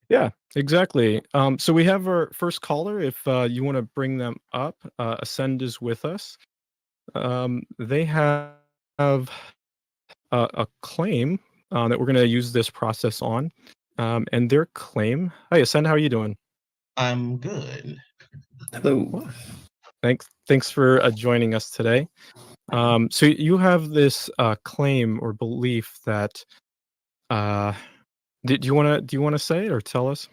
Yeah, exactly. So we have our first caller. If you want to bring them up, Ascend is with us. They have a claim that we're going to use this process on. And their claim. Hi, Ascend. How are you doing? I'm good. Hello. Well, thanks for joining us today. So you have this claim or belief that. Do you want to say it or tell us?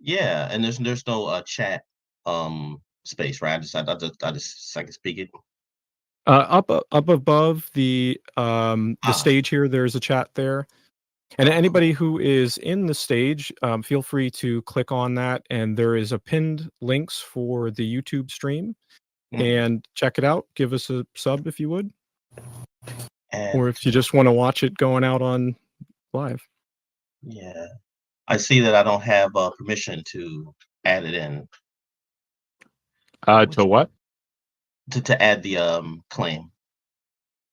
Yeah, and there's no chat space, right? I can speak it. Up above the Ah, stage here, there's a chat there. And anybody who is in the stage, feel free to click on that, and there is a pinned links for the YouTube stream, mhm. and check it out. Give us a sub if you would, or And if you just want to watch it going out on live. yeah, I see that I don't have permission to add it in. To what? To add the claim.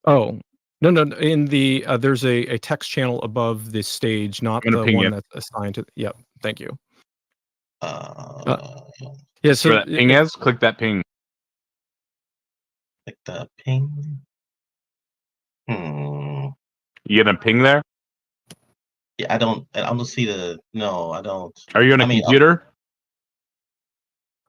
Oh, no. In the there's a text channel above this stage, not I'm gonna the ping one it. that's assigned to. Yep. Thank you. Uh, Yeah. Where So that ping is, click that ping. like the ping. Hmm. You get a ping there? Yeah, I don't see the. No, I don't. Are you on a I mean, computer?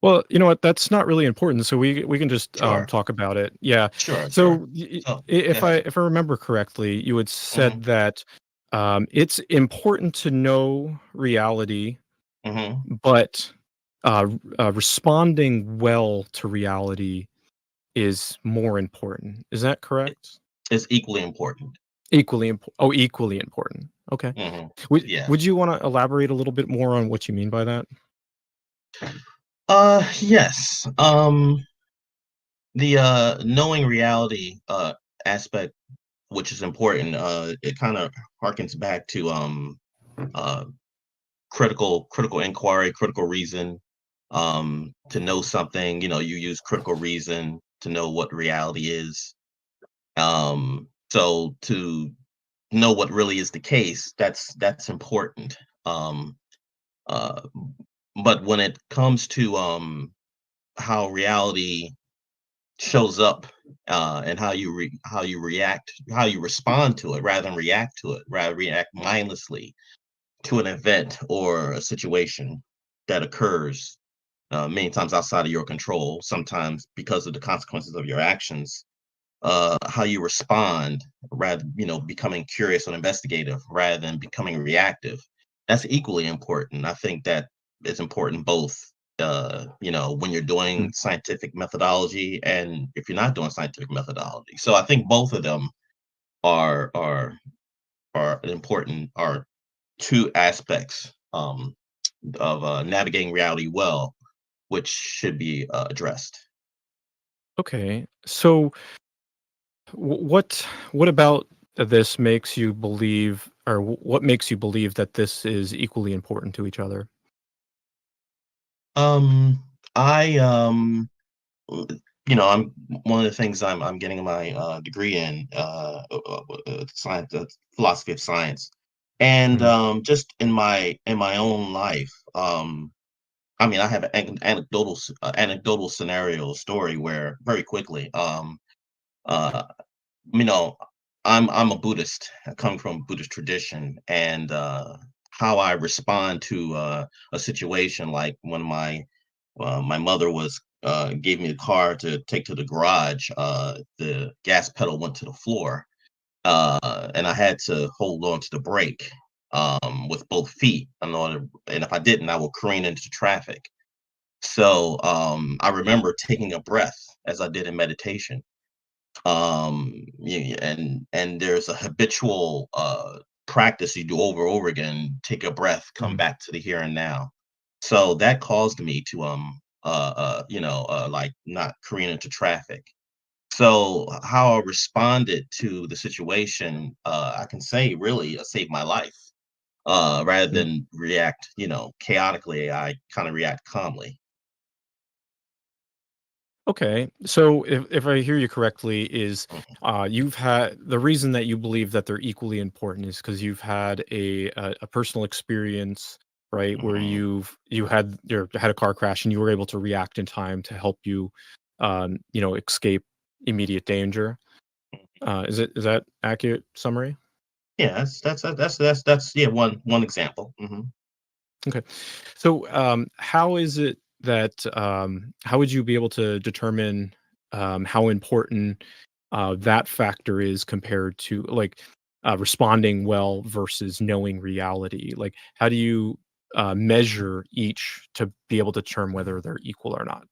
Well, you know what? That's not really important. So we can just sure, talk about it. Yeah. sure. So So, go if I ahead. if I remember correctly, you had Hmm. said that it's important to know reality, Hmm. but responding well to reality is more important. Is that correct? It's equally important. Equally important. Oh, equally important. Okay. Hmm. Would Yeah. Would you want to elaborate a little bit more on what you mean by that? Yes. The knowing reality aspect, which is important, it kind of harkens back to uh critical inquiry, critical reason. To know something, you use critical reason to know what reality is. So to know what really is the case, that's important. Uh but when it comes to how reality shows up, and how you react, how you respond to it, rather than react to it, rather react mindlessly to an event or a situation that occurs, many times outside of your control, sometimes because of the consequences of your actions. How you respond, rather, becoming curious and investigative rather than becoming reactive, that's equally important. I think that it's important both, when you're doing Mm. scientific methodology and if you're not doing scientific methodology. So I think both of them are important, are two aspects of navigating reality well, which should be addressed. Okay. So what about this makes you believe, or what makes you believe that this is equally important to each other? Um, I I'm one of the things I'm getting my degree in, science, philosophy of science, and Mhm. just in my own life. I mean, I have an anecdotal scenario story where very quickly, uh, you know, I'm a Buddhist. I come from a Buddhist tradition, and how I respond to a situation like when my mother was gave me a car to take to the garage. The gas pedal went to the floor, and I had to hold on to the brake with both feet in order. And if I didn't, I would careen into traffic. So I remember taking a breath as I did in meditation. And there's a habitual practice you do over and over again. Take a breath, come Mhm. back to the here and now. So that caused me to like not careen into traffic. So how I responded to the situation, I can say really saved my life. Rather Mm. than react, chaotically, I kind of react calmly. Okay. So if I hear you correctly, is Mhm. you've had the reason that you believe that they're equally important is because you've had a personal experience right? Where Mhm. you had a car crash and you were able to react in time to help you, escape immediate danger. Is that accurate summary? Yeah, that's yeah, one example. Okay. So, how is it that how would you be able to determine how important that factor is compared to like responding well versus knowing reality? Like, how do you measure each to be able to determine whether they're equal or not?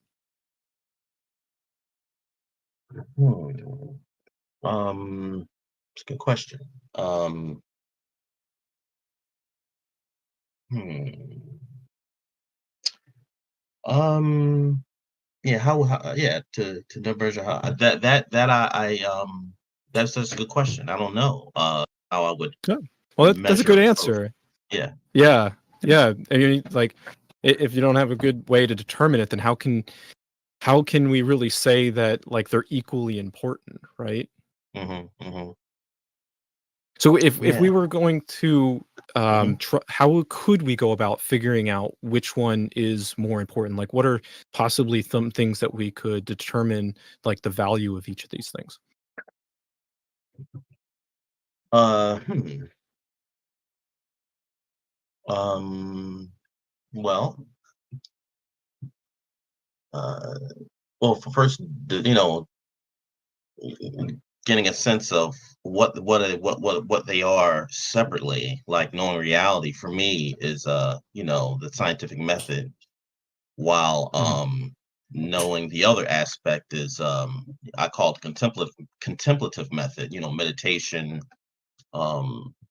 Hmm. It's a good question. Um, hmm. Um, yeah, how yeah, to no measure how that that's a good question. I don't know how I would Yeah. Well, that's a measure good both. answer. Yeah. Yeah, yeah. I mean, like, if you don't have a good way to determine it, then how can we really say that like they're equally important, right? Hmm. So if we Yeah. were going to Hmm. how could we go about figuring out which one is more important? Like, what are possibly some things that we could determine like the value of each of these things? Uh, hmm. Um, well, uh, well, for first, getting a sense of what they are separately, like knowing reality for me is the scientific method, while Mhm. knowing the other aspect is I call it contemplative method, meditation,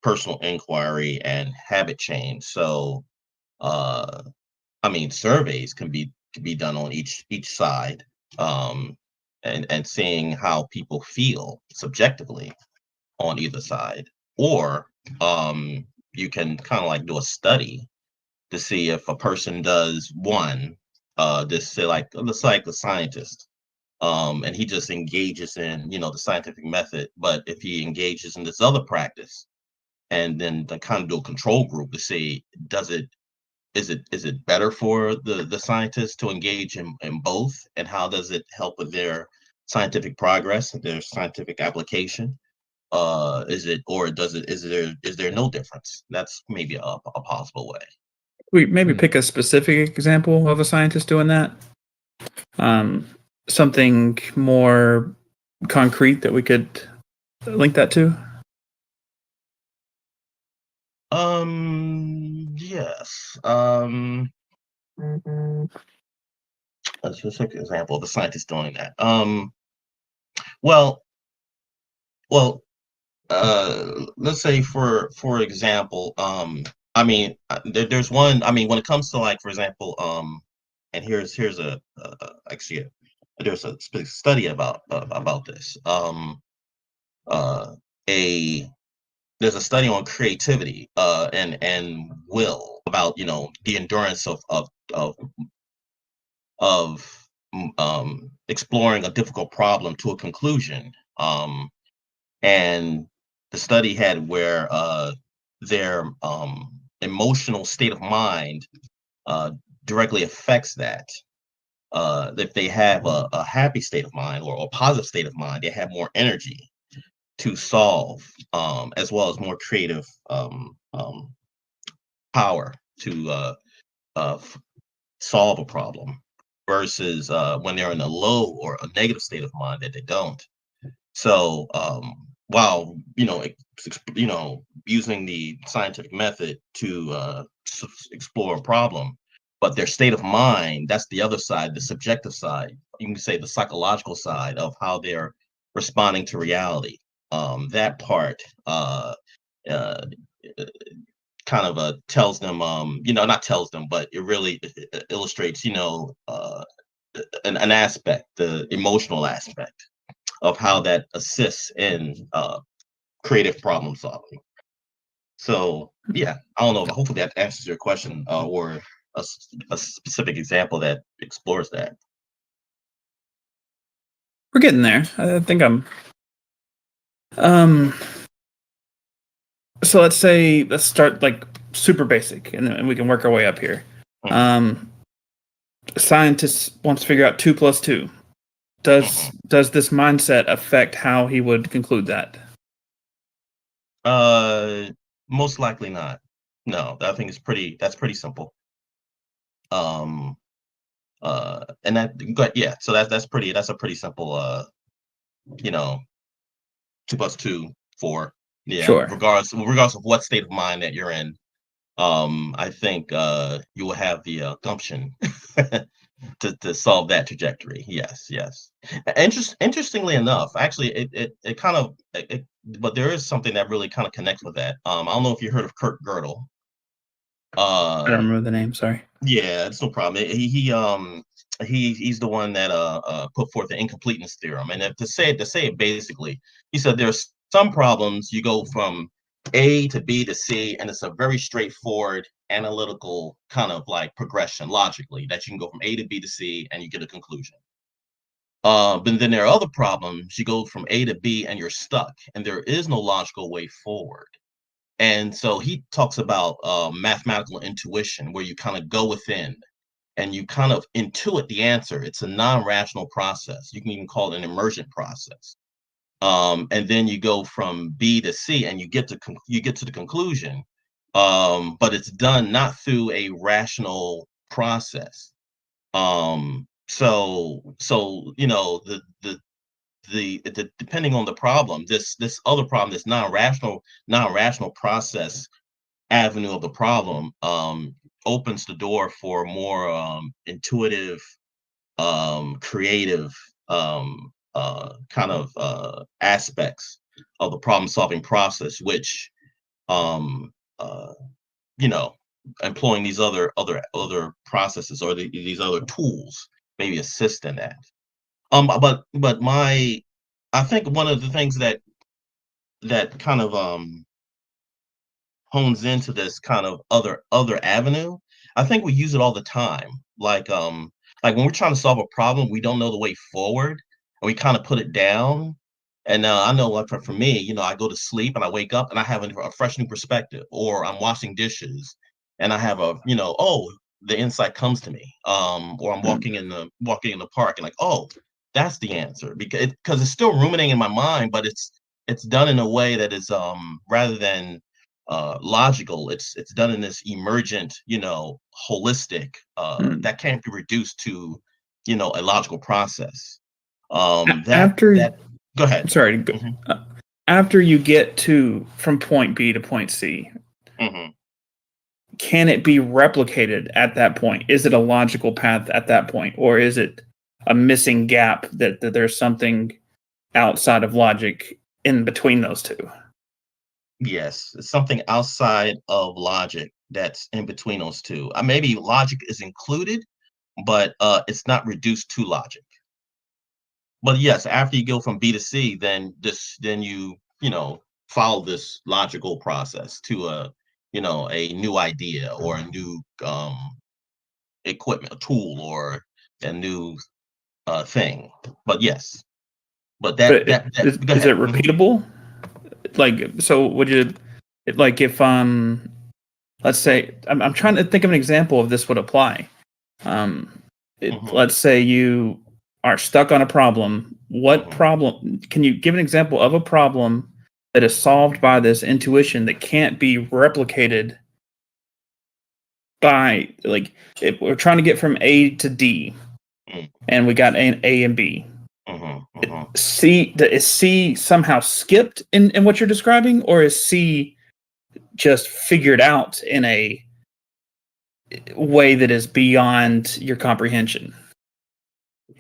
personal inquiry, and habit change. So uh I mean, surveys can be done on each side, um, and seeing how people feel subjectively on either side, or you can kind of like do a study to see if a person does one, this say like let's like a scientist, and he just engages in the scientific method, but if he engages in this other practice, and then to kind of do a control group to see does it is it better for the scientists to engage in both, and how does it help with their scientific progress and their scientific application? Is it or does it is there no difference? That's maybe a possible way. We maybe Hmm. pick a specific example of a scientist doing that. Um, Something more concrete that we could link that to. Yes. A specific example of a scientist doing that. Well, well, let's say for example, I mean, there's one. I mean, when it comes to like, for example, and here's actually there's a study about this. Uh, a There's a study on creativity and will, about the endurance of exploring a difficult problem to a conclusion. And the study had where their emotional state of mind uh, directly affects that. If they have a happy state of mind, or a positive state of mind, they have more energy to solve, as well as more creative power to f- solve a problem, versus when they're in a low or a negative state of mind that they don't. So while using the scientific method to explore a problem, but their state of mind, that's the other side, the subjective side. You can say the psychological side of how they're responding to reality. That part uh, kind of tells them, not tells them, but it really illustrates, an aspect, the emotional aspect of how that assists in creative problem solving. So yeah, I don't know. Hopefully that answers your question, or a specific example that explores that. We're getting there. I think I'm. Um, so let's start like super basic, and then we can work our way up here. Mhm. Scientist wants to figure out 2 plus 2. Does this mindset affect how he would conclude that? Most likely not. No, I think that's pretty simple. And so that's a pretty simple, you know, 2 plus 2, 4. Yeah, Sure. regardless of what state of mind that you're in. I think you will have the gumption to solve that trajectory. Yes, yes. Interestingly enough, actually, it kind of, but there is something that really kind of connects with that. I don't know if you heard of Kurt Gödel. I don't remember the name. Sorry. Yeah, it's no problem. He's the one that put forth the incompleteness theorem, and to say it basically, he said there's some problems you go from A to B to C, and it's a very straightforward analytical kind of like progression logically that you can go from A to B to C and you get a conclusion. But then there are other problems you go from A to B and you're stuck, and there is no logical way forward. And so he talks about mathematical intuition, where you kind of go within and you kind of intuit the answer. It's a non-rational process. You can even call it an emergent process. And then you go from B to C, and you get to the conclusion. But it's done not through a rational process. So depending on the problem, this other problem, this non-rational process avenue of the problem opens the door for more intuitive, creative kind of aspects of the problem solving process, which uh, you know employing these other processes or these other tools maybe assist in that. But I think one of the things that kind of hones into this kind of other avenue, I think we use it all the time. Like when we're trying to solve a problem, we don't know the way forward, and we kind of put it down. And I know, like for me, I go to sleep and I wake up and I have a fresh new perspective, or I'm washing dishes and I have the insight comes to me. Or I'm walking in the park and like, oh, that's the answer, because it's still ruminating in my mind, but it's done in a way that is rather than logical. It's done in this emergent, holistic, that can't be reduced to, a logical process. After, Go ahead. sorry, Mhm. After you get from point B to point C, Mhm. can it be replicated at that point? Is it a logical path at that point, or is it a missing gap that there's something outside of logic in between those two? Yes, it's something outside of logic that's in between those two. Maybe logic is included, but it's not reduced to logic. But yes, after you go from B to C, then you follow this logical process to a new idea or a new equipment, a tool, or a new thing. But yes, but But go is it ahead. repeatable? Like, so would you, like, if let's say I'm trying to think of an example of this would apply. Let's say you are stuck on a problem. What problem? Can you give an example of a problem that is solved by this intuition that can't be replicated by, like, if we're trying to get from A to D, and we got A and B. Is C somehow skipped in what you're describing, or is C just figured out in a way that is beyond your comprehension?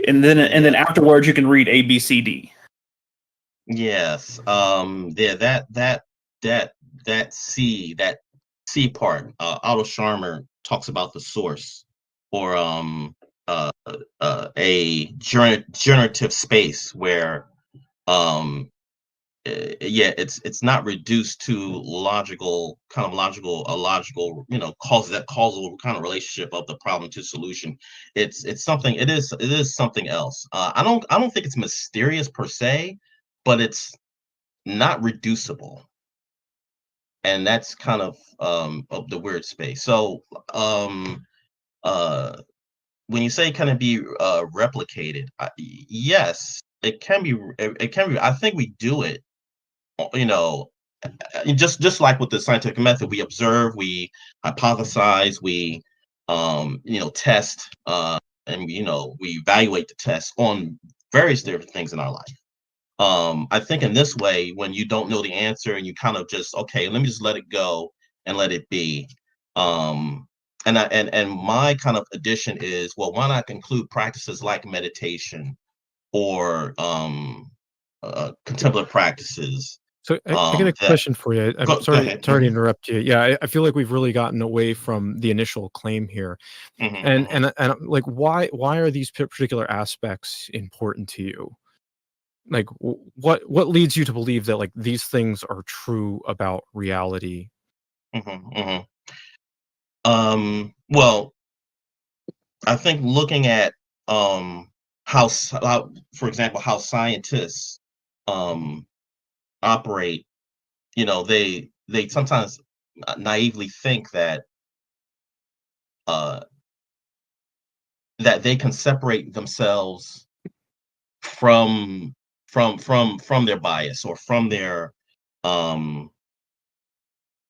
And then afterwards you can read A, B, C, D. Yes. Yeah, that C part, Otto Scharmer talks about the source, or a generative space where it's not reduced to a logical, causal kind of relationship of the problem to solution. It's something, it is something else. I don't think it's mysterious per se, but it's not reducible. and that's kind of the weird space. So uh when you say can it be replicated, yes, it can be. It can be. I think we do it, you know, just like with the scientific method. We observe, we hypothesize, we test, and we evaluate the test on various different things in our life. I think in this way, when you don't know the answer and you kind of just, okay, let me just let it go and let it be. And my kind of addition is, well, why not include practices like meditation or contemplative practices? So I get a That question for you. I'm go sorry, ahead. sorry to interrupt you. Yeah, I feel like we've really gotten away from the initial claim here, and Mhm. like why are these particular aspects important to you? Like what leads you to believe that like these things are true about reality? Mhm. Mhm. Well, I think looking at how, for example, how scientists um, operate, they sometimes naively think uh, that they can separate themselves from from their bias or from um,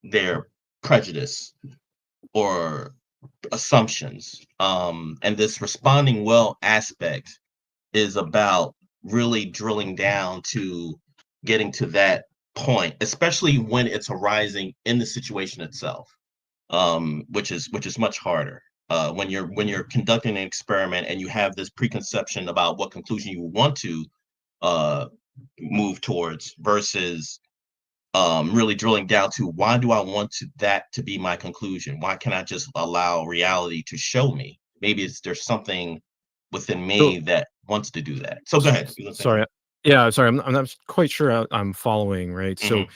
their prejudice or assumptions. And this responding well aspect is about really drilling down to getting to that point, especially when it's arising in the situation itself, which is much harder. When you're conducting an experiment and you have this preconception about what conclusion you want to uh, move towards versus really drilling down to why do I want that to be my conclusion? Why can't I just allow reality to show me? Maybe there's something within So me that wants to do that. So go ahead. You were saying. sorry, yeah, sorry, I'm not quite sure I'm following, right? So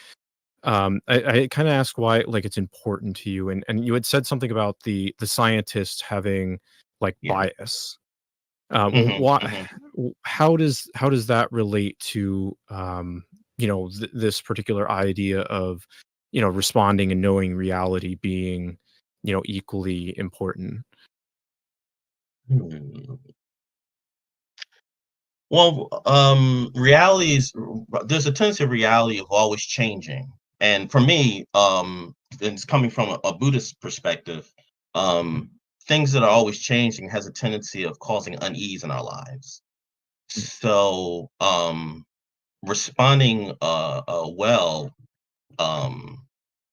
Hmm. I kind of asked why like it's important to you, and you had said something about the scientists having like Yeah. bias. Well, Hmm. why? Hmm. How does that relate to this particular idea of responding and knowing reality being equally important? Well, there's a tendency of reality of always changing, and for me, and it's coming from a Buddhist perspective. Um, Things that are always changing has a tendency of causing unease in our lives. So, responding well um,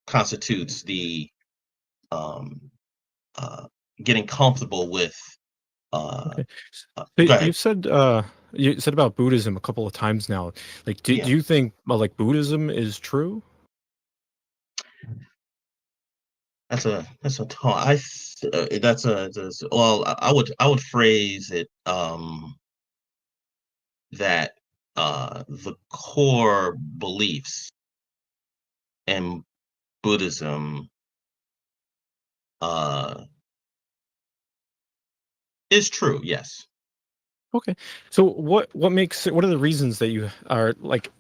constitutes the um, uh, getting comfortable with. Uh, Okay. So Go you ahead. said about Buddhism a couple of times now. Like, do Yeah, you think like Buddhism is true? that's a tall. Well, I would phrase it that the core beliefs in Buddhism uh, is true. Yes. Okay. So what are the reasons that you are like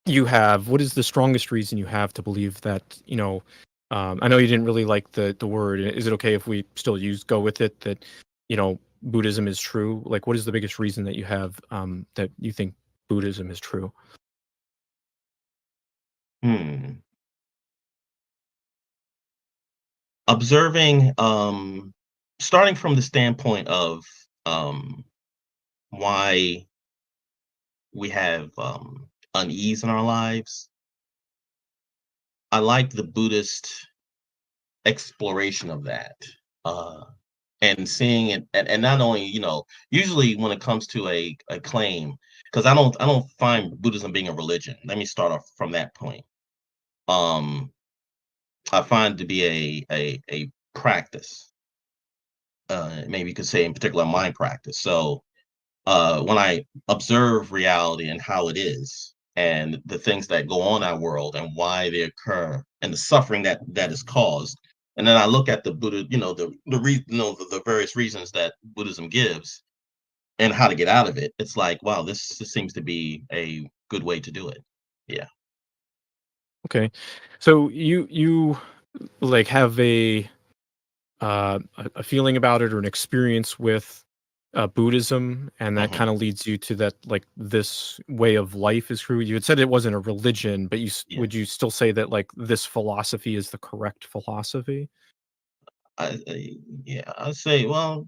you have what is the strongest reason you have to believe that, I know you didn't really like the word. Is it okay if we still go with it that, Buddhism is true? Like what is the biggest reason that you have that you think Buddhism is true? Hmm. Observing, starting from the standpoint of um, why we have unease in our lives. I like the Buddhist exploration of that, uh, and seeing it, and not only usually when it comes to a claim, because I don't find Buddhism being a religion. Let me start off from that point. Um, I find it to be a practice. Maybe you could say in particular mind practice. So when I observe reality and how it is, and the things that go on in our world and why they occur, and the suffering that is caused, and then I look at the Buddha, the various reasons that Buddhism gives and how to get out of it. It's like, wow, this seems to be a good way to do it. Yeah. Okay. So you like have a feeling about it or an experience with Buddhism, and that Mhm. kind of leads you to that, like, this way of life is true. You had said it wasn't a religion, but Yeah. would you still say that, like, this philosophy is the correct philosophy? Yeah, I'd say, well,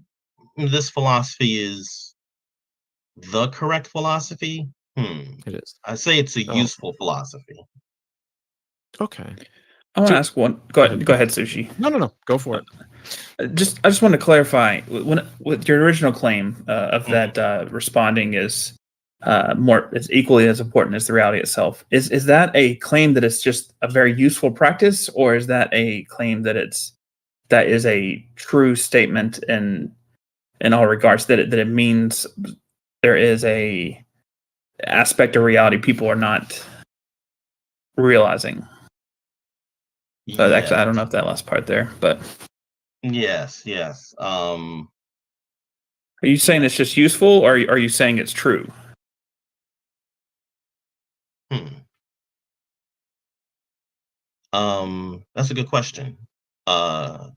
this philosophy is the correct philosophy. It is. I say it's a Oh, useful philosophy. okay. I want to So ask one. go ahead. Go ahead, Sushi. No, no, no. Go for it. I just want to clarify when with your original claim of Mhm. that responding is more is equally as important as the reality itself. Is that a claim that it's just a very useful practice, or is that a claim that that is a true statement in all regards, that it means there is a aspect of reality people are not realizing? So actually, Yes, I don't know if that last part there, but yes. are you saying Yeah. it's just useful, or are you saying it's true? Hmm. That's a good question. Uh,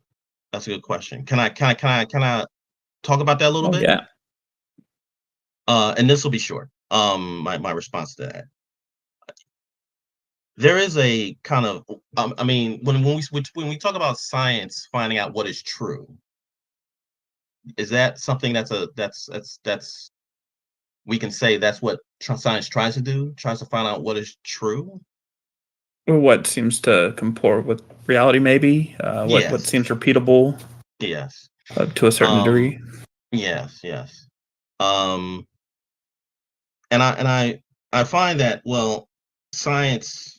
that's a good question. Can I talk about that a little Oh bit? yeah. And this will be short. My response to that. There is a kind of, I mean, when we talk about science finding out what is true, is that something that's we can say that's what science tries to do, tries to find out what is true? Or what seems to comport with reality, maybe? What Yes, seems repeatable yes. to a certain Um, degree? yes. Um, and I find that, well, science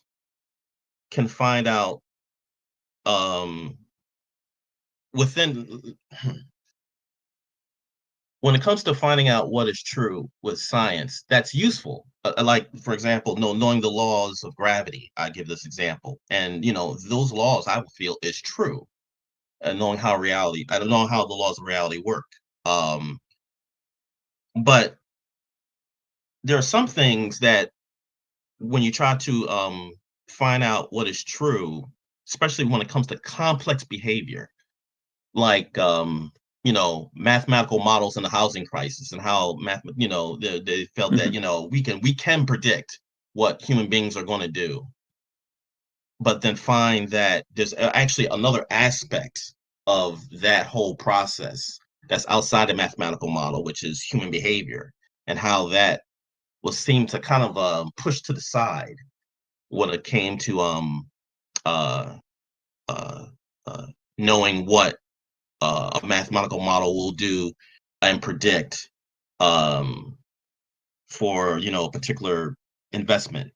can find out um within when it comes to finding out what is true with science, that's useful. Like, for example, knowing the laws of gravity. I give this example, and those laws I would feel is true, and knowing how reality, I don't know how the laws of reality work. Um, but there are some things that when you try to find out what is true, especially when it comes to complex behavior, like mathematical models in the housing crisis, and how they felt that Hmm. we can predict what human beings are going to do, but then find that there's actually another aspect of that whole process that's outside the mathematical model, which is human behavior, and how that will seem to kind of push to the side when it came to uh, uh, uh, knowing what a mathematical model will do and predict um, for a particular investment,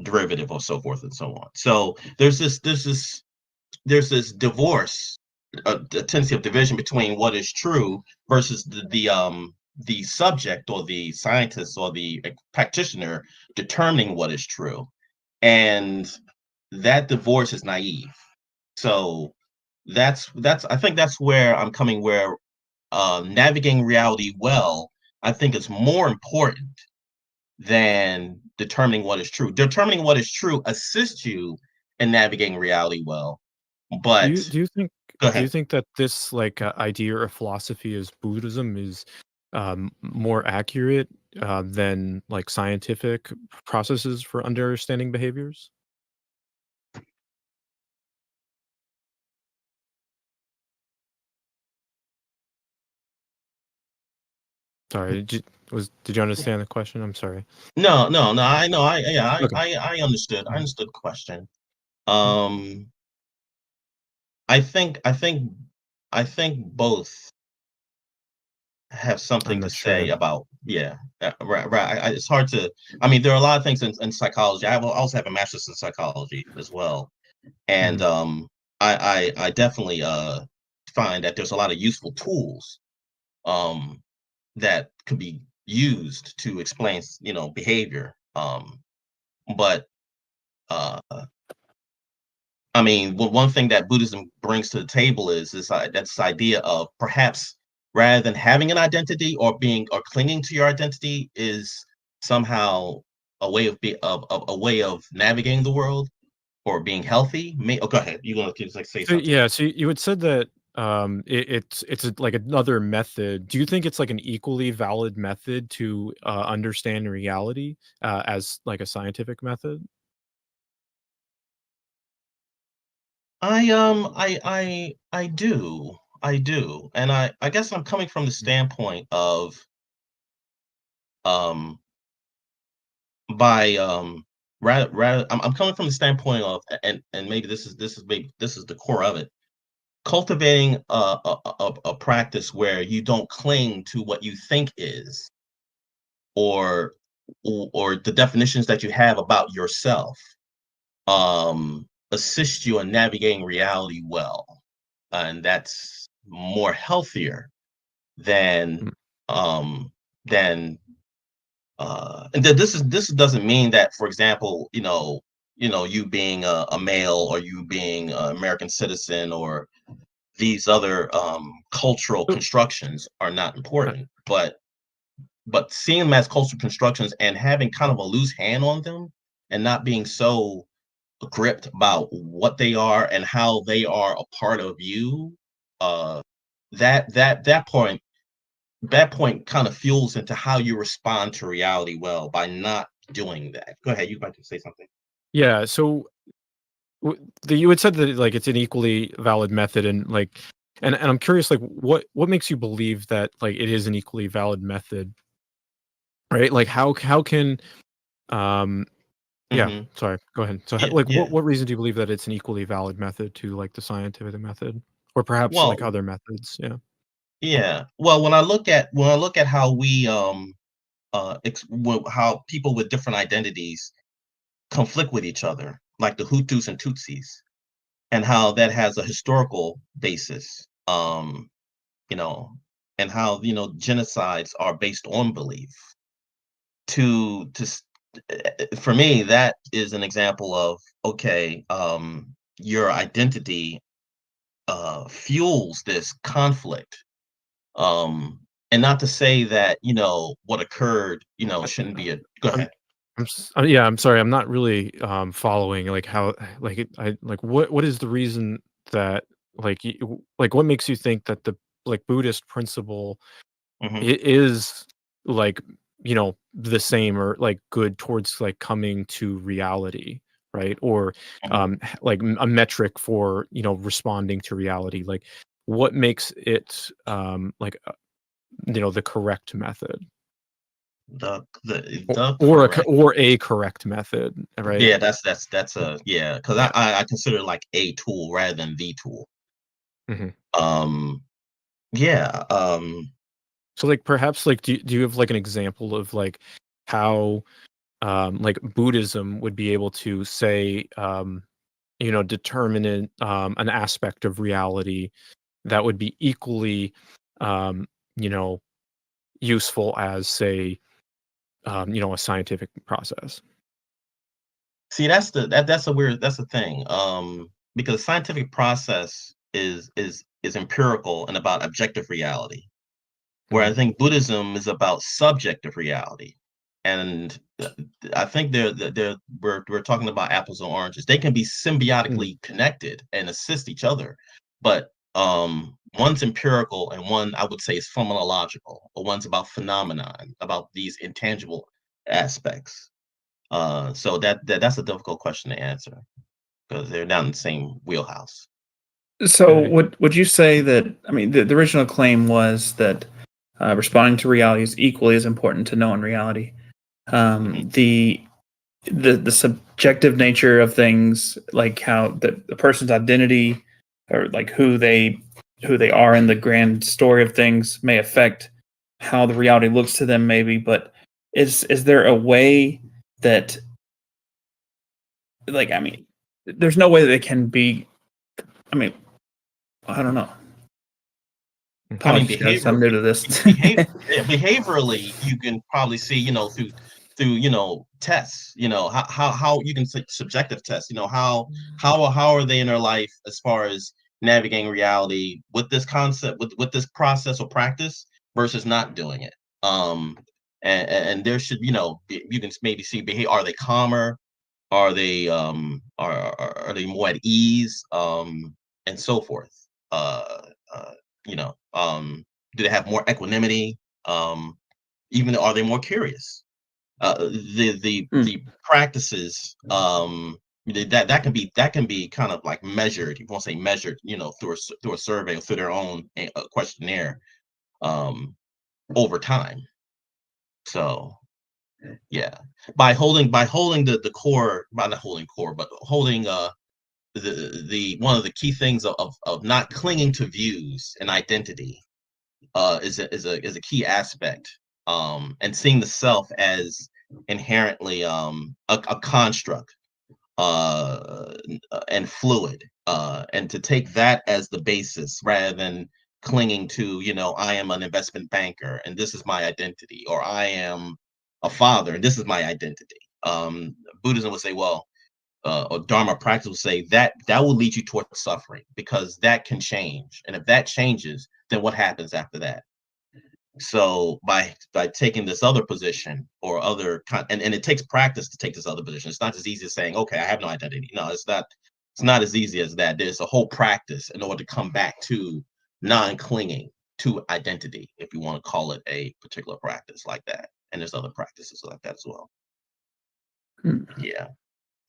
derivative or so forth and so on. So there's this divorce, a tendency of division between what is true versus the subject or the scientist or the practitioner determining what is true, and that divorce is naive. So that's I think that's where I'm coming, where navigating reality well, I think, is more important than determining what is true. Determining what is true assists you in navigating reality well. Do But you do you think go do you ahead. think that this, like, idea or philosophy is Buddhism is more accurate than, like, scientific processes for understanding behaviors? Sorry, did you understand the question? I'm sorry. No. I know. I Yeah. Okay. I understood. I understood the question. Mm, Um, I think both have I'm something to not say sure. about, yeah, right. It's hard to. I mean, there are a lot of things in psychology. Also have a master's in psychology as well, and Mhm. I definitely find that there's a lot of useful tools um that could be used to explain behavior. But uh I mean, one thing that Buddhism brings to the table is this idea of, perhaps, rather than having an identity or clinging to your identity, is somehow a way of a way of navigating the world. or being healthy. Go ahead. You're gonna say So, something. yeah, so you had said that like another method. Do you think it's like an equally valid method to understand reality as like a scientific method? I do, and I guess I'm coming from the standpoint of um by rather I'm coming from the standpoint of, and maybe this is the core of it, cultivating a practice where you don't cling to what you think is, or or the definitions that you have about yourself, assist you in navigating reality well, and that's more healthier than Mm. um than and this doesn't mean that, for example, you being a male, or you being an American citizen, or these other cultural So, constructions are not uh, important, but seeing them as cultural constructions and having kind of a loose hand on them, and not being so gripped about what they are and how they are a part of you, uh that point, kind of fuels into how you respond to reality well by not doing that. Go ahead, you might say something. yeah, so you had said that like it's an equally valid method, and like, and I'm curious, like, what makes you believe that like it is an equally valid method, right? Like, how can um yeah, Hmm. sorry, go ahead. So, Yeah, like, yeah. what reason do you believe that it's an equally valid method to like the scientific method, or perhaps like Well, other methods? Yeah. yeah. Well, when I look at how we how people with different identities conflict with each other, like the Hutus and Tutsis, and how that has a historical basis, you know, and how genocides are based on belief. To For me, that is an example of, okay, your identity fuels this conflict, and not to say that what occurred I, shouldn't be a. Go I'm ahead. yeah, I'm sorry. I'm not really following like how like I like what is the reason that like like what makes you think that the like Buddhist principle Hmm. is like the same or like good towards like coming to reality, right? Or Hmm. like a metric for responding to reality, like what makes it like the correct method, The correct. or a correct method, right? Yeah, that's a, yeah, because Yeah. I consider it like a tool rather than the tool. Mhm. Um, yeah. So like perhaps like do you have like an example of like how like Buddhism would be able to say determine an aspect of reality that would be equally um you know useful as say a scientific process. See, that's the thing. Because scientific process is empirical and about objective reality, where I Mhm. think Buddhism is about subjective reality. And I think we're talking about apples and oranges. They can be Mm. symbiotically connected and assist each other, but one's empirical and one, I would say, is phenomenological, or one's about phenomenon, about these intangible aspects. So that's a difficult question to answer, because they're not in the same wheelhouse. So Okay. would you say that, I mean, the original claim was that responding to reality is equally as important to knowing reality. Mhm. The subjective nature of things, like how the person's identity, or like who they are in the grand story of things, may affect how the reality looks to them, maybe. But is there a way that, like, I mean, there's no way that it can be, I mean, I don't know. Mhm. I mean, Apologies, guys. I'm new to this. behaviorally, you can probably see, through tests, how you can say subjective tests, how are they in their life as far as navigating reality with this concept, with this process or practice, versus not doing it. And there should, you can maybe see behavior. Are they calmer? Are they are they more at ease, and so forth? Uh, you know, do they have more equanimity? Even are they more curious? Mm. The practices, that can be kind of like measured. You won't say measured, through a survey or through their own questionnaire, over time. So yeah, by holding the core, by not holding core, but holding the one of the key things of not clinging to views and identity, is a key aspect, and seeing the self as inherently, a construct, uh and fluid, and to take that as the basis rather than clinging to, I am an investment banker and this is my identity, or I am a father and this is my identity. Buddhism would say, well, or Dharma practice will say that will lead you towards suffering, because that can change, and if that changes, then what happens after that? So by taking this other position, or and it takes practice to take this other position. It's not as easy as saying, okay, I have no identity. No, it's not as easy as that. There's a whole practice in order to come back to non-clinging to identity, if you want to call it a particular practice like that. And there's other practices like that as well. Hmm. Yeah.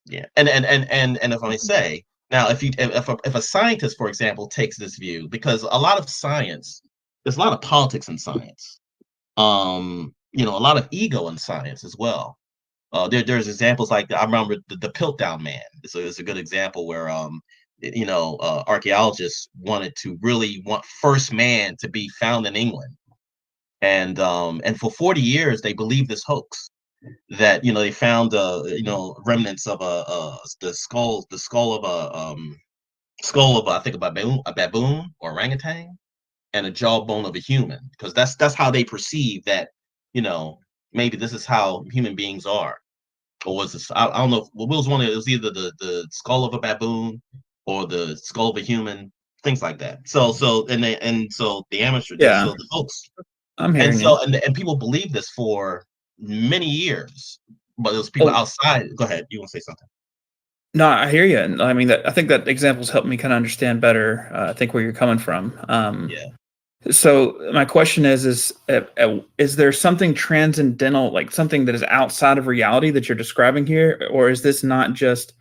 Yeah. And if I may say, now if a scientist, for example, takes this view, because a lot of science, there's a lot of politics in science, a lot of ego in science as well. There's examples like, I remember the Piltdown Man. It's a good example where, archaeologists want first man to be found in England, and for 40 years they believed this hoax, that they found remnants of the skull of I think a baboon or orangutan, and a jawbone of a human, because that's how they perceive that, maybe this is how human beings are. Or was this, I don't know, what was one of it? It was either the skull of a baboon or the skull of a human, things like that. So the amateur, Yeah, so the folks, I'm and hearing you. so and people believe this for many years, but it was people Well, outside. Go ahead, you want to say something? no, I hear you. And I mean, I think that examples help me kind of understand better. I think where you're coming from. Yeah. So my question is there something transcendental, like something that is outside of reality that you're describing here, or is this not just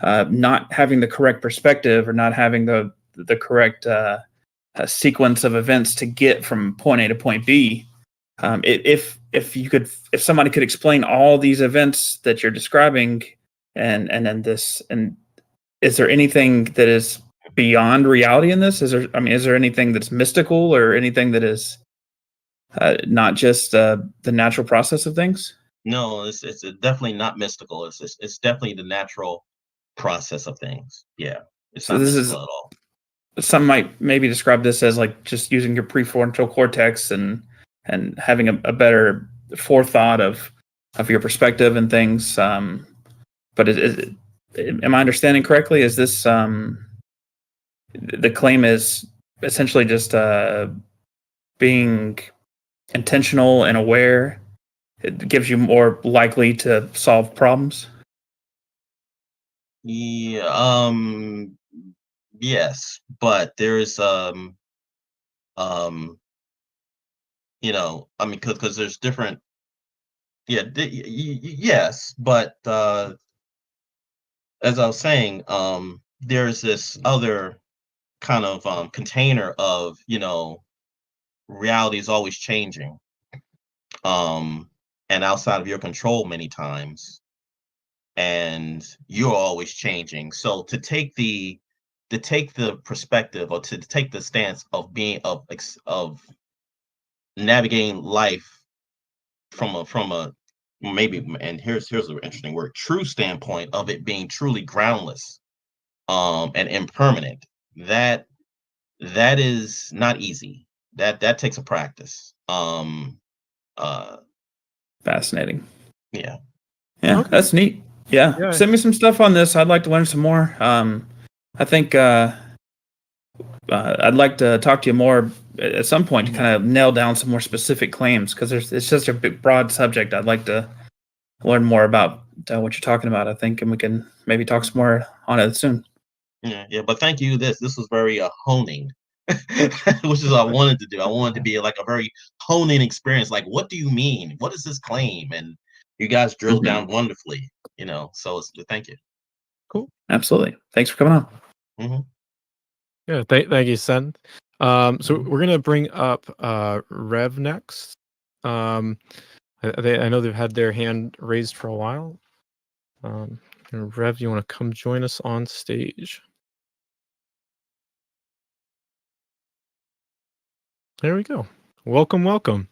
not having the correct perspective, or not having the correct sequence of events to get from point A to point B? If somebody could explain all these events that you're describing, and is there anything that is beyond reality in this? Is there anything that's mystical, or anything that is not just the natural process of things? No, it's definitely not mystical. It's definitely the natural process of things. Yeah, it's So not this is mystical at all. some might maybe describe this as like just using your prefrontal cortex and having a better forethought of your perspective and things. But am I understanding correctly? Is this the claim is essentially just being intentional and aware? It gives you more likely to solve problems. Yeah, yes, but there's um I mean, because there's different, yeah, yes, but as I was saying, there's this other kind of container of, reality is always changing, um and outside of your control many times, and you're always changing. So to take the perspective, or to take the stance of being of navigating life from a maybe, and here's an interesting word, true standpoint of it being truly groundless, and impermanent, that that is not easy. That takes a practice. Uh Fascinating. yeah. Yeah, Okay. that's neat. Yeah, Yeah. send me some stuff on this. I'd like to learn some more. I think I'd like to talk to you more at some point to Mhm. kind of nail down some more specific claims, because it's such a big, broad subject. I'd like to learn more about what you're talking about, I think, and we can maybe talk some more on it soon. Yeah. But thank you. This was very honing, which is what I wanted to do. I wanted to be like a very honing experience. Like, what do you mean? What is this claim? And you guys drilled down wonderfully. So thank you. Cool. Absolutely. Thanks for coming on. Mm-hmm. Yeah, thank you, Sen. So we're gonna bring up Rev next. I know they've had their hand raised for a while. Rev, you want to come join us on stage? There we go. Welcome.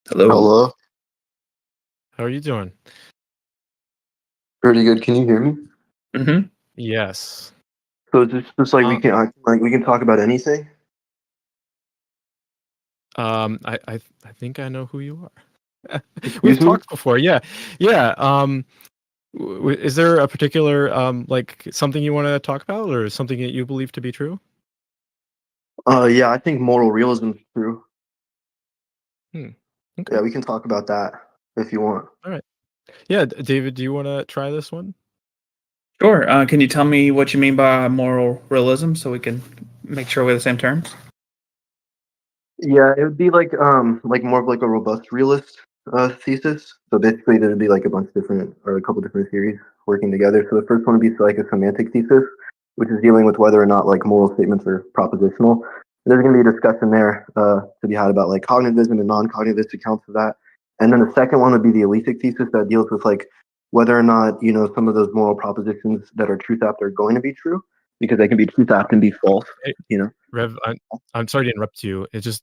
Hello. How are you doing? Pretty good. Can you hear me? Mm-hmm. Yes. So it's just like we can talk about anything. I think I know who you are. Excuse We've me? talked before. Yeah. Is there a particular like something you want to talk about, or something that you believe to be true? Yeah, I think moral realism is true. Okay. Yeah, we can talk about that if you want. All right. Yeah, David, do you want to try this one? Sure. Can you tell me what you mean by moral realism so we can make sure we're the same terms? Yeah, it would be like more of like a robust realist thesis. So basically, there would be like a couple different theories working together. So the first one would be like a semantic thesis, which is dealing with whether or not like moral statements are propositional. There's going to be a discussion there to be had about like cognitivism and non-cognitivist accounts of that. And then the second one would be the eleistic thesis that deals with like whether or not some of those moral propositions that are truth apt are going to be true, because they can be truth apt and be false. Rev, I'm sorry to interrupt you. It's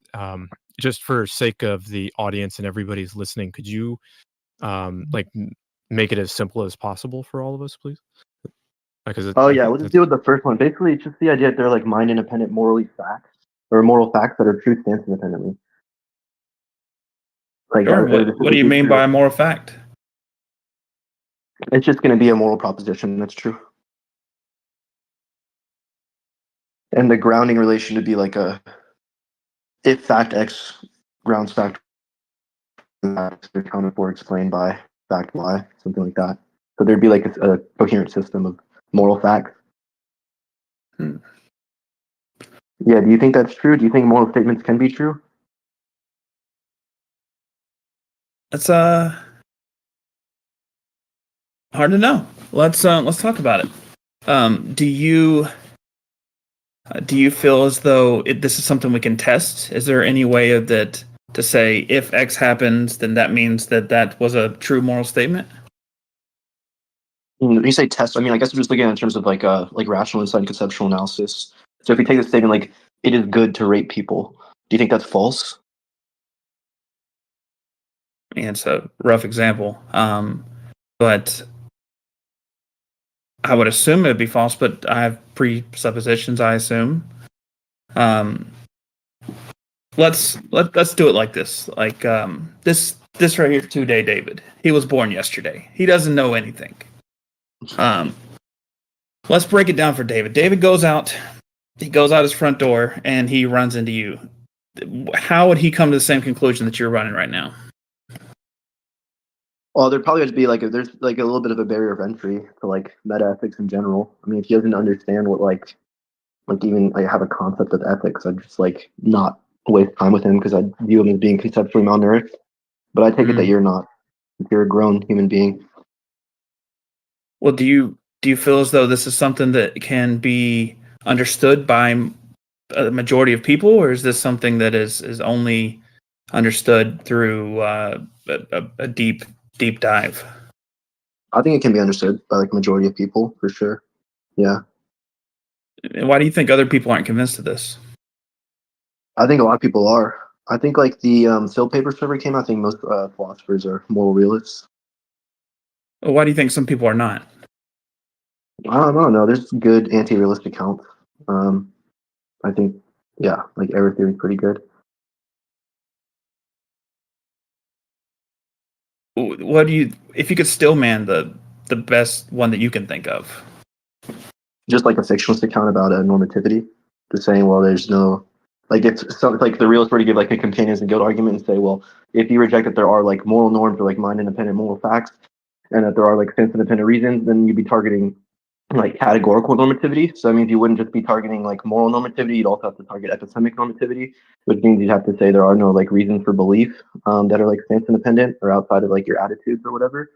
just for sake of the audience and everybody's listening, could you make it as simple as possible for all of us, please? Because We'll just deal with the first one. Basically, it's just the idea that they're like mind independent moral facts that are true stance independently. Like, Sure. What do you mean by a moral fact? It's just going to be a moral proposition that's true. And the grounding relation would be like if fact X grounds fact X, they're accounted for, explained by fact Y, something like that. So there'd be like a coherent system of moral facts. Yeah, do you think that's true? Do you think moral statements can be true? That's hard to know. Let's talk about it. Do you feel as though this is something we can test? Is there any way of that to say if X happens, then that means that was a true moral statement? When you say test, I mean, I guess I'm just looking at it in terms of like rational insight and conceptual analysis. So if we take the statement like it is good to rape people, do you think that's false? I mean, it's a rough example, but I would assume it'd be false. But I have presuppositions. I assume. Let's do it like this. Like this right here, 2-day David. He was born yesterday. He doesn't know anything. Let's break it down for David. David goes out. He goes out his front door and he runs into you. How would he come to the same conclusion that you're running right now? Well, there'd probably have to be there's like a little bit of a barrier of entry to like meta ethics in general. I mean, if he doesn't understand what like even have a concept of ethics, I'd just like not waste time with him because I view him as being conceptually malnourished. But I take it that you're not. You're a grown human being. Well, do you feel as though this is something that can be understood by a majority of people, or is this something that is only understood through a deep dive? I think it can be understood by like majority of people for sure. Yeah. And why do you think other people aren't convinced of this? I think a lot of people are. I think like the Sill papers ever came out, I think most philosophers are moral realists. Well, why do you think some people are not? I don't know. There's good anti-realist accounts. I think, yeah, like error theory is pretty good. What do you, if you could still man the best one that you can think of? Just like a fictionalist account about normativity, just saying, well, there's no Like it's so, like the realist were to give like a companions and guilt argument and say, well, if you reject that there are like moral norms or like mind independent moral facts, and that there are like sense independent reasons, then you'd be targeting like categorical normativity. So that means you wouldn't just be targeting like moral normativity, you'd also have to target epistemic normativity, which means you'd have to say there are no like reasons for belief that are like stance independent or outside of like your attitudes or whatever.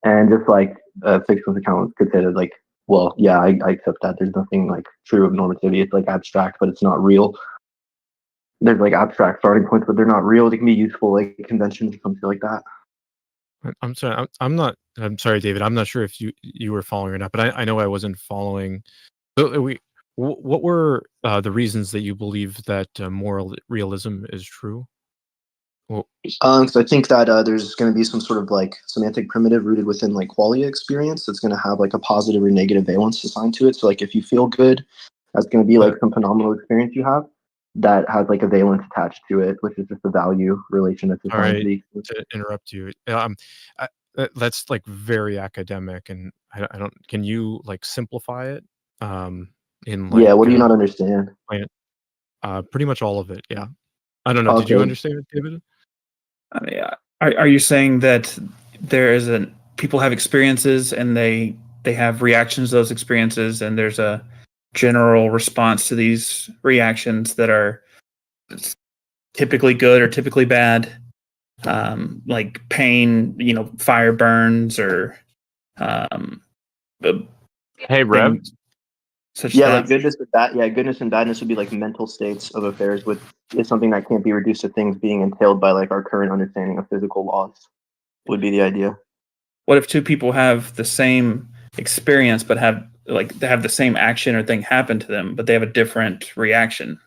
And just like fictionalist account could say that like, well, yeah, I accept that. There's nothing like true of normativity. It's like abstract, but it's not real. There's like abstract starting points, but they're not real. They can be useful like conventions or something like that. I'm sorry. I'm not. I'm sorry, David. I'm not sure if you were following or not, but I know I wasn't following. So what were the reasons that you believe that moral realism is true? Well, So I think that there's going to be some sort of like semantic primitive rooted within like qualia experience that's going to have like a positive or negative valence assigned to it. So like if you feel good, that's going to be like some phenomenal experience you have that has like a valence attached to it, which is just a value relation that's all assigned right. to the. To interrupt you, that's like very academic, and I don't. Can you like simplify it? In Yeah, like what do you not understand? pretty much all of it. Yeah. I don't know. Did you Okay. understand it, David? I mean, are you saying that there is people have experiences and they have reactions to those experiences, and there's a general response to these reactions that are typically good or typically bad, like pain, fire burns, or uh, Hey, Rev. things such as Yeah, that. like goodness and bad. Yeah, goodness and badness would be like mental states of affairs, which is something that can't be reduced to things being entailed by like our current understanding of physical laws. Would be the idea. What if two people have the same experience but they have the same action or thing happen to them, but they have a different reaction?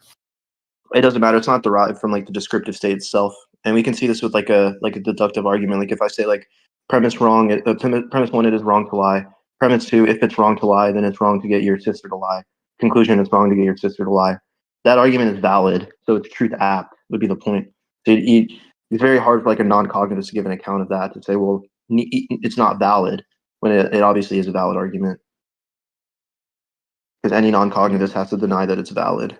It doesn't matter. It's not derived from like the descriptive state itself, and we can see this with like a deductive argument. Like if I say like premise wrong, premise one, it is wrong to lie. Premise two, if it's wrong to lie, then it's wrong to get your sister to lie. Conclusion, it's wrong to get your sister to lie. That argument is valid, so it's truth apt would be the point. So it's very hard for like a non-cognitivist to give an account of that to say, well, it's not valid when it obviously is a valid argument, because any non-cognitivist has to deny that it's valid.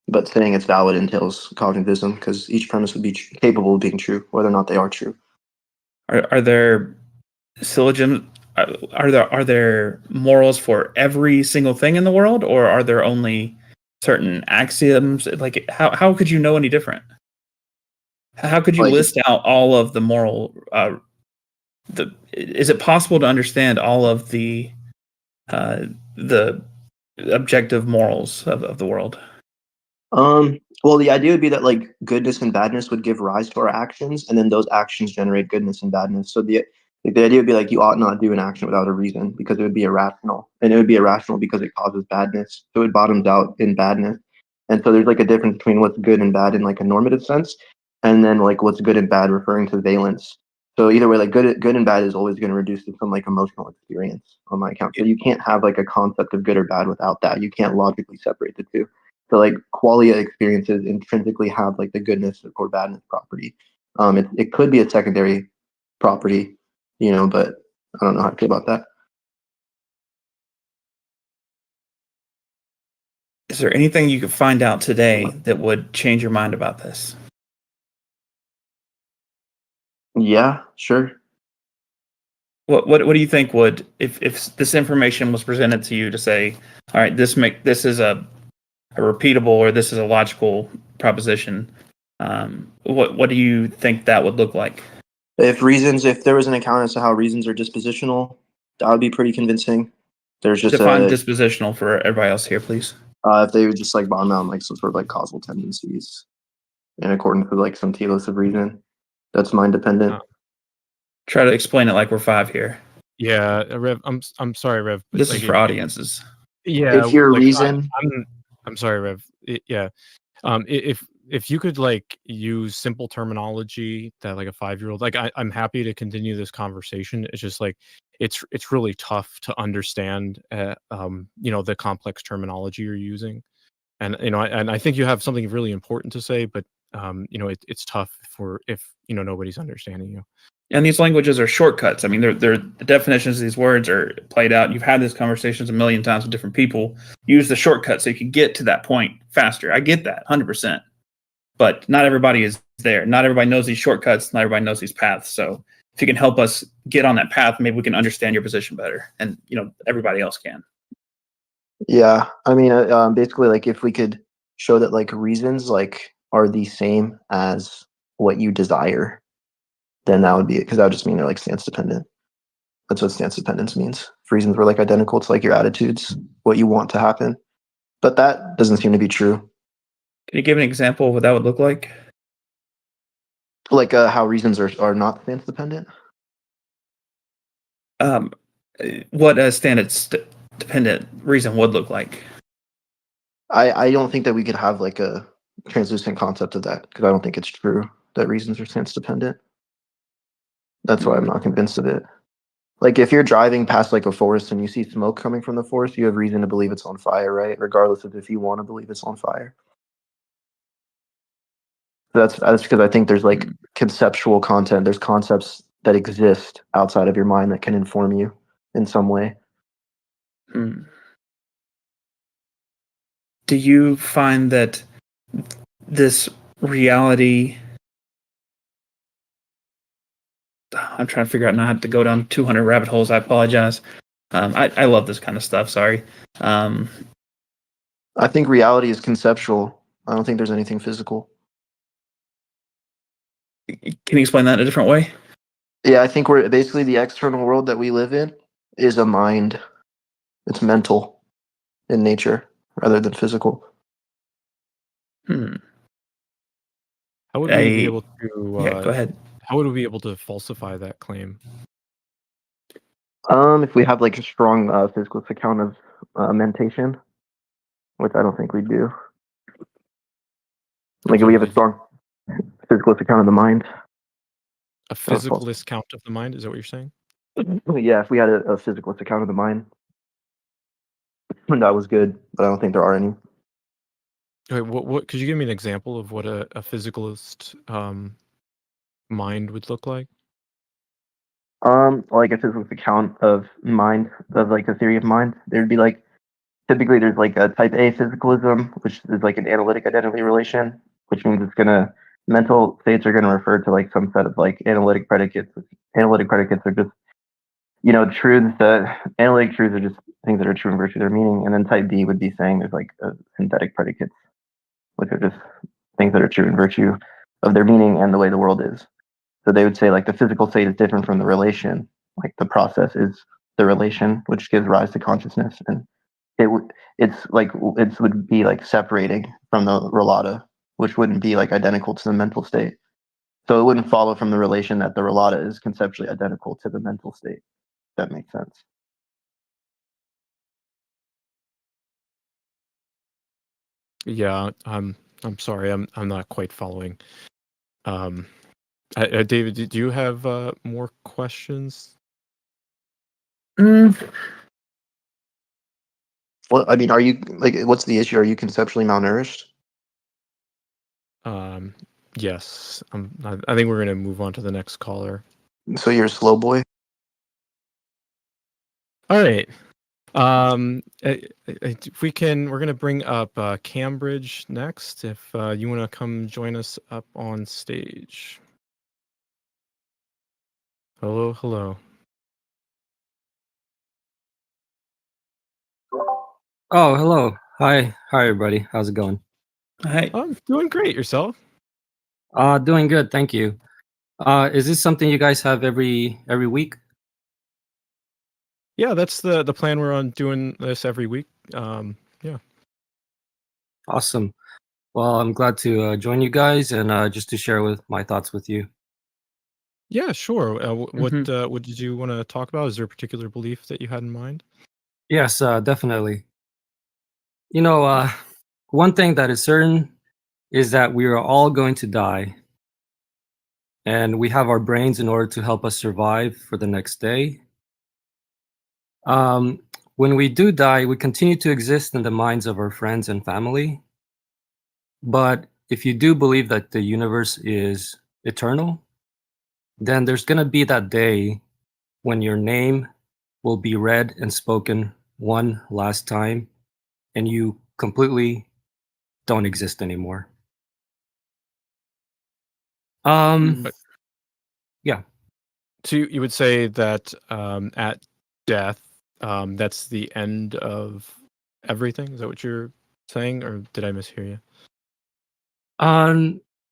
But saying it's valid entails cognitivism because each premise would be capable of being true, whether or not they are true. Are there syllogisms? Are there morals for every single thing in the world, or are there only certain axioms? Like how could you know any different? How could you Like, list out all of the moral? Is it possible to understand all of the objective morals of the world? well, the idea would be that like goodness and badness would give rise to our actions, and then those actions generate goodness and badness. So the idea would be like you ought not do an action without a reason because it would be irrational, and it would be irrational because it causes badness. So it bottoms out in badness. And so there's like a difference between what's good and bad in like a normative sense, and then like what's good and bad referring to valence. So either way, like good and bad is always going to reduce to some like emotional experience on my account. So you can't have like a concept of good or bad without that. You can't logically separate the two. So like qualia experiences intrinsically have like the goodness or badness property. It could be a secondary property, but I don't know how to feel about that. Is there anything you could find out today that would change your mind about this? Yeah, sure. What do you think would, if this information was presented to you to say, all right, this is a repeatable or this is a logical proposition, what do you think that would look like? If there was an account as to how reasons are dispositional, that would be pretty convincing. There's just Define dispositional for everybody else here, please. If they would just like bottom out like some sort of like causal tendencies in accordance with like some telos of reason that's mind dependent. Try to explain it like we're five here. Yeah, Rev. I'm sorry, Rev. But This like, is for audiences. Yeah, if your like, reason, I'm sorry, Rev. Yeah. If you could like use simple terminology that like a 5-year-old, like I'm happy to continue this conversation. It's just like it's really tough to understand the complex terminology you're using. And and I think you have something really important to say, but it's tough if nobody's understanding you. And these languages are shortcuts. I mean, they're the definitions of these words are played out. You've had these conversations a million times with different people. Use the shortcut so you can get to that point faster. I get that, 100%. But not everybody is there. Not everybody knows these shortcuts. Not everybody knows these paths. So if you can help us get on that path, maybe we can understand your position better, and everybody else can. Yeah, I mean, basically, like if we could show that like reasons like are the same as what you desire, then that would be it, because that would just mean they're like stance dependent. That's what stance dependence means. If reasons were like identical to like your attitudes, what you want to happen, but that doesn't seem to be true. Can you give an example of what that would look like? Like how reasons are not stance dependent. What a dependent reason would look like. I don't think that we could have like a translucent concept of that, because I don't think it's true that reasons are stance dependent. That's why I'm not convinced of it. Like if you're driving past like a forest and you see smoke coming from the forest, you have reason to believe it's on fire, right? Regardless of if you want to believe it's on fire. That's because I think there's like conceptual content. There's concepts that exist outside of your mind that can inform you in some way. Do you find that this reality... I'm trying to figure out not how to go down 200 rabbit holes. I apologize. I love this kind of stuff. Sorry. I think reality is conceptual. I don't think there's anything physical. Can you explain that in a different way? Yeah, I think we're basically the external world that we live in is a mind. It's mental in nature rather than physical. How would we be able to? Go ahead. How would we be able to falsify that claim? If we have like a strong physical account of mentation, which I don't think we do. Like if we have a strong physical account of the mind. A physicalist count of the mind? Is that what you're saying? Yeah, if we had a physicalist account of the mind, that was good, but I don't think there are any. Wait, what? Could you give me an example of what a physicalist mind would look like? Like a physical account of mind, of like a theory of mind. There'd be like, typically there's like a type A physicalism, which is like an analytic identity relation, which means mental states are gonna refer to like some set of like analytic predicates. Analytic predicates are just, truths analytic truths are just things that are true in virtue of their meaning. And then type B would be saying there's like synthetic predicates, which are just things that are true in virtue of their meaning and the way the world is. So they would say like the physical state is different from the relation. Like the process is the relation, which gives rise to consciousness, and it would be like separating from the relata, which wouldn't be like identical to the mental state. So it wouldn't follow from the relation that the relata is conceptually identical to the mental state. If that makes sense. Yeah, I'm sorry, I'm not quite following. David, do you have more questions? Well, I mean, are you like, what's the issue? Are you conceptually malnourished? Yes. I think we're gonna move on to the next caller. So you're a slow boy? All right. If we can, we're gonna bring up Cambridge next. If you want to come join us up on stage. Hello. Oh, hello. Hi, everybody. How's it going? Hi. I'm doing great. Yourself? Doing good, thank you. Is this something you guys have every week? Yeah, that's the plan. We're on doing this every week. Yeah. Awesome. Well, I'm glad to join you guys and just to share with my thoughts with you. Yeah, sure. What did you want to talk about? Is there a particular belief that you had in mind? Yes, definitely. One thing that is certain is that we are all going to die, and we have our brains in order to help us survive for the next day. When we do die, we continue to exist in the minds of our friends and family. But if you do believe that the universe is eternal, then there's going to be that day when your name will be read and spoken one last time, and you completely don't exist anymore. But- Yeah. So you would say that at death, that's the end of everything? Is that what you're saying, or did I mishear you?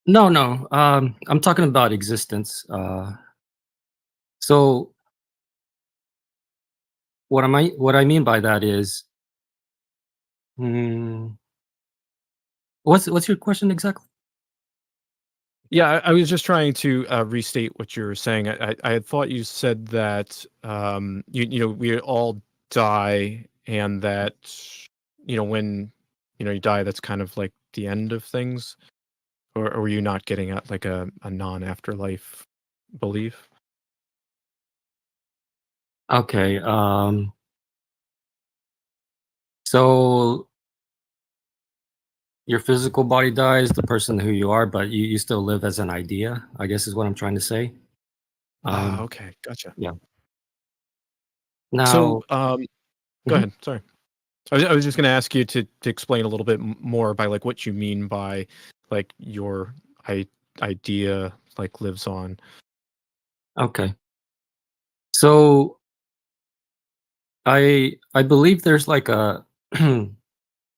No. I'm talking about existence. So what I mean by that is, what's your question exactly? Yeah, I was just trying to restate what you were saying. I had thought you said that we all die, and that when you die, that's kind of like the end of things, or were you not getting at like a non-afterlife belief? Okay. So your physical body dies, the person who you are, but you still live as an idea, I guess is what I'm trying to say. Okay, gotcha. Yeah. So, Now, go Mhm. ahead. Sorry, I was just going to ask you to explain a little bit more by like what you mean by like your idea like lives on. okay. So I believe there's like a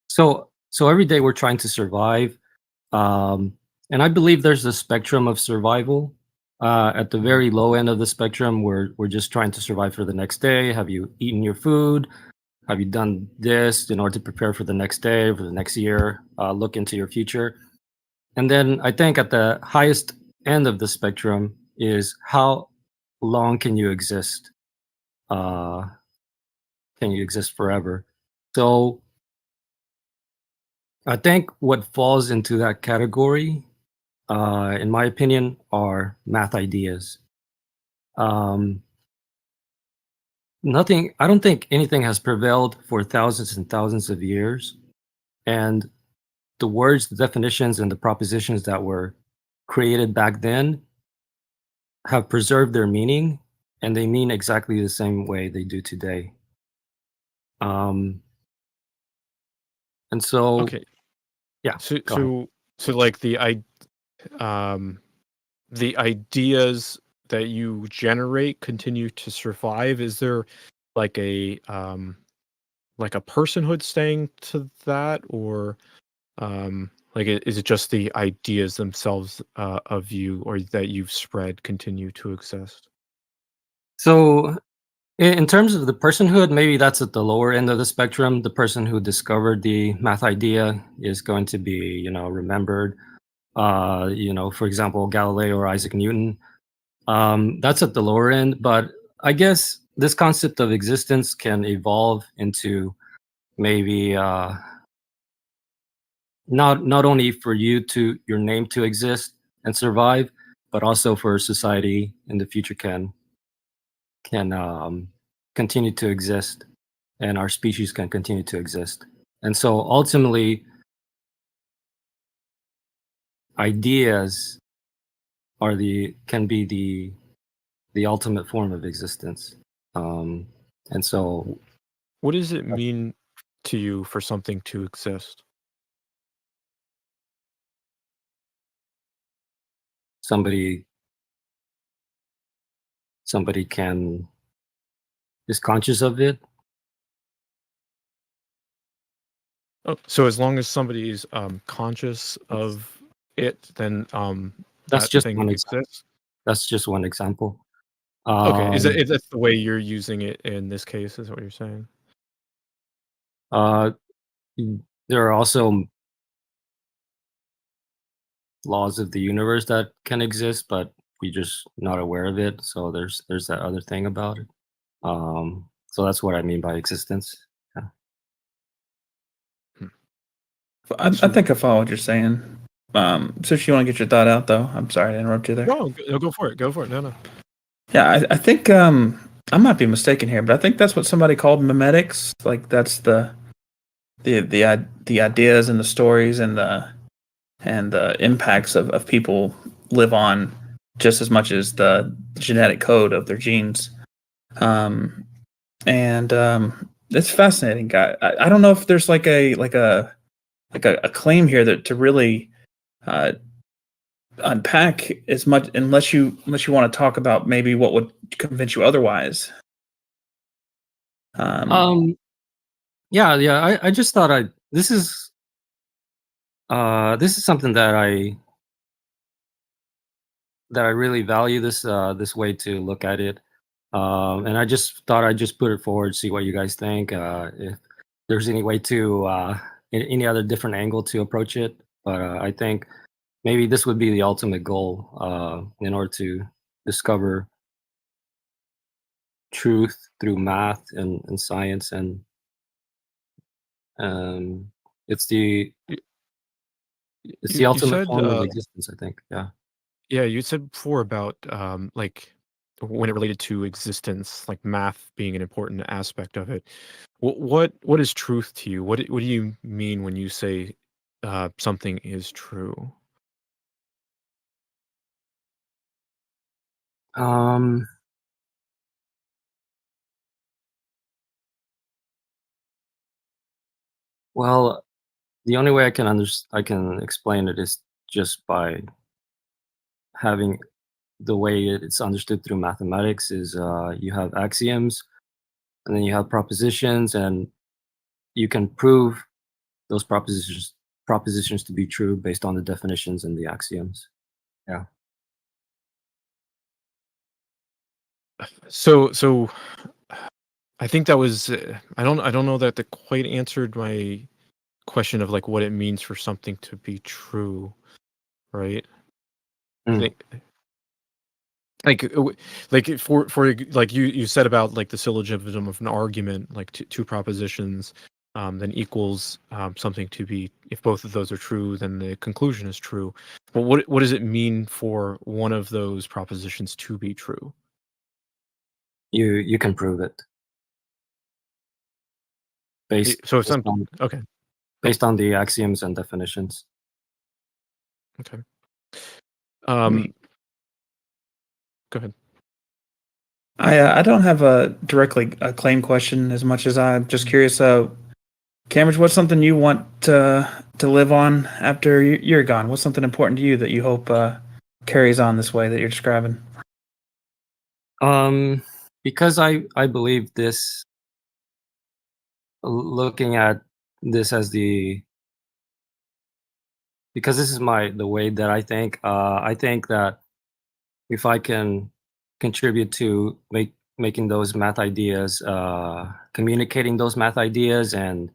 so every day we're trying to survive, and I believe there's a spectrum of survival. At the very low end of the spectrum, we're just trying to survive for the next day. Have you eaten your food? Have you done this in order to prepare for the next day, for the next year? Look into your future. And then I think at the highest end of the spectrum is how long can you exist? Uh, can you exist forever? So I think what falls into that category, in my opinion, are math ideas. Um, I don't think anything has prevailed for thousands and thousands of years. And the words, the definitions, and the propositions that were created back then have preserved their meaning, and they mean exactly the same way they do today. And so, Okay, yeah, so go ahead. like the ideas that you generate continue to survive. Is there like a personhood staying to that, or is it just the ideas themselves of you, or that you've spread, continue to exist? So, in terms of the personhood, maybe that's at the lower end of the spectrum. The person who discovered the math idea is going to be, remembered. For example, Galileo or Isaac Newton. That's at the lower end, but I guess this concept of existence can evolve into maybe not only for your name to exist and survive, but also for society in the future can continue to exist, and our species can continue to exist. And so ultimately, ideas can be the ultimate form of existence. And so What does it mean to you for something to exist? somebody is conscious of it. Oh, so as long as somebody's conscious of it, then That's that just thing one example. exists. That's just one example. Okay, is Um, that the way you're using it in this case? Is what you're saying? uh, there are also laws of the universe that can exist, but we're just not aware of it. So there's that other thing about it. So that's what I mean by existence. Yeah. I think I follow what you're saying. So if you want to get your thought out, though, I'm sorry to interrupt you there. No, go for it. Go for it. No. Yeah, I think I might be mistaken here, but I think that's what somebody called memetics. Like that's the ideas and the stories and the impacts of people live on just as much as the genetic code of their genes. It's fascinating. I don't know if there's like a claim here that to really unpack as much, unless you want to talk about maybe what would convince you otherwise. Yeah. I just thought this is something that I really value, this way to look at it. And I just thought I'd just put it forward, see what you guys think. If there's any way to any other different angle to approach it, but I think maybe this would be the ultimate goal in order to discover truth through math and science, and it's the You ultimate said, form of existence, I think. Yeah. yeah, you said before about like when it related to existence, like math being an important aspect of it. What is truth to you? What do you mean when you say something is true? Um, well, the only way I can explain it is just by having the way it's understood through mathematics is you have axioms, and then you have propositions, and you can prove those propositions to be true based on the definitions and the axioms. Yeah. So I think that was I don't know that quite answered my question of like what it means for something to be true, right? I Mm. think like for like you said about like the syllogism of an argument, like two propositions then equals something to be, if both of those are true then the conclusion is true. But what does it mean for one of those propositions to be true? You can prove it So if based on okay, the axioms and definitions. okay. Go ahead. I don't have directly a claim question as much as I'm just curious. Cambridge, what's something you want to live on after you're gone? What's something important to you that you hope carries on this way that you're describing? Because I believe this, looking at this as because this is the way that I think that if I can contribute to making those math ideas, communicating those math ideas, and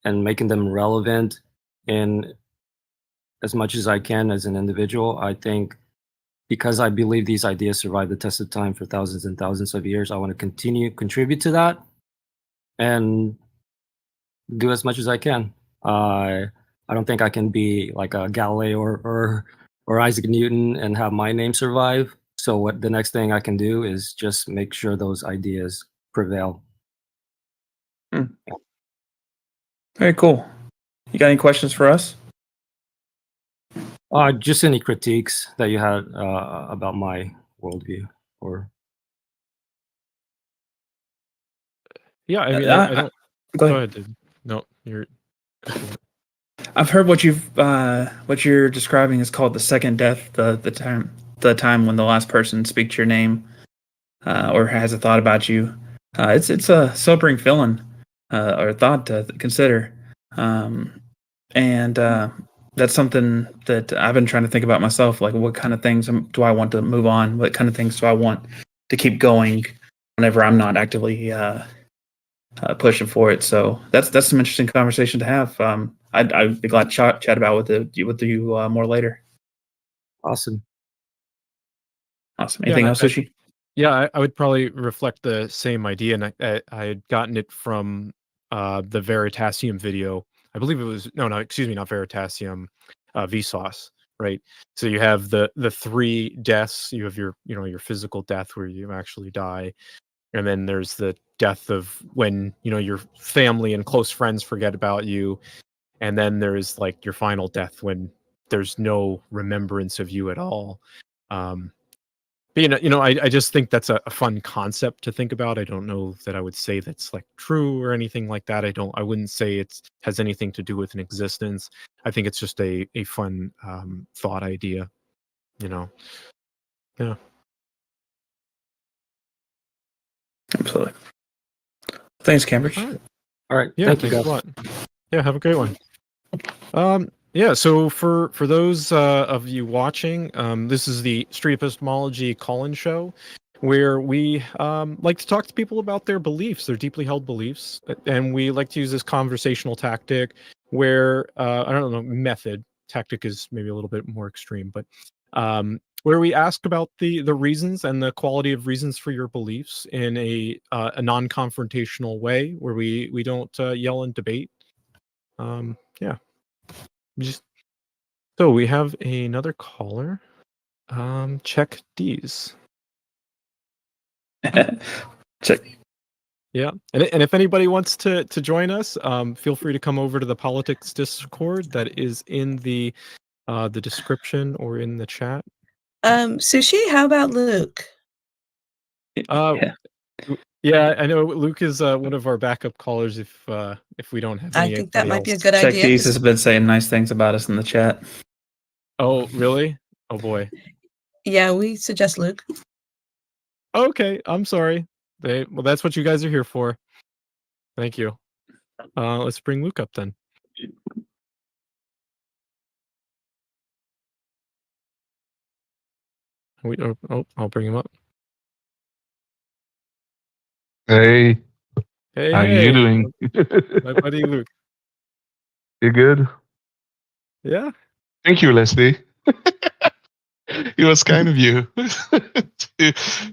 making them relevant in as much as I can as an individual, I think, because I believe these ideas survive the test of time for thousands and thousands of years, I want to contribute to that and do as much as I can. I don't think I can be like a Galileo or Isaac Newton and have my name survive. So what the next thing I can do is just make sure those ideas prevail. Very cool. You got any questions for us? Just any critiques that you had about my worldview, or Yeah, I mean, I don't. Go Go ahead. ahead, dude. No, you're. I've heard what you're describing is called the second death, the time when the last person speaks your name or has a thought about you. It's a sobering feeling or thought to consider, and that's something that I've been trying to think about myself. Like, what kind of things do I want to move on? What kind of things do I want to keep going whenever I'm not actively pushing for it? So that's some interesting conversation to have. I'd be glad to chat about with you more later. awesome. Awesome. Anything else, Sushi? Yeah, I would probably reflect the same idea, and I had gotten it from the Veritasium video. I believe it was excuse me, not Veritasium, Vsauce, right? So you have the three deaths. You have your your physical death where you actually die, and then there's the death of when your family and close friends forget about you, and then there's like your final death when there's no remembrance of you at all. But I just think that's a fun concept to think about. I don't know that I would say that's like true or anything like that. I wouldn't say it has anything to do with an existence. I think it's just a fun thought idea. Yeah. Absolutely. Thanks, Cambridge. All right. Yeah, Thank you, thanks guys. a lot. Yeah, have a great one. Yeah, so for those of you watching, this is the Street Epistemology call-in show, where we like to talk to people about their beliefs, their deeply held beliefs, and we like to use this conversational tactic where I don't know, method. Tactic is maybe a little bit more extreme, but where we ask about the reasons and the quality of reasons for your beliefs in a non-confrontational way, where we don't yell and debate. Yeah. So we have another caller. Check D's. Check. Yeah, and if anybody wants to join us, feel free to come over to the Politics Discord that is in the description or in the chat. Sushi, how about Luke? Yeah, I know Luke is one of our backup callers if we don't have any. I think that might be a good Check idea. D's has been saying nice things about us in the chat. Oh, really? Oh boy. Yeah, we suggest Luke. Okay, I'm sorry. Well, that's what you guys are here for. Thank you. Let's bring Luke up then. I'll bring him up. Hey, Hey, how you doing? my buddy Luke. You good? Yeah. Thank you, Leslie. It was kind of you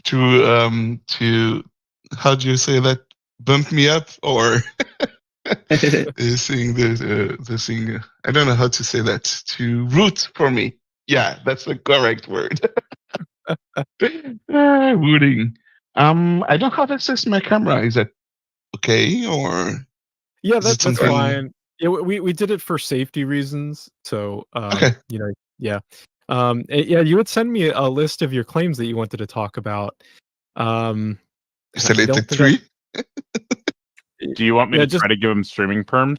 to how do you say that? Bump me up or sing the thing. I don't know how to say that. To root for me. Yeah, that's the correct word. Rooting. I don't have access to my camera. Is that okay or? Yeah, Is it that's something- fine. Yeah, we did it for safety reasons. So Okay. yeah. Yeah, you would send me a list of your claims that you wanted to talk about. You I selected don't think 3. Do you want me Yeah, to try to give him streaming perms?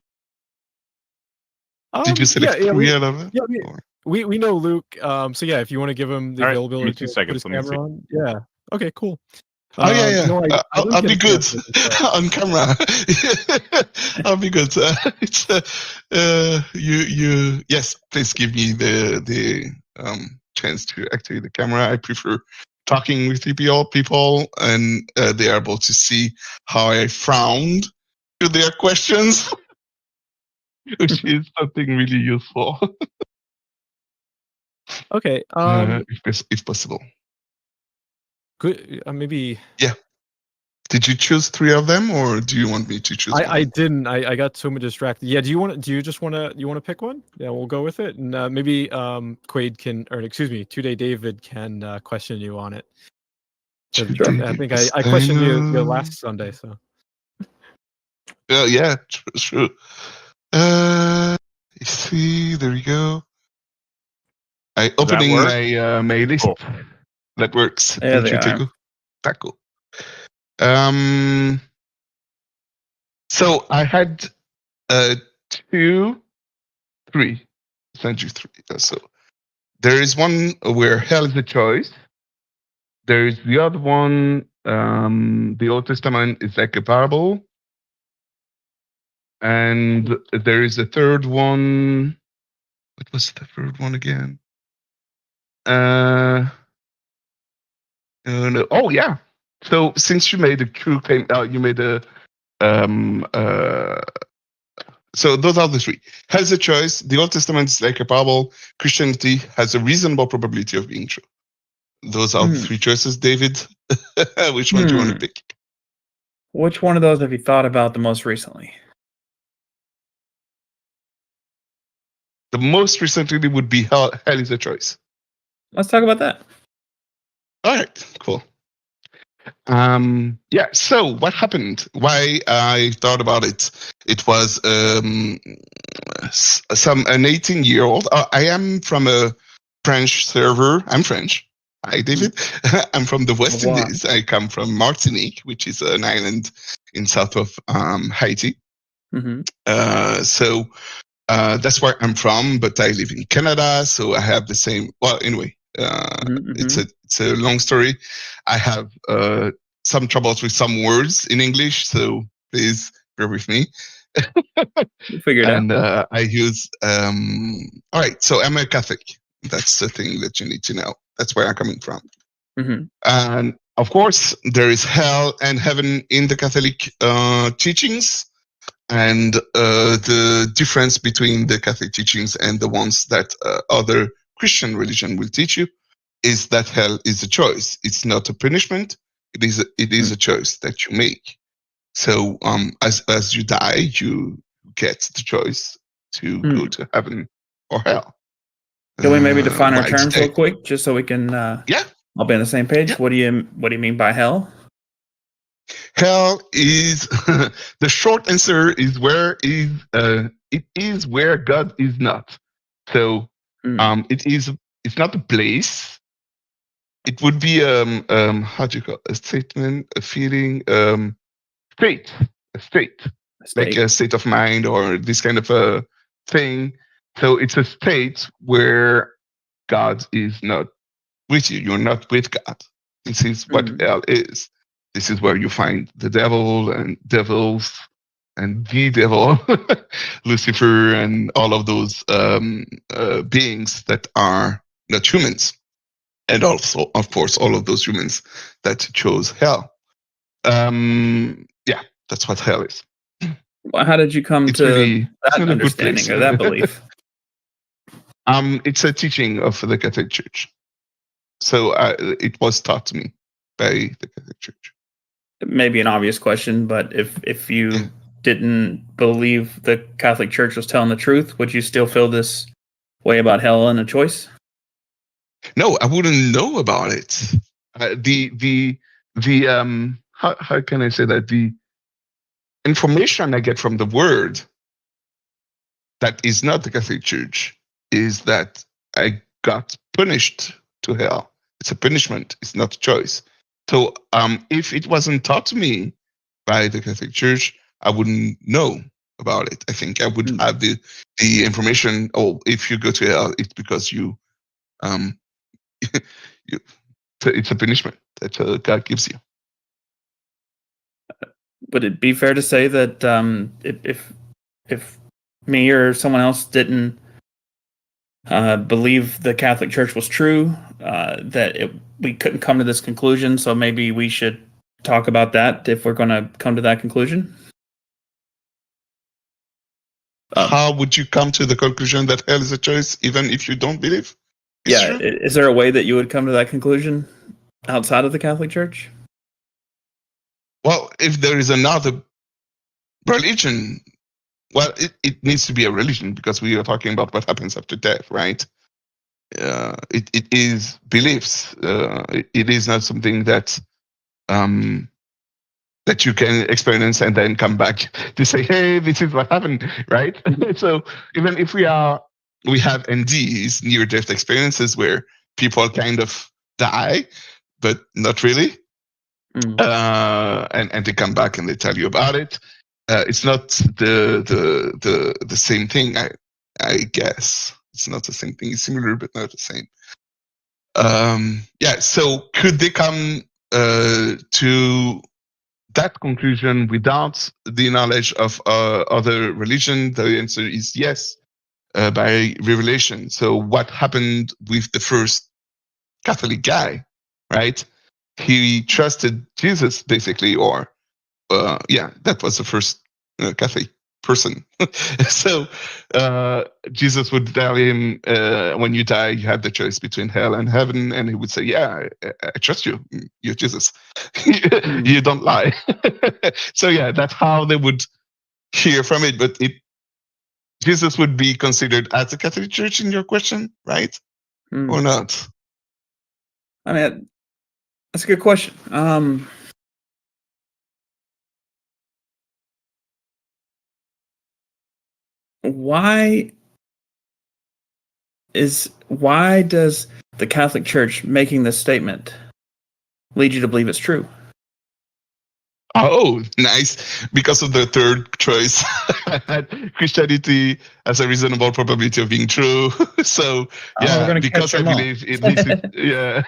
Did you select 3 out of it? yeah, Or- we know Luke. So yeah, if you want to give him the All right, give me availability 2 to seconds, put let his me camera on. Yeah. Okay, cool. Oh yeah. No, I I'll didn't be get a good chance to do that. on camera. I'll be good. It's you. Yes, please give me the chance to activate the camera. I prefer talking with people, and they are able to see how I frowned to their questions, which is something really useful. Okay. If possible. Good. Maybe Did you choose 3 of them, or do you want me to choose I one? didn't. I got so distracted. Yeah. Do you just want to pick one? Yeah, we'll go with it, and maybe Quaid can, or excuse me, Today David can question you on it. I think I questioned you last Sunday. So. Yeah, true. You see, there you go. Opening work? my list. Cool. That works. There Thank they you, are. Taco. So I had 2, 3. Send you 3. So there is one where hell is a choice. There is the other one. The Old Testament is like a parable. And there is a third one. What was the third one again? No. Oh yeah. So since you made a true claim, you made a so those are the 3. Has a choice. The Old Testament is like a parable. Christianity has a reasonable probability of being true. Those are the 3 choices, David. Which one do you want to pick? Which one of those have you thought about the most recently? The most recently would be hell is a choice. Let's talk about that. All right, cool. Yeah, so what happened? Why I thought about it? It was an 18-year-old. I am from a French server. I'm French. Hi, David. I'm from the West Wow. Indies. I come from Martinique, which is an island in south of Haiti. Hmm. So that's where I'm from, but I live in Canada, so I have the same. Well, anyway, it's a long story. I have some troubles with some words in English, so please bear with me. We'll figure it And out. I use. All right, so I'm a Catholic. That's the thing that you need to know. That's where I'm coming from. Hmm. And of course, there is hell and heaven in the Catholic teachings. And the difference between the Catholic teachings and the ones that other Christian religion will teach you is that hell is a choice. It's not a punishment. It is a choice that you make. So as you die, you get the choice to go to heaven or hell. Can we maybe define our Right. terms real quick, just so we can Yeah. all be on the same page? Yeah. What do you mean by hell? Hell is the short answer is it is where God is not. So it's not a place. It would be how do you call it? A statement, a feeling, state, a state, like a state of mind or this kind of a thing. So it's a state where God is not with you. You're not with God. This is what hell is. This is where you find the devil and devils and the devil, Lucifer, and all of those beings that are not humans. And also, of course, all of those humans that chose hell. Yeah, that's what hell is. Well, how did you come It's to really that not a good understanding place. or that belief? It's a teaching of the Catholic Church. So it was taught to me by the Catholic Church. Maybe an obvious question, but if you didn't believe the Catholic Church was telling the truth, would you still feel this way about hell and a choice? No, I wouldn't know about it. How can I say that? The information I get from the Word that is not the Catholic Church is that I got punished to hell. It's a punishment. It's not a choice. So if it wasn't taught to me by the Catholic Church, I wouldn't know about it. I think I would have the information. Oh, if you go to hell, it's because you it's a punishment that God gives you. Would it be fair to say that if me or someone else didn't believe the Catholic Church was true, that we couldn't come to this conclusion? So maybe we should talk about that if we're going to come to that conclusion. How would you come to the conclusion that hell is a choice, even if you don't believe? Yeah, is there a way that you would come to that conclusion outside of the Catholic Church? Well, if there is another religion, well, it needs to be a religion because we are talking about what happens after death, right? It is beliefs. It is not something that that you can experience and then come back to say, hey, this is what happened, right? So even if we have NDEs, near-death experiences, where people kind of die, but not really, and they come back and they tell you about it. It's not the same thing, I guess. It's not the same thing. It's similar, but not the same. Yeah. So could they come to that conclusion without the knowledge of other religion? The answer is yes, by revelation. So what happened with the first Catholic guy, right? He trusted Jesus, basically, or that was the first Catholic person. So Jesus would tell him, when you die, you have the choice between hell and heaven. And he would say, yeah, I trust you. You're Jesus. You don't lie. So yeah, that's how they would hear from it. But Jesus would be considered as the Catholic Church in your question, right? Or not? I mean, that's a good question. Why does the Catholic Church making this statement lead you to believe it's true? Oh, nice. Because of the third choice, Christianity has a reasonable probability of being true. So, we're yeah, gonna because catch I them all. believe it leads to, yeah.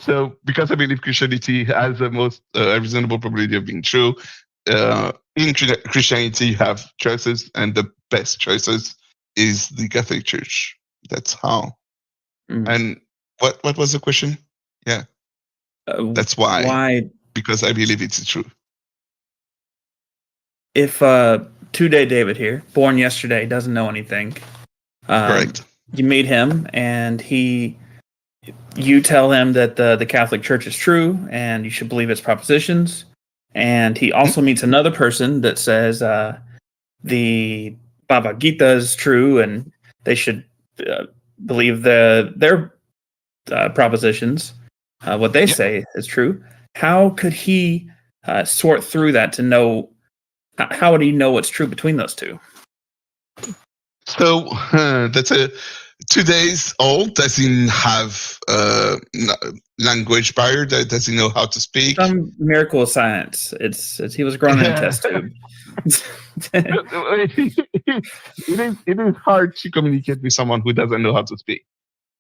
So, because I believe Christianity has the most a reasonable probability of being true, in Christianity you have choices, and the best choices is the Catholic Church. That's how. Mm. And what was the question? Yeah, that's why. Why, Because I believe it's true. if two-day David here, born yesterday, doesn't know anything, Correct. you meet him and you tell him that the Catholic Church is true and you should believe its propositions, and he also meets another person that says the Bhagavad Gita is true and they should believe their propositions, what they say is true. How could he sort through that to know? How would he know what's true between those two? So that's 2 days old. Does he have language barrier? Does he know how to speak? Some miracle of science. It's he was grown in a test tube. It is hard to communicate with someone who doesn't know how to speak.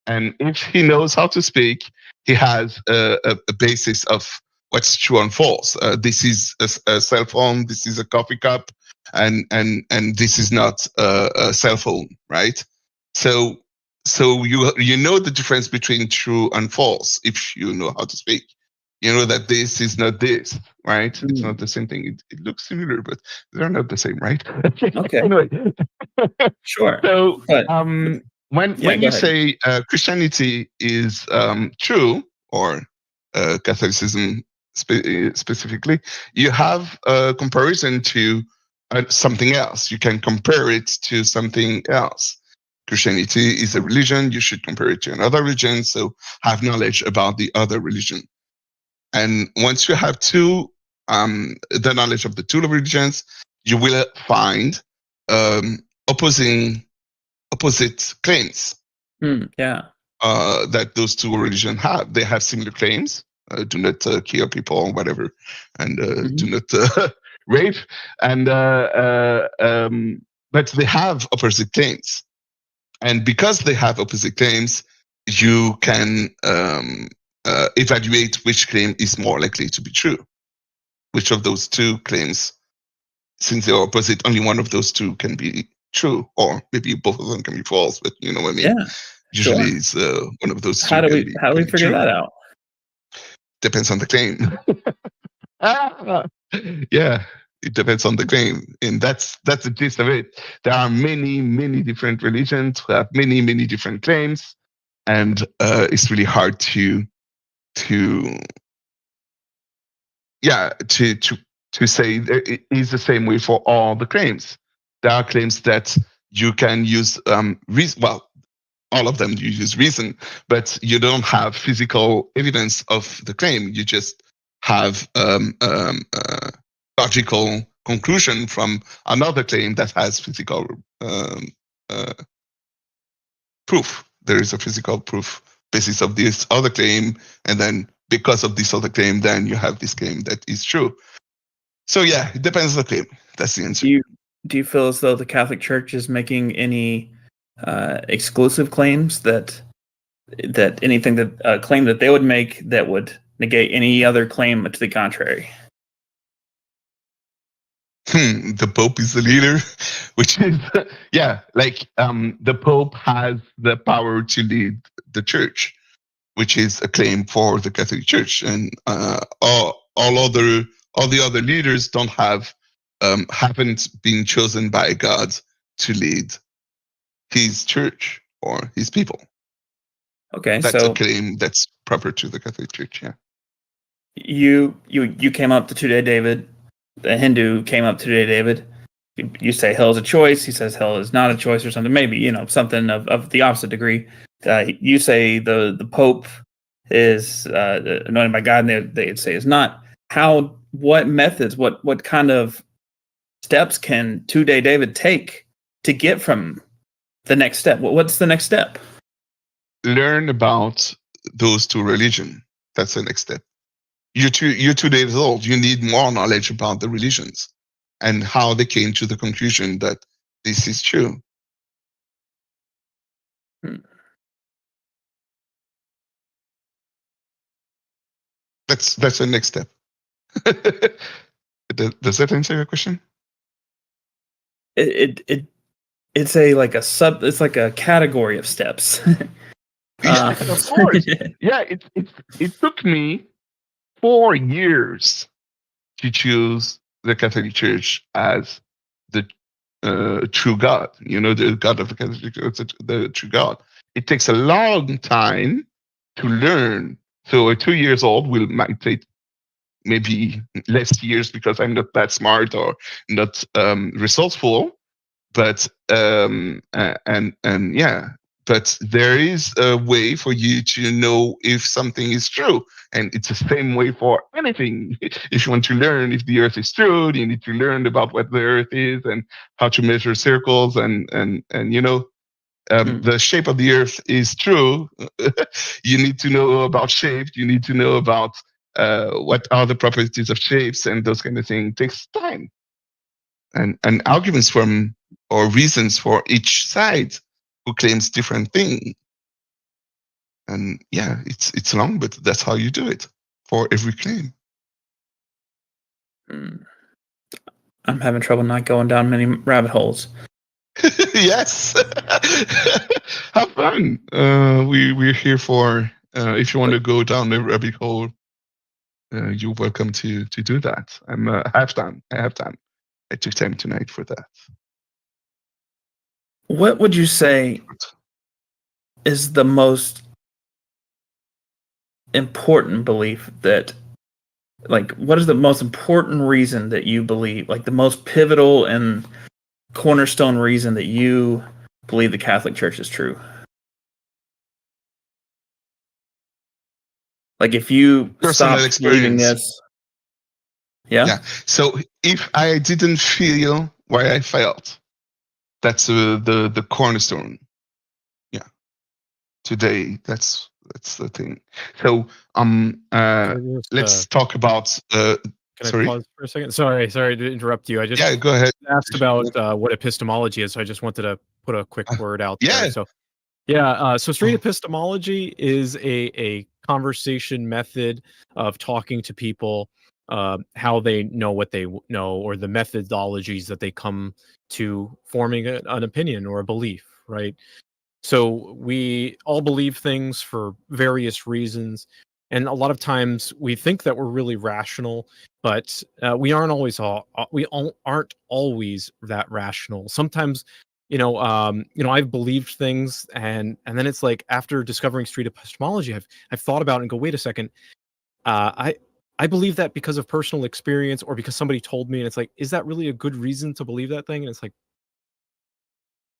And if he knows how to speak, he has a basis of what's true and false. This is a cell phone. This is a coffee cup, and this is not a cell phone, right? So you know the difference between true and false if you know how to speak. You know that this is not this, right? Mm. It's not the same thing. It looks similar, but they're not the same, right? Okay. Anyway. Sure. So but, when you say Christianity is true, or Catholicism specifically, you have a comparison to something else. You can compare it to something else. Christianity is a religion. You should compare it to another religion. So have knowledge about the other religion. And once you have the knowledge of the two religions, you will find opposite claims. That those two religions have. They have similar claims. Do not kill people or whatever, and do not rape. And but they have opposite claims. And because they have opposite claims, you can evaluate which claim is more likely to be true. Which of those two claims, since they are opposite, only one of those two can be true, or maybe both of them can be false. But you know what I mean. Yeah. Usually, it's one of those two. How do we figure that out? Depends on the claim. Yeah, it depends on the claim, and that's the gist of it. There are many different religions who have many different claims, and it's really hard to say it is the same way for all the claims. There are claims that you can use reason. Well, all of them you use reason, but you don't have physical evidence of the claim. You just have logical conclusion from another claim that has physical proof. There is a physical proof basis of this other claim, and then because of this other claim, then you have this claim that is true. So yeah, it depends on the claim. That's the answer. Do you feel as though the Catholic Church is making any exclusive claims that anything that claim that they would make that would negate any other claim to the contrary? The Pope is the leader, which is the Pope has the power to lead the Church, which is a claim for the Catholic Church, and all the other leaders haven't been chosen by God to lead his church or his people. Okay, that's a claim that's proper to the Catholic Church. Yeah. You came up to 2-day David. The Hindu came up to 2-day David. You say hell is a choice. He says hell is not a choice, or something. Maybe something of the opposite degree. You say the Pope is anointed by God, and they'd say is not. What methods? What kind of steps can 2-day David take to get from the next step? What's the next step? learn about those two religions. That's the next step. You're 2 days old. You need more knowledge about the religions and how they came to the conclusion that this is true. That's the next step. Does that answer your question? It's like a category of steps. Yeah, of course. Yeah, it took me 4 years to choose the Catholic Church as the true God. The God of the Catholic Church, the true God. It takes a long time to learn. So a 2 years old might take maybe less years because I'm not that smart or not resourceful. But but there is a way for you to know if something is true, and it's the same way for anything. If you want to learn if the Earth is true, you need to learn about what the Earth is and how to measure circles, and the shape of the Earth is true. You need to know about shape. You need to know about what are the properties of shapes, and those kind of things. It takes time, and arguments from or reasons for each side who claims different thing. And yeah, it's long, but that's how you do it for every claim. I'm having trouble not going down many rabbit holes. Yes. Have fun. We're here for if you want to go down the rabbit hole, you're welcome to do that. I have time. I took time tonight for that. What would you say is the most important belief what is the most important reason that you believe, like the most pivotal and cornerstone reason that you believe the Catholic Church is true? Like if you Personal stopped believing experience. this. Yeah. So if I didn't feel what I felt, that's the cornerstone. Yeah. Today, that's the thing. So let's talk about. Can sorry? I pause for a second? Sorry to interrupt you. I just go ahead. Asked about what epistemology is, so I just wanted to put a quick word out there. So so street epistemology is a conversation method of talking to people, how they know what they know, or the methodologies that they come to forming an opinion or a belief, right? So we all believe things for various reasons, and a lot of times we think that we're really rational, but we aren't always aren't always that rational. Sometimes, I've believed things, and then it's like after discovering street epistemology, I've thought about it and go, wait a second, I believe that because of personal experience or because somebody told me, and it's like, is that really a good reason to believe that thing? And it's like,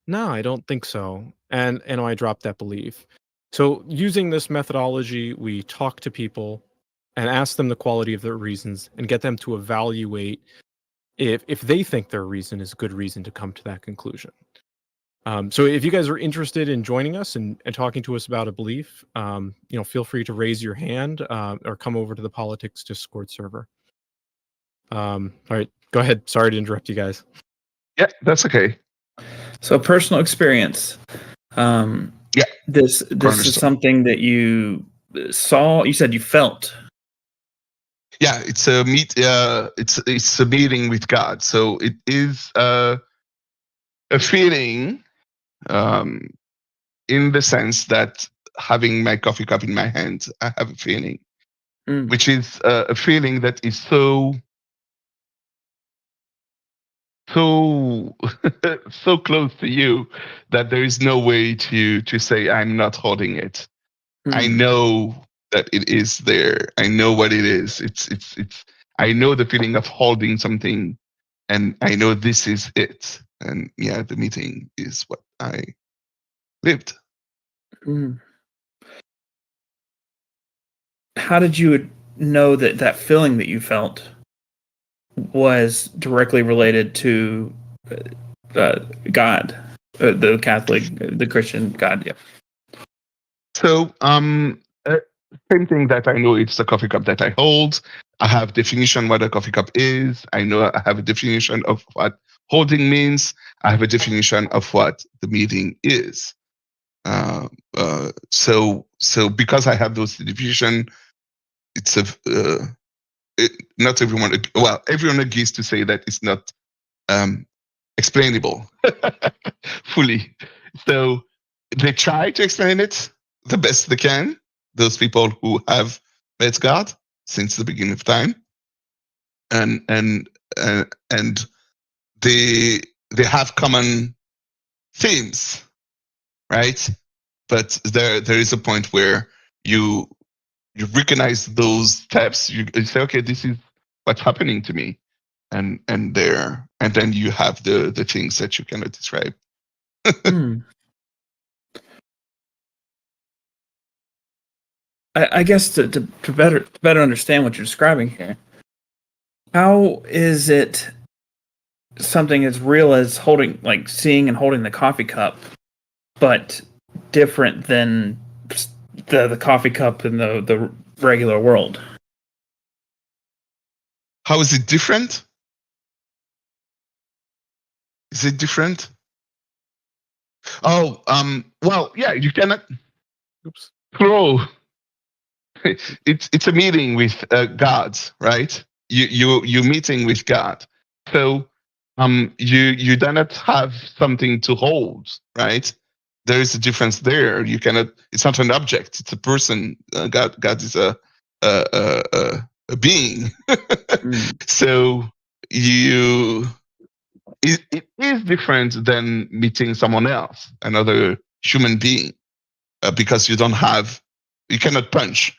no, I don't think so. And I dropped that belief. So using this methodology, we talk to people and ask them the quality of their reasons and get them to evaluate if they think their reason is a good reason to come to that conclusion. So if you guys are interested in joining us and talking to us about a belief, feel free to raise your hand or come over to the Politics Discord server. All right, go ahead. Sorry to interrupt you guys. Yeah, that's okay. So personal experience. This is something that you saw. You said you felt. Yeah, it's a it's a meeting with God. So it is a feeling, in the sense that having my coffee cup in my hand, I have a feeling, which is a feeling that is so so close to you that there is no way to say I'm not holding it. I know that it is there. I know what it is. It's I know the feeling of holding something, and I know this is it. And yeah, the meeting is what I lived. How did you know that feeling that you felt was directly related to God, the Catholic, the Christian God? Yeah. So, same thing that I know it's a coffee cup that I hold. I have definition what a coffee cup is. I know I have a definition of what holding means. I have a definition of what the meeting is. So because I have those definition, it's not everyone. Well, everyone agrees to say that it's not explainable fully. So they try to explain it the best they can. Those people who have met God since the beginning of time, and they have common themes, right? But there is a point where you recognize those steps. You say, okay, this is what's happening to me, and then you have the things that you cannot describe. I guess to better understand what you're describing here, how is it something as real as holding, like seeing and holding the coffee cup, but different than the coffee cup in the regular world? How is it different? Is it different? Oh, well, yeah, you cannot throw. It's a meeting with God, right? You meeting with God. So you do not have something to hold, right? There is a difference there. You cannot. It's not an object. It's a person. God is a being. So it is different than meeting someone else, another human being, because you cannot punch.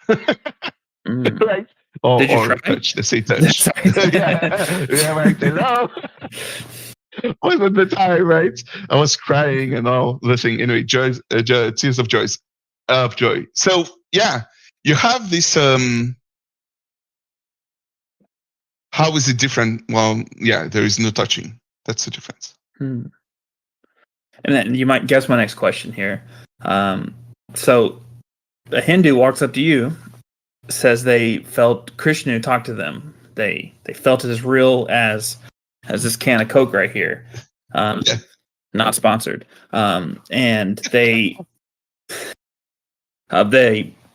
Right? Did you or try? touch. Let's say touch. yeah, right. No. Wasn't the time, right? I was crying and all the thing. Anyway, tears of joy. So yeah, you have this. How is it different? Well, yeah, there is no touching. That's the difference. And then you might guess my next question here. So a Hindu walks up to you, says they felt Krishna talk to them. They felt it as real as this can of Coke right here. Not sponsored. And they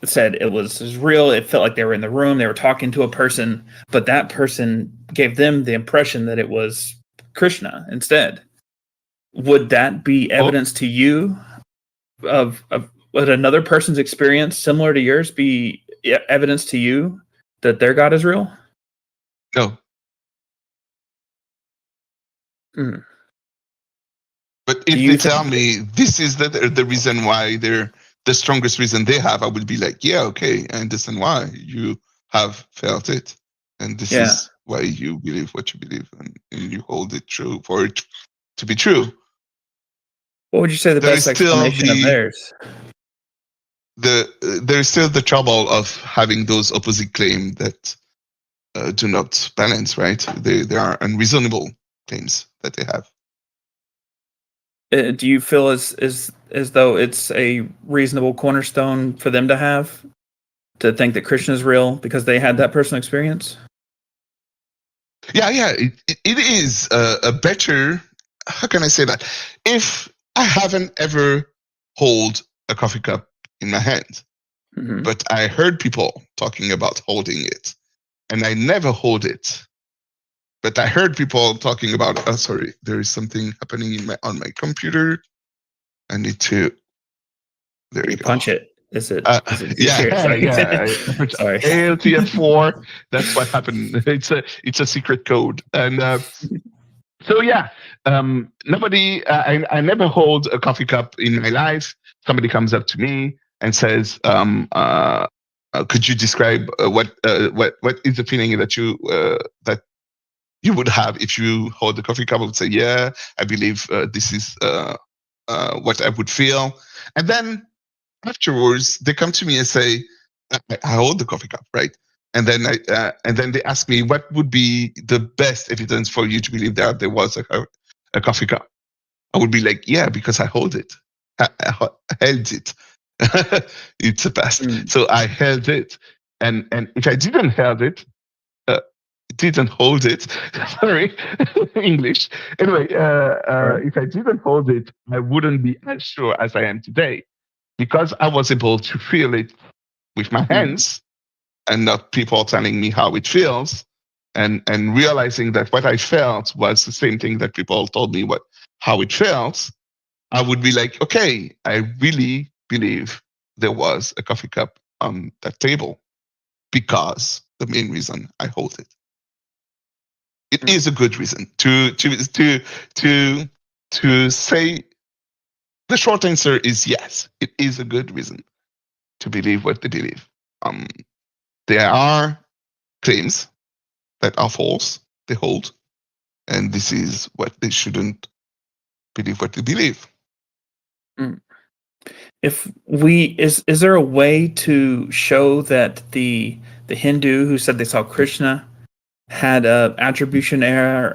said it was real. It felt like they were in the room. They were talking to a person, but that person gave them the impression that it was Krishna instead. Would that be evidence to you of would another person's experience similar to yours be evidence to you that their God is real? No. But if they tell me this is the reason why they're the strongest reason they have, I would be like, yeah, okay, I understand why you have felt it, and this is why you believe what you believe, and you hold it true for it to be true. What would you say the best explanation of theirs? There is still the trouble of having those opposite claims that do not balance, right? They are unreasonable claims that they have. Do you feel as though it's a reasonable cornerstone for them to have, to think that Krishna is real because they had that personal experience? Yeah, it is a better. How can I say that? If I haven't ever hold a coffee cup in my hand, but I heard people talking about holding it, and I never hold it. But I heard people talking about, sorry, there is something happening on my computer. I need to. There you go. Punch it. Is it? Yeah. Sorry. ALTF4. That's what happened. It's a secret code, and so yeah. Nobody. I never hold a coffee cup in my life. Somebody comes up to me and says, "Could you describe what is the feeling that you would have if you hold the coffee cup?" I would say, yeah, I believe this is what I would feel. And then afterwards, they come to me and say, I hold the coffee cup, right? And then they ask me, what would be the best evidence for you to believe that there was a coffee cup? I would be like, yeah, because I hold it. I held it. It's a past. So I held it, and if I didn't hold it. Sorry, English. Anyway, if I didn't hold it, I wouldn't be as sure as I am today, because I was able to feel it with my hands, and not people telling me how it feels, and realizing that what I felt was the same thing that people told me how it felt. I would be like, okay, I really believe there was a coffee cup on that table, because the main reason I hold it. It is a good reason to say. The short answer is yes. It is a good reason to believe what they believe. There are claims that are false. They hold, and this is what they shouldn't believe. What they believe. Is there a way to show that the Hindu who said they saw Krishna had a attribution error?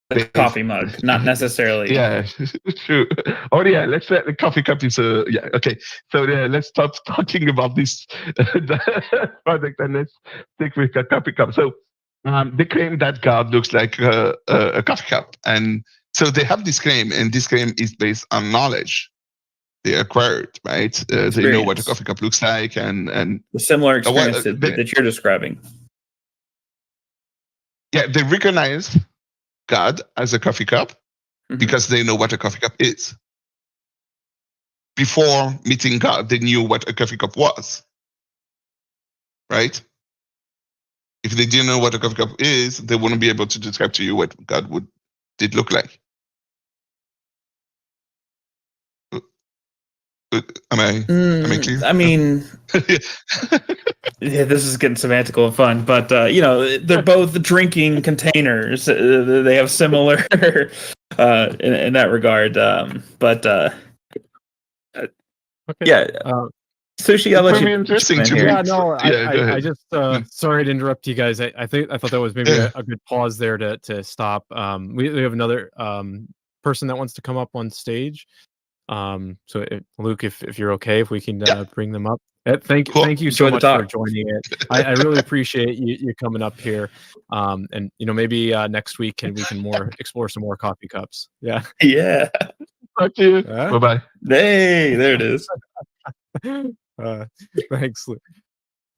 The coffee mug, not necessarily. Yeah, true. Oh yeah, let's let the coffee cup is yeah, okay. So yeah, let's stop talking about this project and let's stick with a coffee cup. So they claim that God looks like a coffee cup, and so they have this claim, and this claim is based on knowledge they acquired, right? They know what a coffee cup looks like, and the similar experience that you're describing. Yeah, they recognize God as a coffee cup because they know what a coffee cup is. Before meeting God, they knew what a coffee cup was, right? If they didn't know what a coffee cup is, they wouldn't be able to describe to you what God did look like. Am I clear? I mean, yeah, this is getting semantical and fun, but they're both drinking containers. They have similar in that regard. Yeah. Sushi, I'll let you. Interesting to yeah, no, I just sorry to interrupt you guys. I thought that was maybe a good pause there to stop. We have another person that wants to come up on stage. So Luke, if you're okay, if we can bring them up. Thank you so much for joining it. I really appreciate you coming up here. And maybe next week we can explore some more coffee cups. Yeah. Yeah. Thank you. Bye bye. Hey, there it is. Thanks, Luke.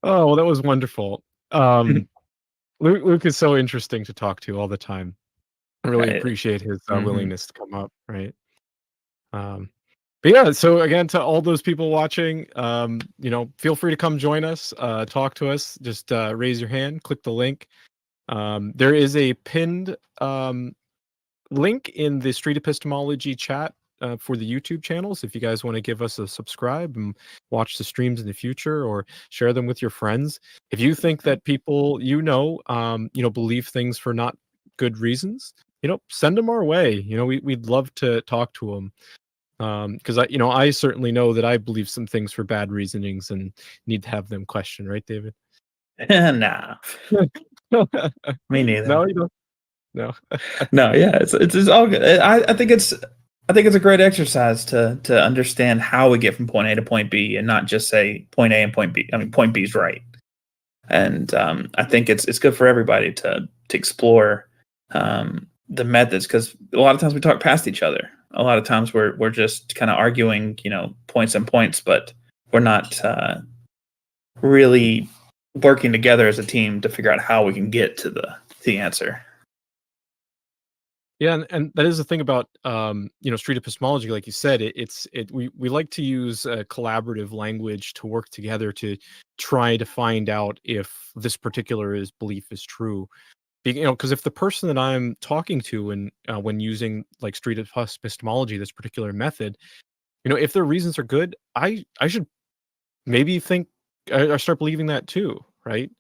Oh well, that was wonderful. Luke is so interesting to talk to all the time. I really appreciate his willingness to come up. Right. But yeah, so again, to all those people watching, feel free to come join us, talk to us. Just raise your hand, click the link. There is a pinned link in the Street Epistemology chat for the YouTube channels. If you guys want to give us a subscribe and watch the streams in the future, or share them with your friends. If you think that people believe things for not good reasons, send them our way. We'd love to talk to them. Because I certainly know that I believe some things for bad reasonings and need to have them questioned, right, David? Nah. Me neither. No, you don't. No. No, yeah, it's all good. I think it's a great exercise to understand how we get from point A to point B, and not just say point A and point B. I mean, point B is right, and I think it's good for everybody to explore the methods, because a lot of times we talk past each other. A lot of times we're just kind of arguing, points and points, but we're not really working together as a team to figure out how we can get to the answer. Yeah, and that is the thing about street epistemology, like you said, we like to use collaborative language to work together to try to find out if this particular belief is true. Because if the person that I'm talking to when using like street epistemology, this particular method, if their reasons are good, I should maybe think I start believing that too, right?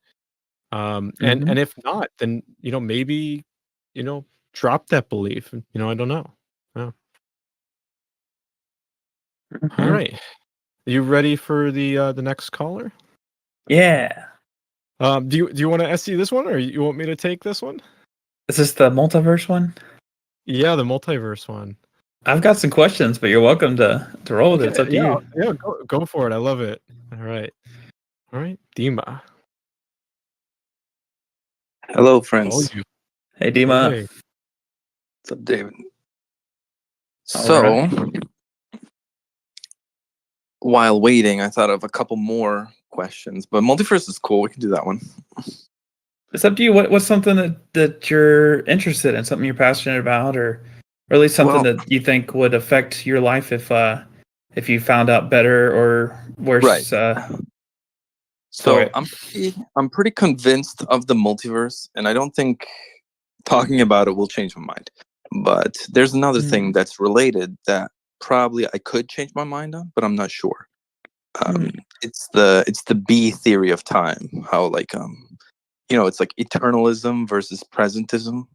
And if not, then maybe drop that belief. I don't know. Yeah. All right. You ready for the next caller? Yeah. Do you want to SC this one, or you want me to take this one? Is this the multiverse one? Yeah, the multiverse one. I've got some questions, but you're welcome to roll with it. It's up to you. Yeah, go for it. I love it. All right, Dima. Hello, friends. You. Hey, Dima. Hey. What's up, David? All So, right. while waiting, I thought of a couple more questions, but multiverse is cool. We can do that one. It's up to you. What's something that you're interested in, something you're passionate about, or at least something Well- that you think would affect your life if you found out better or worse. Right. For So it. I'm pretty convinced of the multiverse, and I don't think talking about it will change my mind. But there's another thing that's related that probably I could change my mind on, but I'm not sure. It's the B theory of time. How it's like eternalism versus presentism.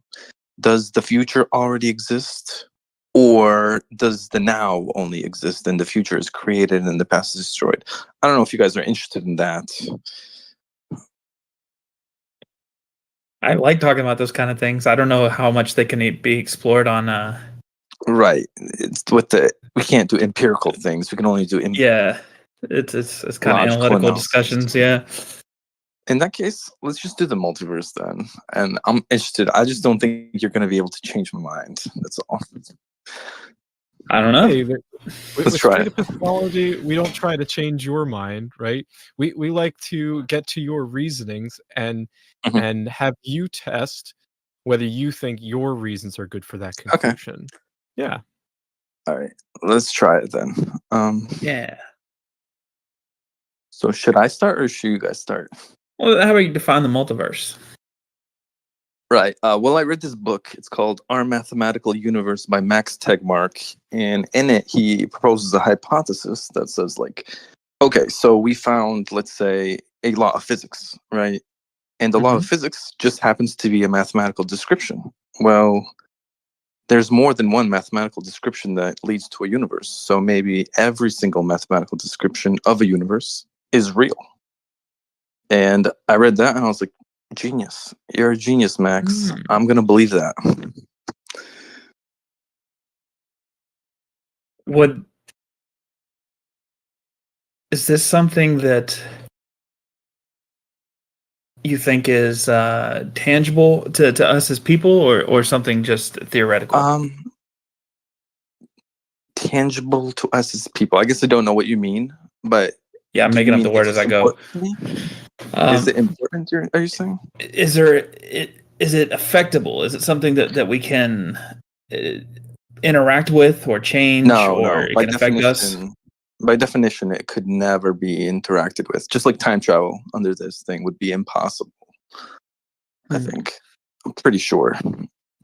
Does the future already exist? Or does the now only exist and the future is created and the past is destroyed? I don't know if you guys are interested in that. I like talking about those kind of things. I don't know how much they can be explored on. Right. It's we can't do empirical things. We can only do Yeah, it's kind of Logical analytical analysis. discussions. Yeah. In that case, let's just do the multiverse then. And I'm interested. I just don't think you're going to be able to change my mind. That's all. I don't know. Hey, with try street it. epistemology, we don't try to change your mind, right? We like to get to your reasonings and have you test whether you think your reasons are good for that conclusion. Yeah. All right. Let's try it then. Yeah. So should I start or should you guys start? Well, how about you define the multiverse? Right. Well, I read this book. It's called Our Mathematical Universe by Max Tegmark. And in it, he proposes a hypothesis that says, okay, so we found, let's say, a law of physics, right? And the law of physics just happens to be a mathematical description. Well, there's more than one mathematical description that leads to a universe. So maybe every single mathematical description of a universe is real. And I read that and I was like, genius. You're a genius, Max. I'm going to believe that. Is this something that you think is tangible to us as people or something just theoretical? Tangible to us as people. I guess I don't know what you mean, but yeah, I'm making up the word as I go. Is it important? Are you saying? Is it affectable? Is it something that we can interact with or change, or it can affect us? By definition, it could never be interacted with. Just like time travel under this thing would be impossible. I think. I'm pretty sure.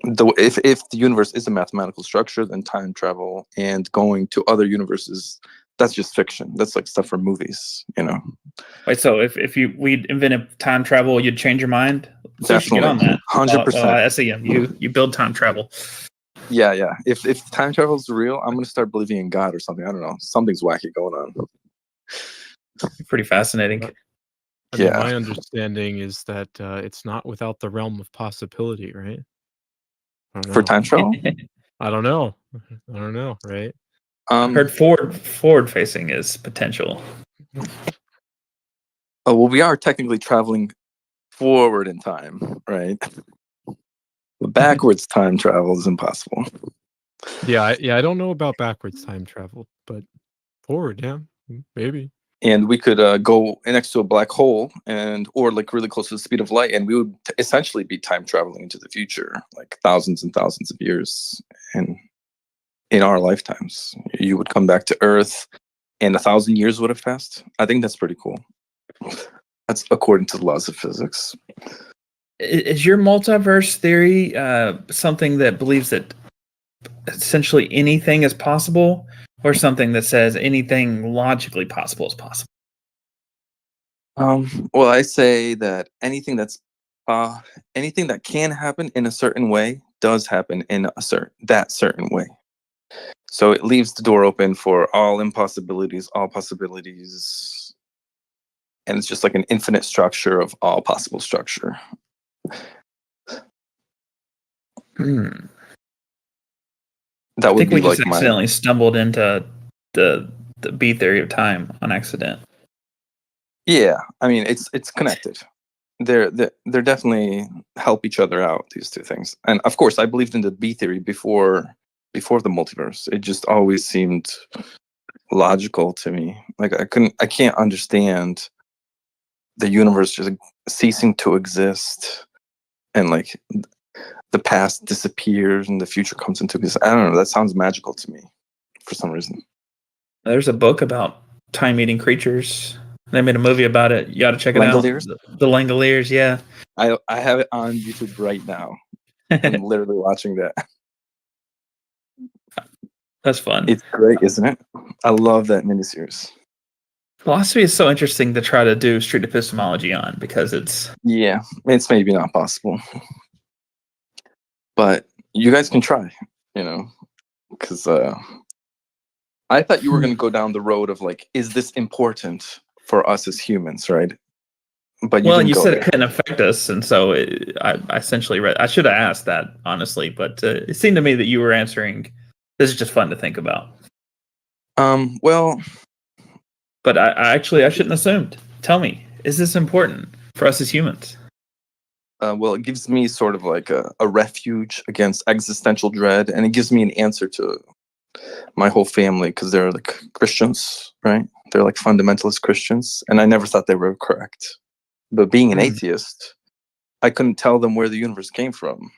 If the universe is a mathematical structure, then time travel and going to other universes, that's just fiction. That's like stuff from movies, Wait, so if we invented time travel, you'd change your mind? So definitely, get on that. 100%. SEM, you build time travel. Yeah. If time travel is real, I'm gonna start believing in God or something. I don't know. Something's wacky going on. Pretty fascinating. I mean, my understanding is that it's not without the realm of possibility, right? For time travel? I don't know, right? I heard forward facing is potential. Oh, well, we are technically traveling forward in time, right? But backwards time travel is impossible. Yeah, I don't know about backwards time travel, but forward, yeah, maybe. and we could go next to a black hole or like really close to the speed of light, and we would essentially be time traveling into the future, like thousands and thousands of years. And in our lifetimes, you would come back to Earth, and 1,000 years would have passed. I think that's pretty cool. That's according to the laws of physics. Is your multiverse theory something that believes that essentially anything is possible, or something that says anything logically possible is possible? Well, I say that anything that can happen in a certain way does happen in that certain way. So it leaves the door open for all impossibilities, all possibilities, and it's just like an infinite structure of all possible structure. That I would think be we just like my. accidentally stumbled into the B theory of time on accident. Yeah, I mean it's connected. They're definitely help each other out, these two things. And of course, I believed in the B theory before the multiverse. It just always seemed logical to me. Like I can't understand the universe just ceasing to exist, and like the past disappears and the future comes into existence. I don't know. That sounds magical to me for some reason. There's a book about time-eating creatures. They made a movie about it. You got to check it Langoliers? out. The Langoliers, yeah. I have it on YouTube right now. I'm literally watching that. That's fun. It's great, isn't it? I love that miniseries. Philosophy is so interesting to try to do street epistemology on, because it's maybe not possible, but you guys can try, because I thought you were going to go down the road of like, is this important for us as humans, right? But you said there. It couldn't affect us, and so I essentially read. I should have asked that, honestly, but it seemed to me that you were answering. This is just fun to think about. Well, but I shouldn't assumed. Tell me, is this important for us as humans? Well, it gives me sort of like a refuge against existential dread, and it gives me an answer to my whole family, because they're like Christians, right? They're like fundamentalist Christians, and I never thought they were correct. But being an atheist, I couldn't tell them where the universe came from.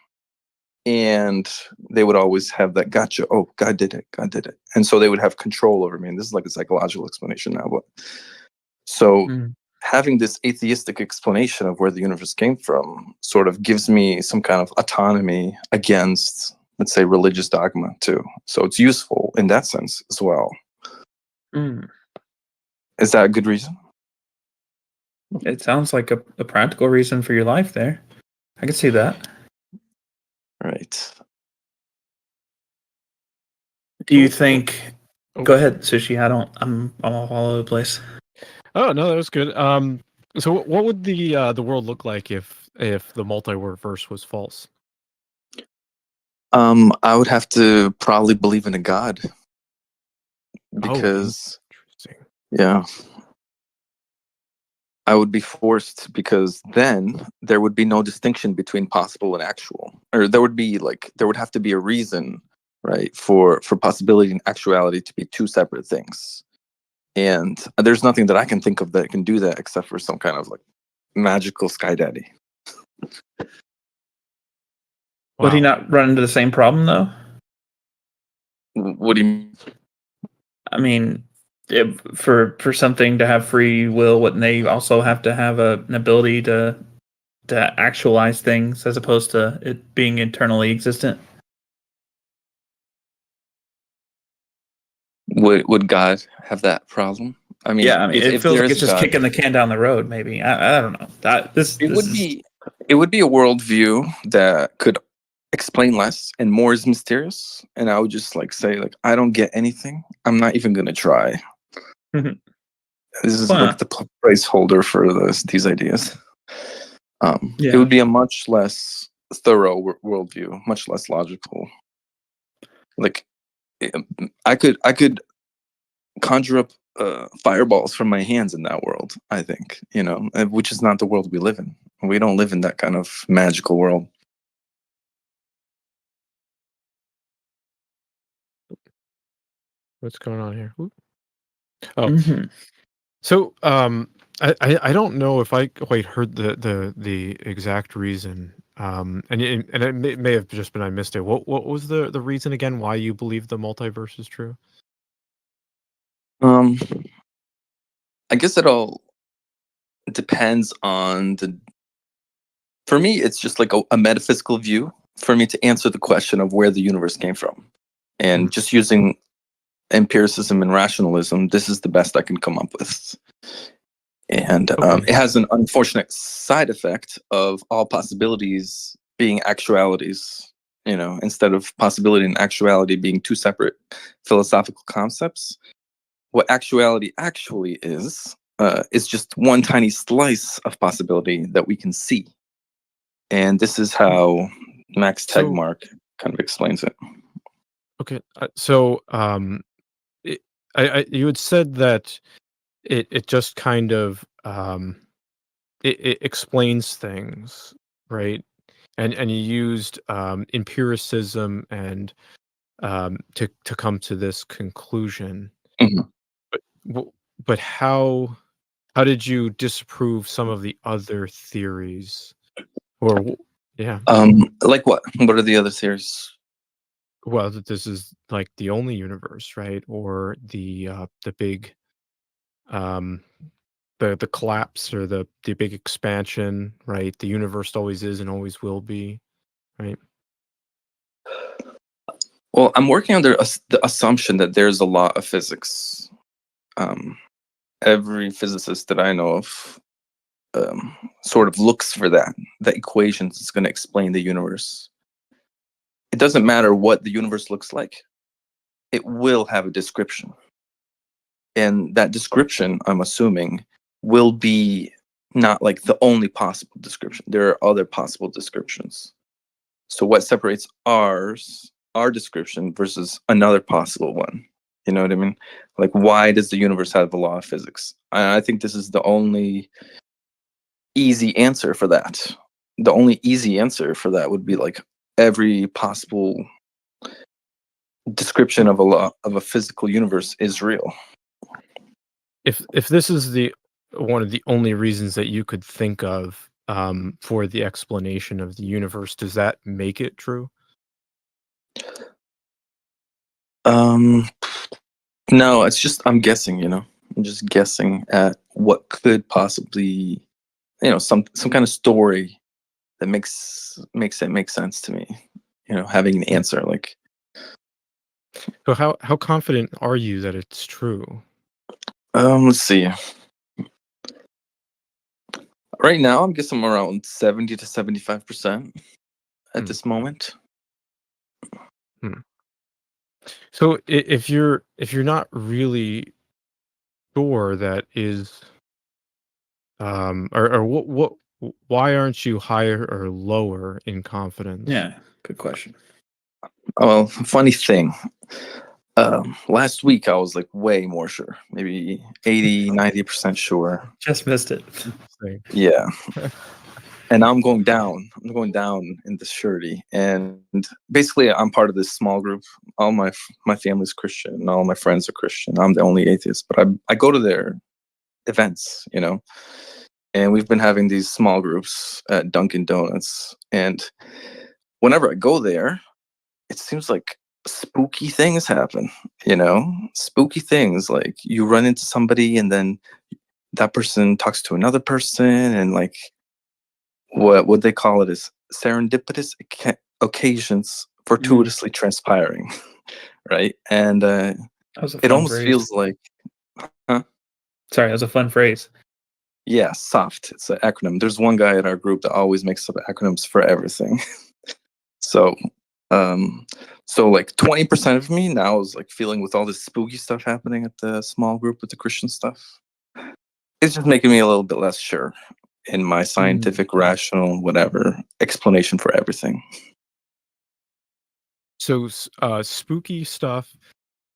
And they would always have that gotcha. Oh, God did it. God did it. And so they would have control over me. And this is like a psychological explanation now. But so having this atheistic explanation of where the universe came from sort of gives me some kind of autonomy against, let's say, religious dogma too. So it's useful in that sense as well. Is that a good reason? It sounds like a practical reason for your life there. I can see that. Right. Do you think? Go ahead, Sushi. I'm all over the place. Oh no, that was good. So what would the world look like if the multiverse was false? I would have to probably believe in a god, because yeah, I would be forced, because then there would be no distinction between possible and actual, or there would have to be a reason, right, for possibility and actuality to be two separate things. And there's nothing that I can think of that can do that, except for some kind of like magical sky daddy. Would he not run into the same problem though? What do you mean? I mean, for something to have free will, wouldn't they also have to have an ability to actualize things, as opposed to it being internally existent? Would God have that problem? I mean, it feels like it's just kicking the can down the road. Maybe I don't know. It would be a worldview that could explain less and more is mysterious, and I would just like say like, I don't get anything. I'm not even gonna try. This is like the placeholder for these ideas. It would be a much less thorough worldview, much less logical. Like I could conjure up fireballs from my hands in that world, I think, which is not the world we live in. We don't live in that kind of magical world. What's going on here? Oh, So, I don't know if I quite heard the exact reason, and it may have just been I missed it. What was the reason again why you believe the multiverse is true? Um, I guess it all depends on the. For me, it's just like a metaphysical view for me to answer the question of where the universe came from, and just using empiricism and rationalism, this is the best I can come up with. And Okay. it has an unfortunate side effect of all possibilities being actualities, instead of possibility and actuality being two separate philosophical concepts. What actuality actually is just one tiny slice of possibility that we can see. And this is how Max So Tegmark kind of explains it. okay, so you had said that it just kind of it explains things, right? And you used empiricism and to come to this conclusion. Mhm. But but how did you disprove some of the other theories? Or yeah, Like what? What are the other theories? well, that this is like the only universe, right? Or the big um the collapse or the big expansion, right? The universe always is and always will be, right? Well, I'm working under the assumption that there's a law of physics. Um, every physicist that I know of sort of looks for that equation is going to explain the universe. It doesn't matter what the universe looks like, it will have a description. And that description, I'm assuming, will be not like the only possible description. There are other possible descriptions. So what separates our description versus another possible one? You know what I mean? Like, why does the universe have the law of physics? I think this is the only easy answer for that. The only easy answer for that would be like every possible description of a physical universe is real. If this is the one of the only reasons that you could think of for the explanation of the universe, does that make it true? No, it's just I'm guessing, I'm just guessing at what could possibly, some kind of story that makes it make sense to me. Having an answer like. So how confident are you that it's true? Let's see. Right now, I'm guessing I'm around 70 to 75% at this moment. So if you're not really sure that is or what why aren't you higher or lower in confidence? Yeah, good question. Well, funny thing. Last week I was like way more sure, maybe 80-90% sure. Just missed it. Yeah. And I'm going down in the surety, and basically I'm part of this small group. All my family's Christian and all my friends are Christian. I'm the only atheist, but I go to their events, and we've been having these small groups at Dunkin' Donuts, and whenever I go there, it seems like spooky things happen, spooky things, like you run into somebody and then that person talks to another person, and like what they call it is serendipitous occasions fortuitously transpiring. Right. And it almost feels like Sorry, that was a fun phrase. Yeah, SOFT. It's an acronym. There's one guy in our group that always makes up acronyms for everything. So like 20% of me now is like feeling with all this spooky stuff happening at the small group with the Christian stuff. It's just making me a little bit less sure in my scientific, rational, whatever explanation for everything. So spooky stuff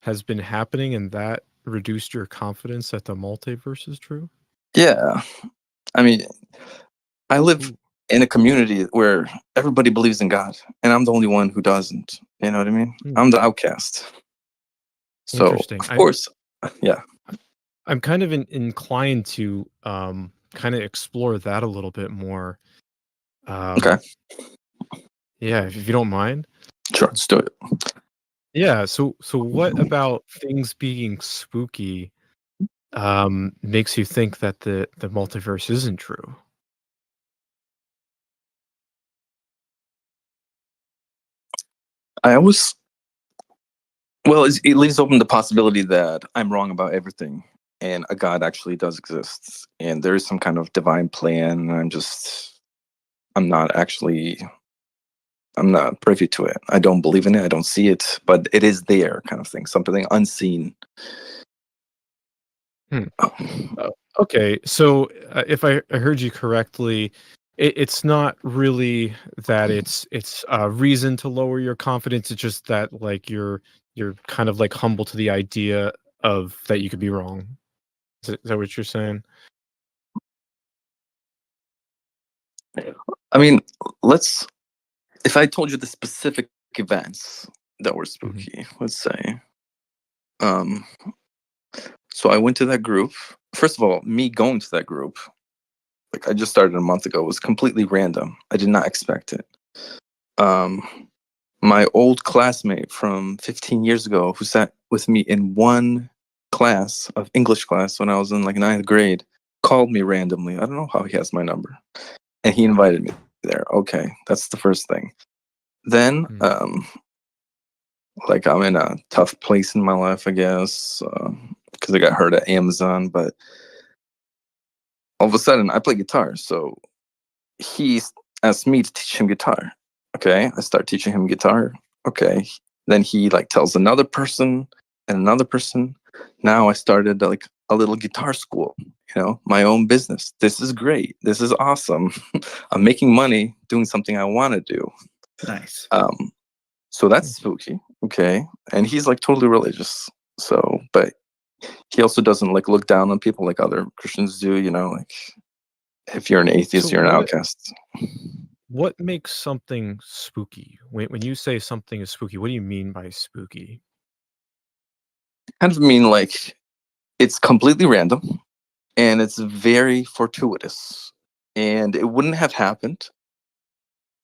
has been happening, and that reduced your confidence that the multiverse is true? Yeah. I mean, I live in a community where everybody believes in God, and I'm the only one who doesn't. You know what I mean? I'm the outcast. So, Interesting. of course, yeah. I'm kind of inclined to kind of explore that a little bit more. Okay. Yeah, if you don't mind. Sure, let's do it. Yeah. So what about things being spooky makes you think that the multiverse isn't true? I always, well, it leaves open the possibility that I'm wrong about everything, and a God actually does exist, and there is some kind of divine plan. And I'm not actually, I'm not privy to it. I don't believe in it. I don't see it, but it is there, kind of thing. Something unseen. Hmm. Okay, so if I heard you correctly, it's not really that it's a reason to lower your confidence. It's just that like you're kind of like humble to the idea of that you could be wrong. Is that what you're saying? I mean, let's. If I told you the specific events that were Mhm. spooky, let's say, um, so I went to that group. First of all, me going to that group, like I just started a month ago, was completely random. I did not expect it. Um, my old classmate from 15 years ago, who sat with me in one class of English class when I was in like ninth grade, called me randomly. I don't know how he has my number, and he invited me there. Okay, that's the first thing. Then, like I'm in a tough place in my life, I guess, because I got hurt at Amazon. But all of a sudden, I play guitar, so he asked me to teach him guitar. Okay, I start teaching him guitar. Okay, then he like tells another person and another person. Now I started like a little guitar school. My own business. This is great. This is awesome. I'm making money doing something I want to do. Nice. So that's spooky. Okay, and he's like totally religious. So, but he also doesn't like look down on people like other Christians do. Like if you're an atheist, So you're an outcast. what makes something spooky? When you say something is spooky, what do you mean by spooky? Kind of mean like it's completely random and it's very fortuitous, and it wouldn't have happened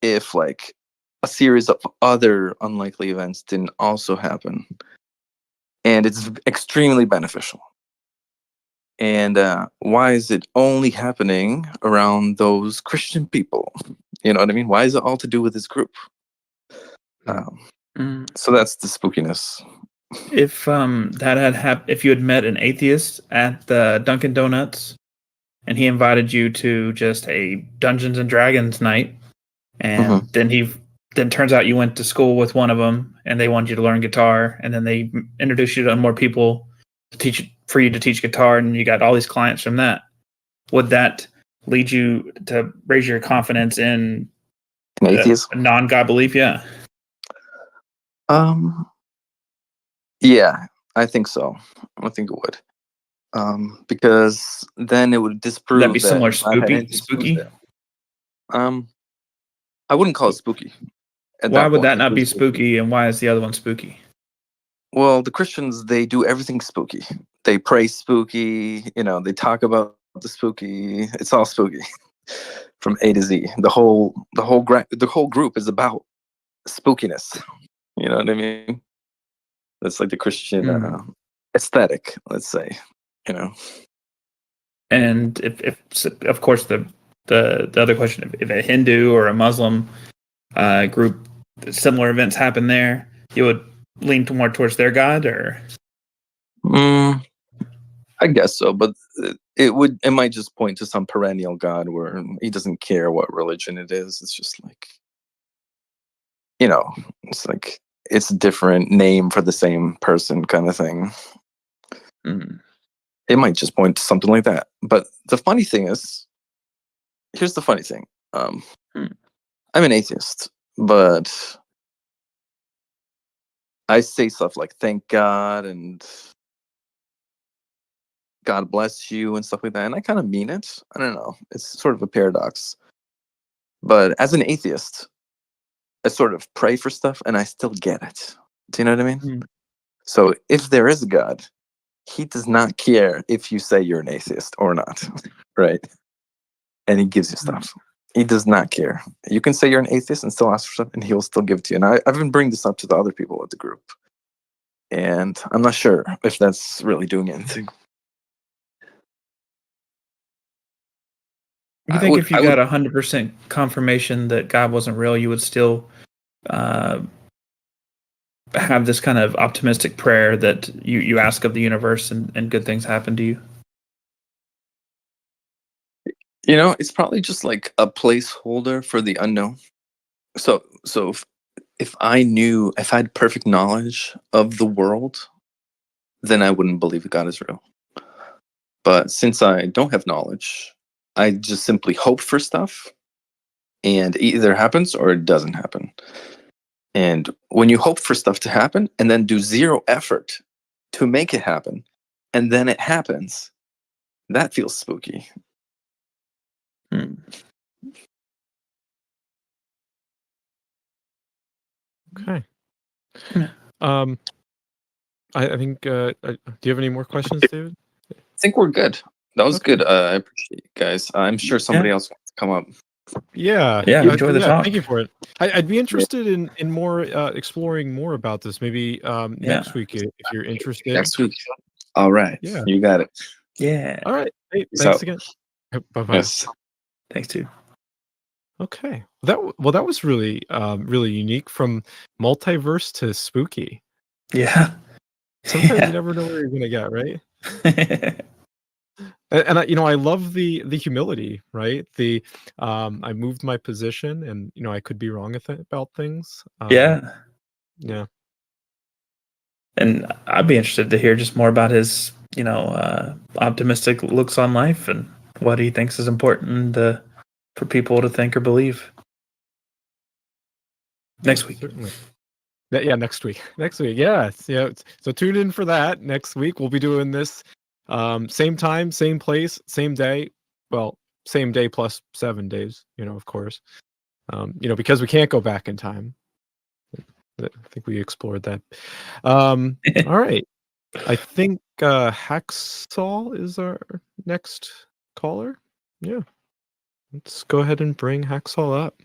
if like a series of other unlikely events didn't also happen, and it's extremely beneficial. And why is it only happening around those Christian people? You know what I mean? Why is it all to do with this group? So that's the spookiness. If that had if you had met an atheist at the Dunkin' Donuts and he invited you to just a Dungeons and Dragons night, and then turns out you went to school with one of them and they wanted you to learn guitar, and then they introduced you to more people for you to teach guitar, and you got all these clients from that. Would that lead you to raise your confidence in atheism? Non-God belief? Yeah. Yeah, I think so. I think it would. Because then it would disprove Would that be similar that spooky? I wouldn't call it spooky. Why would that not be spooky, and why is the other one spooky? Well, the Christians, they do everything spooky. They pray spooky, they talk about the spooky. It's all spooky from A to Z. The whole group is about spookiness. You know what I mean? That's like the Christian aesthetic, let's say. And if of course the other question, if a Hindu or a Muslim group, similar events happen there, you would lean more towards their god, or? I guess so, but it might just point to some perennial god where he doesn't care what religion it is. It's just like, it's like it's a different name for the same person kind of thing. It might just point to something like that. But the funny thing is, here's the funny thing. I'm an atheist, but I say stuff like "thank God" and "God bless you" and stuff like that, and I kind of mean it. I don't know. It's sort of a paradox. But as an atheist, I sort of pray for stuff, and I still get it. Do you know what I mean? So if there is a God, he does not care if you say you're an atheist or not, right? And he gives you stuff. He does not care. You can say you're an atheist and still ask for stuff, and he'll still give it to you. And I've been bringing this up to the other people at the group, and I'm not sure if that's really doing anything. You think if you got 100% confirmation that God wasn't real, you would still have this kind of optimistic prayer that you ask of the universe and good things happen to you? You know, it's probably just like a placeholder for the unknown. So if I had perfect knowledge of the world, then I wouldn't believe that God is real. But since I don't have knowledge, I just simply hope for stuff, and it either happens or it doesn't happen. And when you hope for stuff to happen and then do zero effort to make it happen, and then it happens, that feels spooky. Okay. Yeah. I think. Do you have any more questions, David? I think we're good. That was good. I appreciate it, guys. I'm sure somebody else wants to come up. Yeah. Enjoy the talk. Thank you for it. I'd be interested in more exploring more about this. Maybe next week if you're interested. Next week. All right. Yeah. You got it. Yeah. All right. Hey, Peace thanks out. again. Bye bye. Yes. Thanks too. Okay. That was really really unique, from multiverse to spooky. Yeah. Sometimes you never know where you're gonna get, right? And I love the humility, right? I moved my position, and I could be wrong about things. Yeah. Yeah. And I'd be interested to hear just more about his, optimistic looks on life and what he thinks is important for people to think or believe. Next week. Certainly. Yeah, next week. Next week. Yeah. So tune in for that. Next week we'll be doing this same time, same place, same day. Well, same day plus 7 days, of course. Because we can't go back in time. I think we explored that. All right. I think Hacksaw is our next caller. Yeah. Let's go ahead and bring Hacksaw up.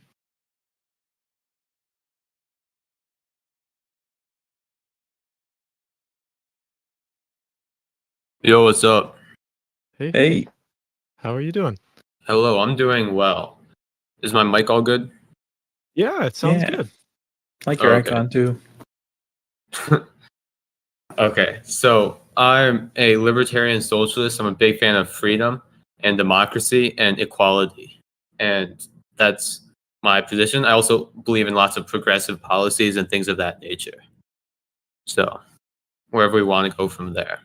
Yo, what's up? Hey. How are you doing? Hello, I'm doing well. Is my mic all good? Yeah, it sounds Yeah. good. Like your Okay. icon too. Okay, so I'm a libertarian socialist. I'm a big fan of freedom and democracy and equality. And that's my position. I also believe in lots of progressive policies and things of that nature. So wherever we want to go from there.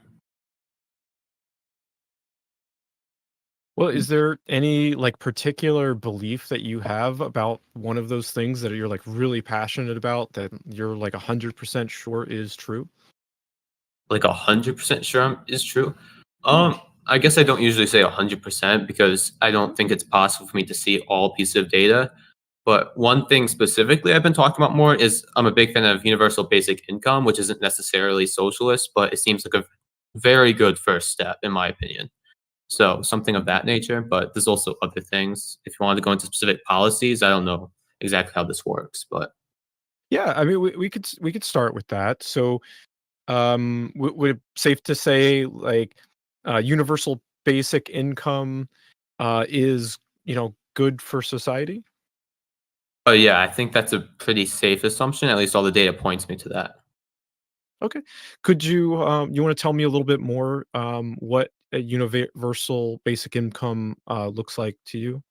Well, is there any particular belief that you have about one of those things that you're really passionate about, that you're 100% sure is true? 100% sure is true? I guess I don't usually say 100% because I don't think it's possible for me to see all pieces of data. But one thing specifically I've been talking about more is I'm a big fan of universal basic income, which isn't necessarily socialist, but it seems like a very good first step, in my opinion. So something of that nature, but there's also other things. If you wanted to go into specific policies, I don't know exactly how this works, but Yeah, I mean, we could start with that. So, would it safe to say universal basic income is good for society? yeah, I think that's a pretty safe assumption. At least all the data points me to that. Okay. Could you you want to tell me a little bit more what a universal basic income looks like to you?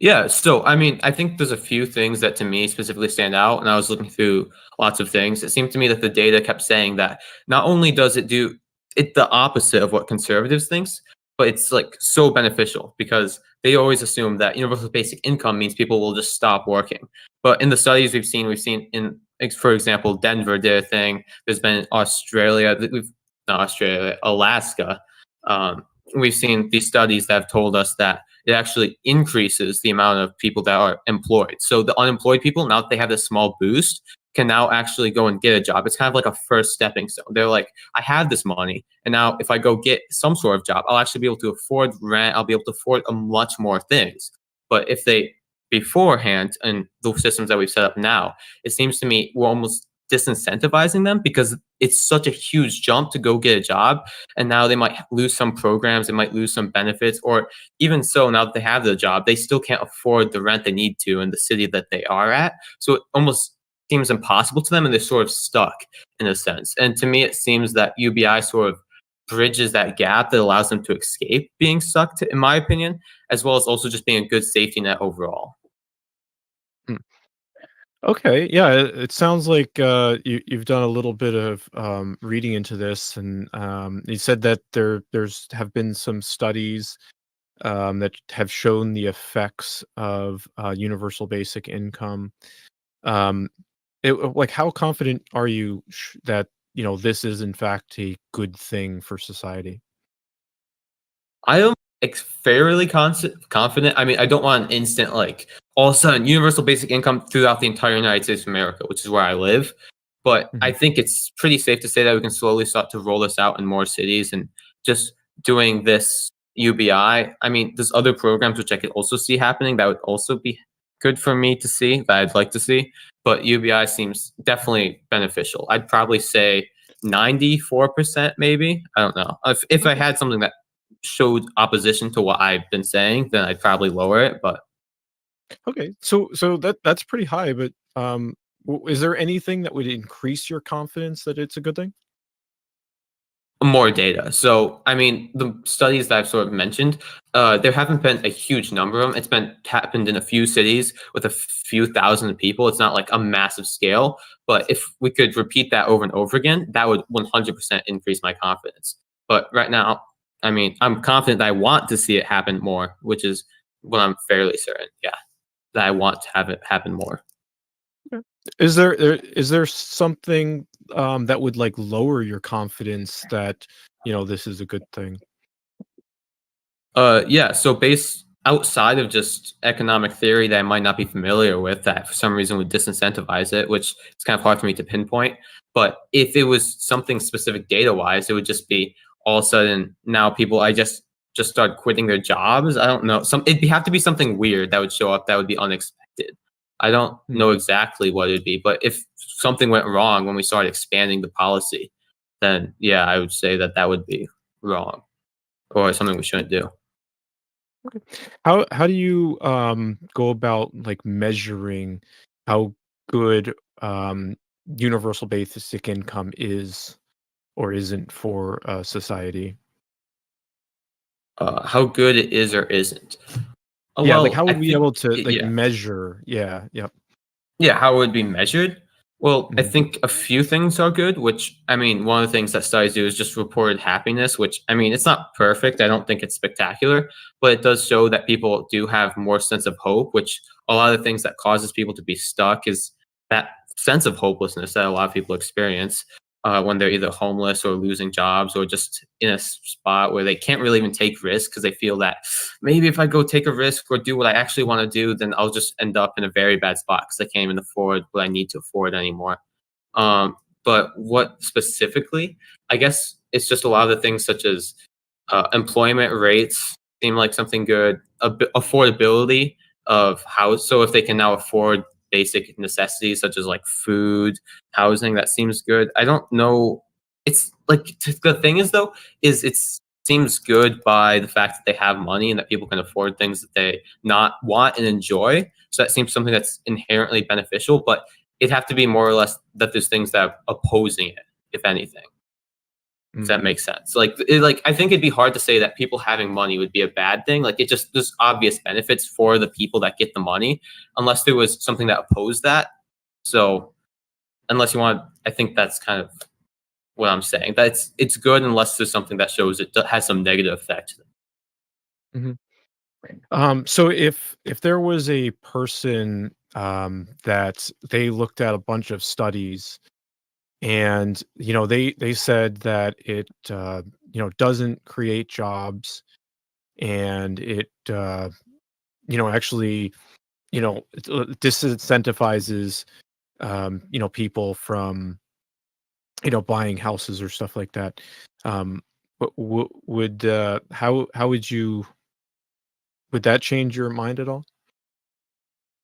Yeah, so I mean, I think there's a few things that to me specifically stand out, and I was looking through lots of things. It seemed to me that the data kept saying that not only does it do it the opposite of what conservatives thinks, but it's so beneficial because they always assume that universal basic income means people will just stop working. But in the studies we've seen in, for example, Denver did a thing. There's been Australia, not Australia, Alaska. We've seen these studies that have told us that it actually increases the amount of people that are employed. So the unemployed people, now that they have this small boost, can now actually go and get a job. It's kind of like a first stepping stone. They're like, I have this money, and now if I go get some sort of job, I'll actually be able to afford rent. I'll be able to afford a much more things. But if they beforehand and the systems that we've set up now, it seems to me we're almost disincentivizing them because it's such a huge jump to go get a job, and now they might lose some programs, they might lose some benefits, or even so, now that they have the job, they still can't afford the rent they need to in the city that they are at. So it almost seems impossible to them, and they're sort of stuck in a sense. And to me, it seems that UBI sort of bridges that gap that allows them to escape being stuck, in my opinion, as well as also just being a good safety net overall. Okay, yeah, it sounds like you've done a little bit of reading into this, and you said that there's have been some studies that have shown the effects of universal basic income. Um, like, how confident are you that this is in fact a good thing for society? I am fairly confident. I mean, I don't want an instant, like, all of a sudden, universal basic income throughout the entire United States of America, which is where I live. But I think it's pretty safe to say that we can slowly start to roll this out in more cities, and just doing this UBI. I mean, there's other programs which I could also see happening that would also be good for me to see, that I'd like to see. But UBI seems definitely beneficial. I'd probably say 94% maybe. I don't know. If I had something that showed opposition to what I've been saying, then I'd probably lower it. But Okay, so that's pretty high, but is there anything that would increase your confidence that it's a good thing? more data. So, I mean, the studies that I've sort of mentioned, there haven't been a huge number of them. It's been happened in a few cities with a few thousand people. It's not like a massive scale, but if we could repeat that over and over again, that would 100% increase my confidence. But right now, I mean, I'm confident that I want to see it happen more, which is what I'm fairly certain. Yeah, that I want to have it happen more. Is there something that would like lower your confidence that this is a good thing? Yeah. So, based outside of just economic theory that I might not be familiar with, that for some reason would disincentivize it, which is kind of hard for me to pinpoint. But if it was something specific data wise, it would just be all of a sudden now people I just start quitting their jobs. I don't know. It'd have to be something weird that would show up that would be unexpected. I don't know exactly what it'd be, but if something went wrong when we started expanding the policy, then yeah, I would say that that would be wrong or something we shouldn't do. How do you go about like measuring how good universal basic income is or isn't for society? How good it is or isn't. Yeah, like Well, how I would we be think, able to like yeah. measure? Yeah, yep. Yeah, how it would be measured? Well, I Mhm. think a few things are good, which I mean, one of the things that studies do is just reported happiness, which I mean, it's not perfect. I don't think it's spectacular, but it does show that people do have more sense of hope, which a lot of the things that causes people to be stuck is that sense of hopelessness that a lot of people experience when they're either homeless or losing jobs or just in a spot where they can't really even take risks because they feel that maybe if I go take a risk or do what I actually want to do, then I'll just end up in a very bad spot because I can't even afford what I need to afford anymore. But what specifically? I guess it's just a lot of the things such as employment rates seem like something good. Affordability of house. So if they can now afford basic necessities such as like food, housing, that seems good. I don't know. It's like the thing is though is it seems good by the fact that they have money and that people can afford things that they not want and enjoy. So that seems something that's inherently beneficial, but it'd have to be more or less that there's things that are opposing it, if anything. If that Mm. makes sense. Like I think it'd be hard to say that people having money would be a bad thing. Like there's obvious benefits for the people that get the money, unless there was something that opposed that. So unless you want, I think that's kind of what I'm saying. That it's good unless there's something that shows it has some negative effect. Mhm. So if there was a person that they looked at a bunch of studies and they said that it doesn't create jobs and it actually it, disincentivizes people from buying houses or stuff like that. Would how would that change your mind at all?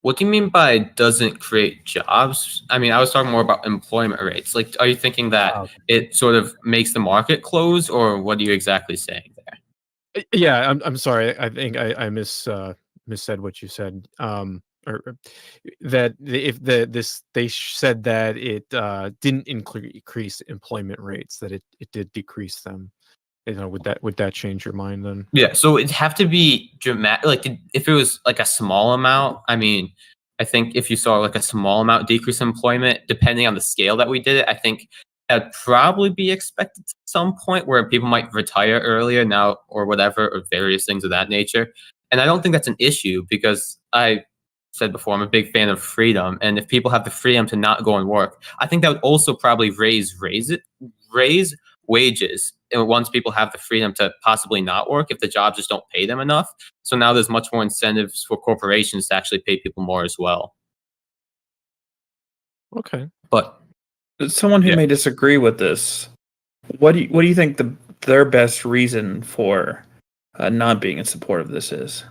What do you mean by doesn't create jobs? I mean, I was talking more about employment rates. Like, are you thinking that Okay. it sort of makes the market close, or what are you exactly saying there? Yeah, I'm sorry. I think I missaid what you said. Or that they said that it didn't increase employment rates, that it did decrease them. Would that change your mind then? Yeah, so it'd have to be dramatic. Like, if it was like a small amount, I mean, I think if you saw like a small amount decrease in employment, depending on the scale that we did it, I think that'd probably be expected at some point where people might retire earlier now or whatever, or various things of that nature. And I don't think that's an issue because I said before, I'm a big fan of freedom. And if people have the freedom to not go and work, I think that would also probably raise wages once people have the freedom to possibly not work if the jobs just don't pay them enough. So now there's much more incentives for corporations to actually pay people more as well. Okay. But Someone who Yeah. may disagree with this, what do you think their best reason for not being in support of this is?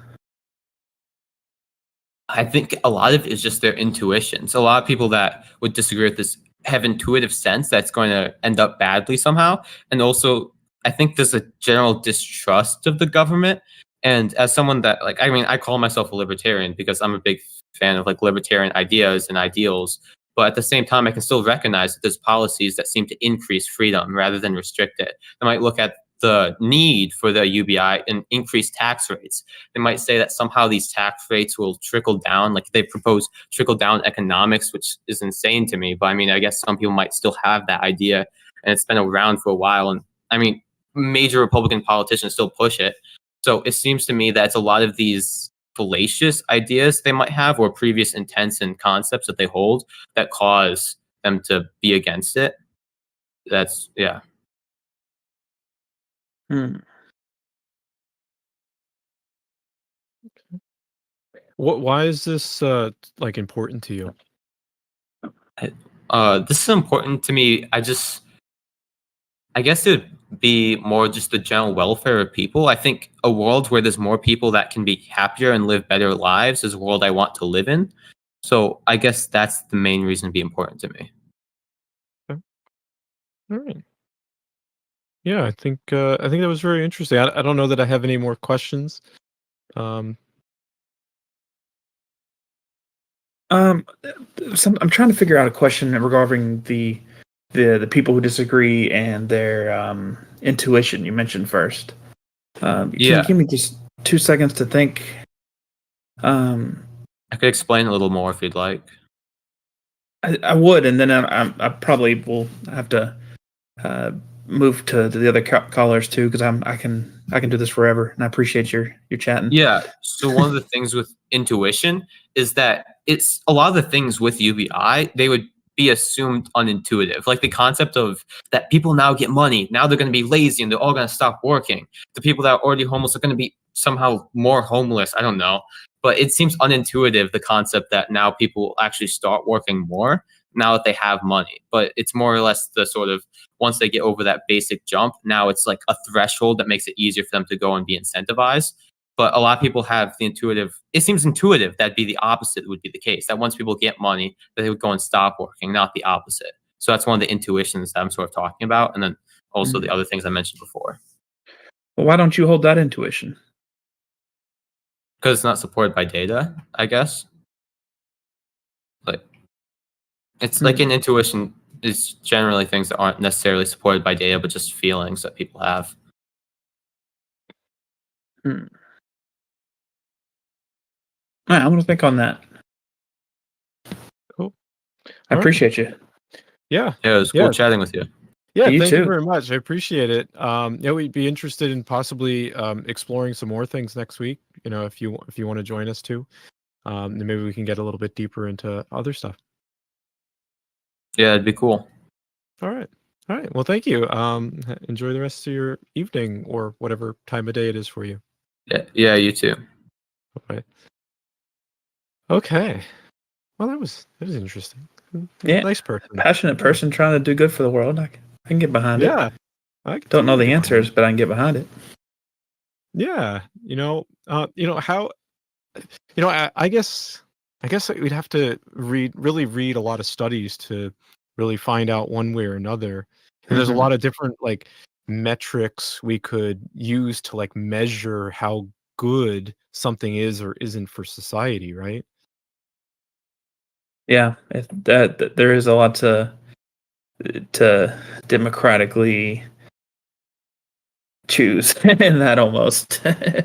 I think a lot of it is just their intuitions. A lot of people that would disagree with this have intuitive sense that's going to end up badly somehow. And also, I think there's a general distrust of the government. And as someone that, like, I mean, I call myself a libertarian because I'm a big fan of like libertarian ideas and ideals. But at the same time, I can still recognize that there's policies that seem to increase freedom rather than restrict it. I might look at the need for the UBI and increase tax rates. They might say that somehow these tax rates will trickle down, like they propose trickle down economics, which is insane to me. But I mean, I guess some people might still have that idea, and it's been around for a while. And I mean, major Republican politicians still push it. So it seems to me that it's a lot of these fallacious ideas they might have or previous intents and concepts that they hold that cause them to be against it. That's, yeah. Why is this like important to you? This is important to me. I guess it would be more just the general welfare of people. I think a world where there's more people that can be happier and live better lives is a world I want to live in. So I guess that's the main reason to be important to me. All right. Yeah, I think that was very interesting. I don't know that I have any more questions. I'm trying to figure out a question regarding the people who disagree and their intuition you mentioned first. Can you give me just 2 seconds to think? I could explain a little more if you'd like. I would, and then I probably will have to move to the other callers too, because I can do this forever, and I appreciate your chatting. Yeah. So one of the things with intuition is that it's a lot of the things with UBI, they would be assumed unintuitive. Like the concept of that people now get money, now they're going to be lazy and they're all going to stop working. The people that are already homeless are going to be somehow more homeless. I don't know. But it seems unintuitive, the concept that now people will actually start working more now that they have money. But it's more or less the sort of, once they get over that basic jump, now it's like a threshold that makes it easier for them to go and be incentivized. But a lot of people have the intuitive, it seems intuitive that'd be the opposite would be the case, that once people get money, that they would go and stop working, not the opposite. So that's one of the intuitions that I'm sort of talking about. And then also the other things I mentioned before. Well, why don't you hold that intuition? Because it's not supported by data, I guess. Like, it's like an intuition is generally things that aren't necessarily supported by data, but just feelings that people have. All right, I'm going to think on that. Cool. I appreciate you. Yeah. Yeah, it was cool chatting with you. Yeah, You thank too. you very much. I appreciate it. Yeah, we'd be interested in possibly exploring some more things next week. If you want to join us too, then maybe we can get a little bit deeper into other stuff. Yeah, it'd be cool. All right. Well, thank you. Enjoy the rest of your evening or whatever time of day it is for you. Yeah, you too. Okay. Okay. Well, that was interesting. Yeah, Nice person. passionate person trying to do good for the world. I can get behind it. Yeah, I can Don't know totally the get behind answers, it. but I can get behind it. Yeah, how I guess we'd have to really read a lot of studies to really find out one way or another. And there's a Mhm. lot of different like metrics we could use to like measure how good something is or isn't for society, right? Yeah, that there is a lot to democratically choose in that almost. I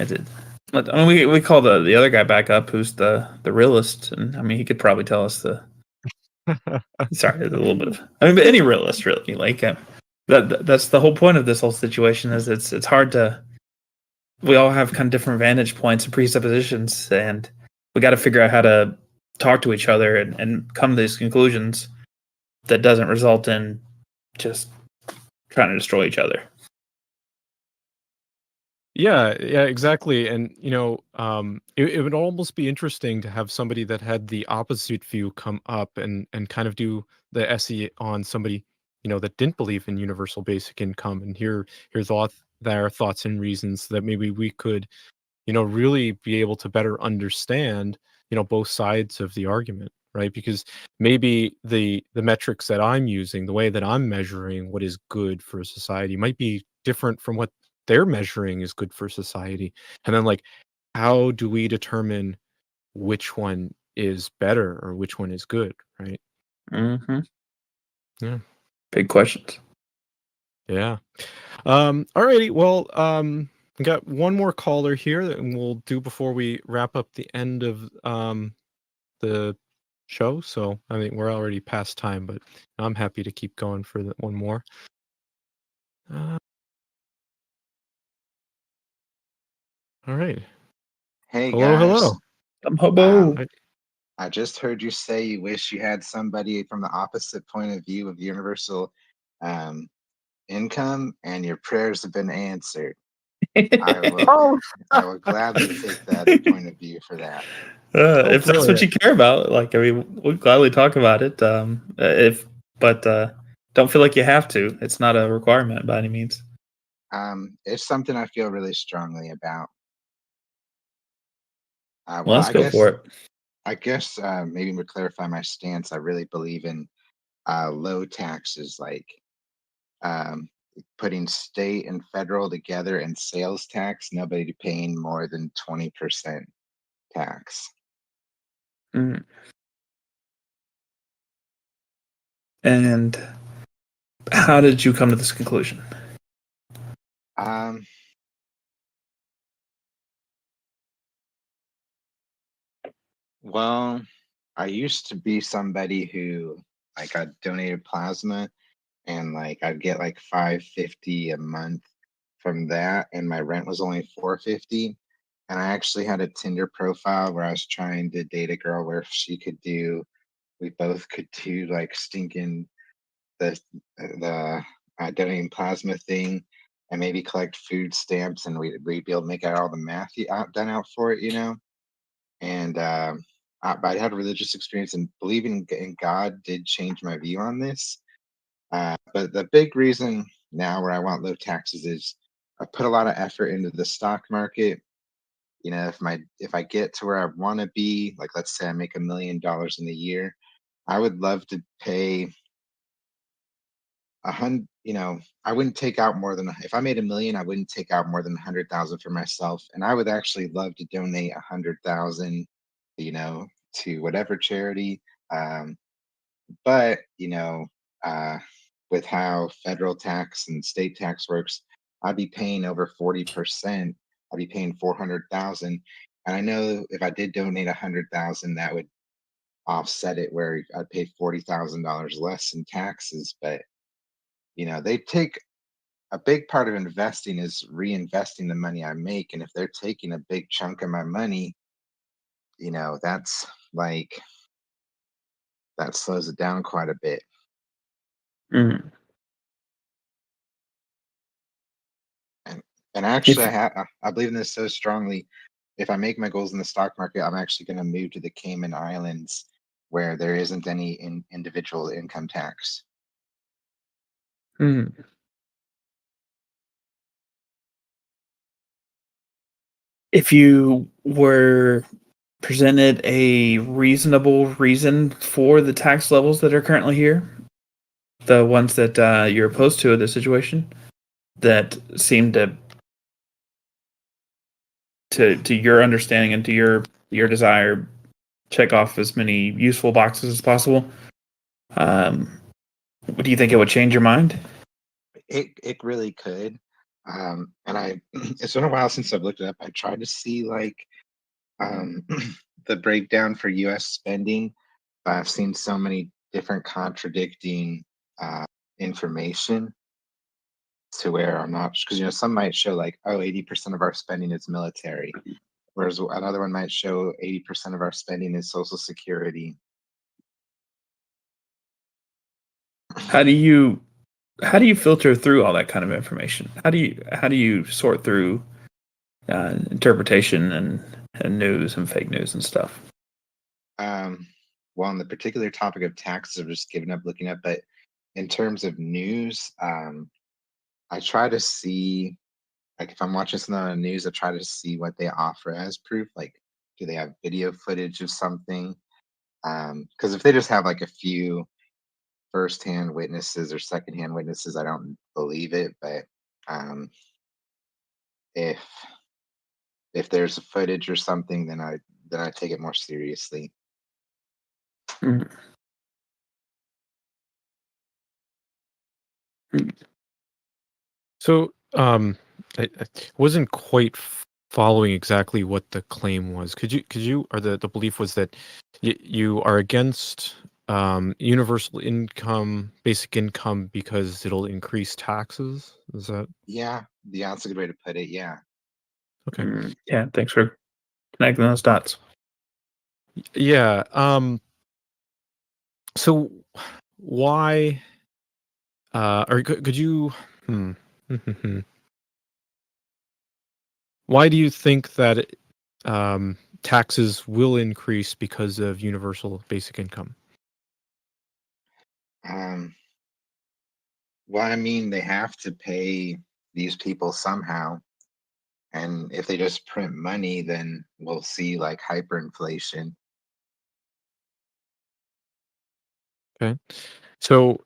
did. But, I mean, we call the other guy back up, who's the realist, and I mean, he could probably tell us the. Sorry, a little bit of. I mean, but any realist, really, like that's the whole point of this whole situation. Is it's hard to. We all have kind of different vantage points and presuppositions, and we got to figure out how to talk to each other and come to these conclusions that doesn't result in just trying to destroy each other. Yeah, yeah, exactly. And it would almost be interesting to have somebody that had the opposite view come up and kind of do the essay on somebody, that didn't believe in universal basic income and hear their thoughts and reasons so that maybe we could, really be able to better understand, both sides of the argument, right? Because maybe the metrics that I'm using, the way that I'm measuring what is good for society might be different from what they're measuring is good for society. And then like how do we determine which one is better or which one is good, right? Mm-hmm. Yeah. Big questions. Yeah. Alrighty. Well, we got one more caller here that we'll do before we wrap up the end of the show. So I mean we're already past time, but I'm happy to keep going for one more. All right. Hey Hello, guys, hello. I'm hobo. um, I just heard you say you wish you had somebody from the opposite point of view of universal um, income, and your prayers have been answered. I will, Oh, I will gladly take that point of view for that. If that's what Brilliant. you care about, like I mean, we'll gladly talk about it. But don't feel like you have to. It's not a requirement by any means. It's something I feel really strongly about. Well, Well, let's go for it. I guess maybe to clarify my stance, I really believe in low taxes, like um, putting state and federal together and sales tax, nobody paying more than 20% tax. Mm. And how did you come to this conclusion? Um, well, I used to be somebody who like I donated plasma and like I'd get like 550 a month from that, and my rent was only 450. And I actually had a Tinder profile where I was trying to date a girl where we both could do like stinking the donating plasma thing, and maybe collect food stamps, and we'd be able to make out all the math done out for it, And but I had a religious experience, and believing in God did change my view on this. But the big reason now where I want low taxes is I put a lot of effort into the stock market. If I get to where I want to be, like let's say I make $1 million in a year, I would love to pay I wouldn't take out more than if I made 1 million, I wouldn't take out more than 100,000 for myself, and I would actually love to donate 100,000, to whatever charity. Um, but uh, with how federal tax and state tax works, I'd be paying over 40%. I'd be paying 400,000, and I know if I did donate 100,000, that would offset it, where I'd pay $40,000 less in taxes. But they take a big part of investing is reinvesting the money I make. And if they're taking a big chunk of my money, that's like that slows it down quite a bit. Mm. And and actually, If I believe in this so strongly. if I make my goals in the stock market, I'm actually going to move to the Cayman Islands where there isn't any individual income tax. Hmm. If you were presented a reasonable reason for the tax levels that are currently here, the ones that you're opposed to in this situation, that seem to your understanding and to your desire, check off as many useful boxes as possible. Do you think it would change your mind? It really could. And I it's been a while since I've looked it up. I tried to see like um, the breakdown for U.S. spending, but I've seen so many different contradicting information to where I'm not, because some might show like, oh, 80% of our spending is military, whereas another one might show 80% of our spending is social security. How do you filter through all that kind of information? How do you sort through interpretation and news and fake news and stuff? Well, on the particular topic of taxes, I've just given up looking up, but in terms of news, I try to see, like if I'm watching something on the news, I try to see what they offer as proof. Like, do they have video footage of something? Because if they just have like a few first-hand witnesses or second-hand witnesses, I don't believe it. But um, if there's a footage or something, then I take it more seriously. Mhm. So, I wasn't quite following exactly what the claim was. Could you, or the belief was that you are against universal income, basic income, because it'll increase taxes? Is that Yeah, that's a good way to put it. Yeah. okay? Yeah, thanks for connecting those dots. Yeah. So why, or could you, hmm. Why do you think that taxes will increase because of universal basic income? Um, well, I mean, they have to pay these people somehow. And if they just print money, then we'll see like hyperinflation. Okay. So,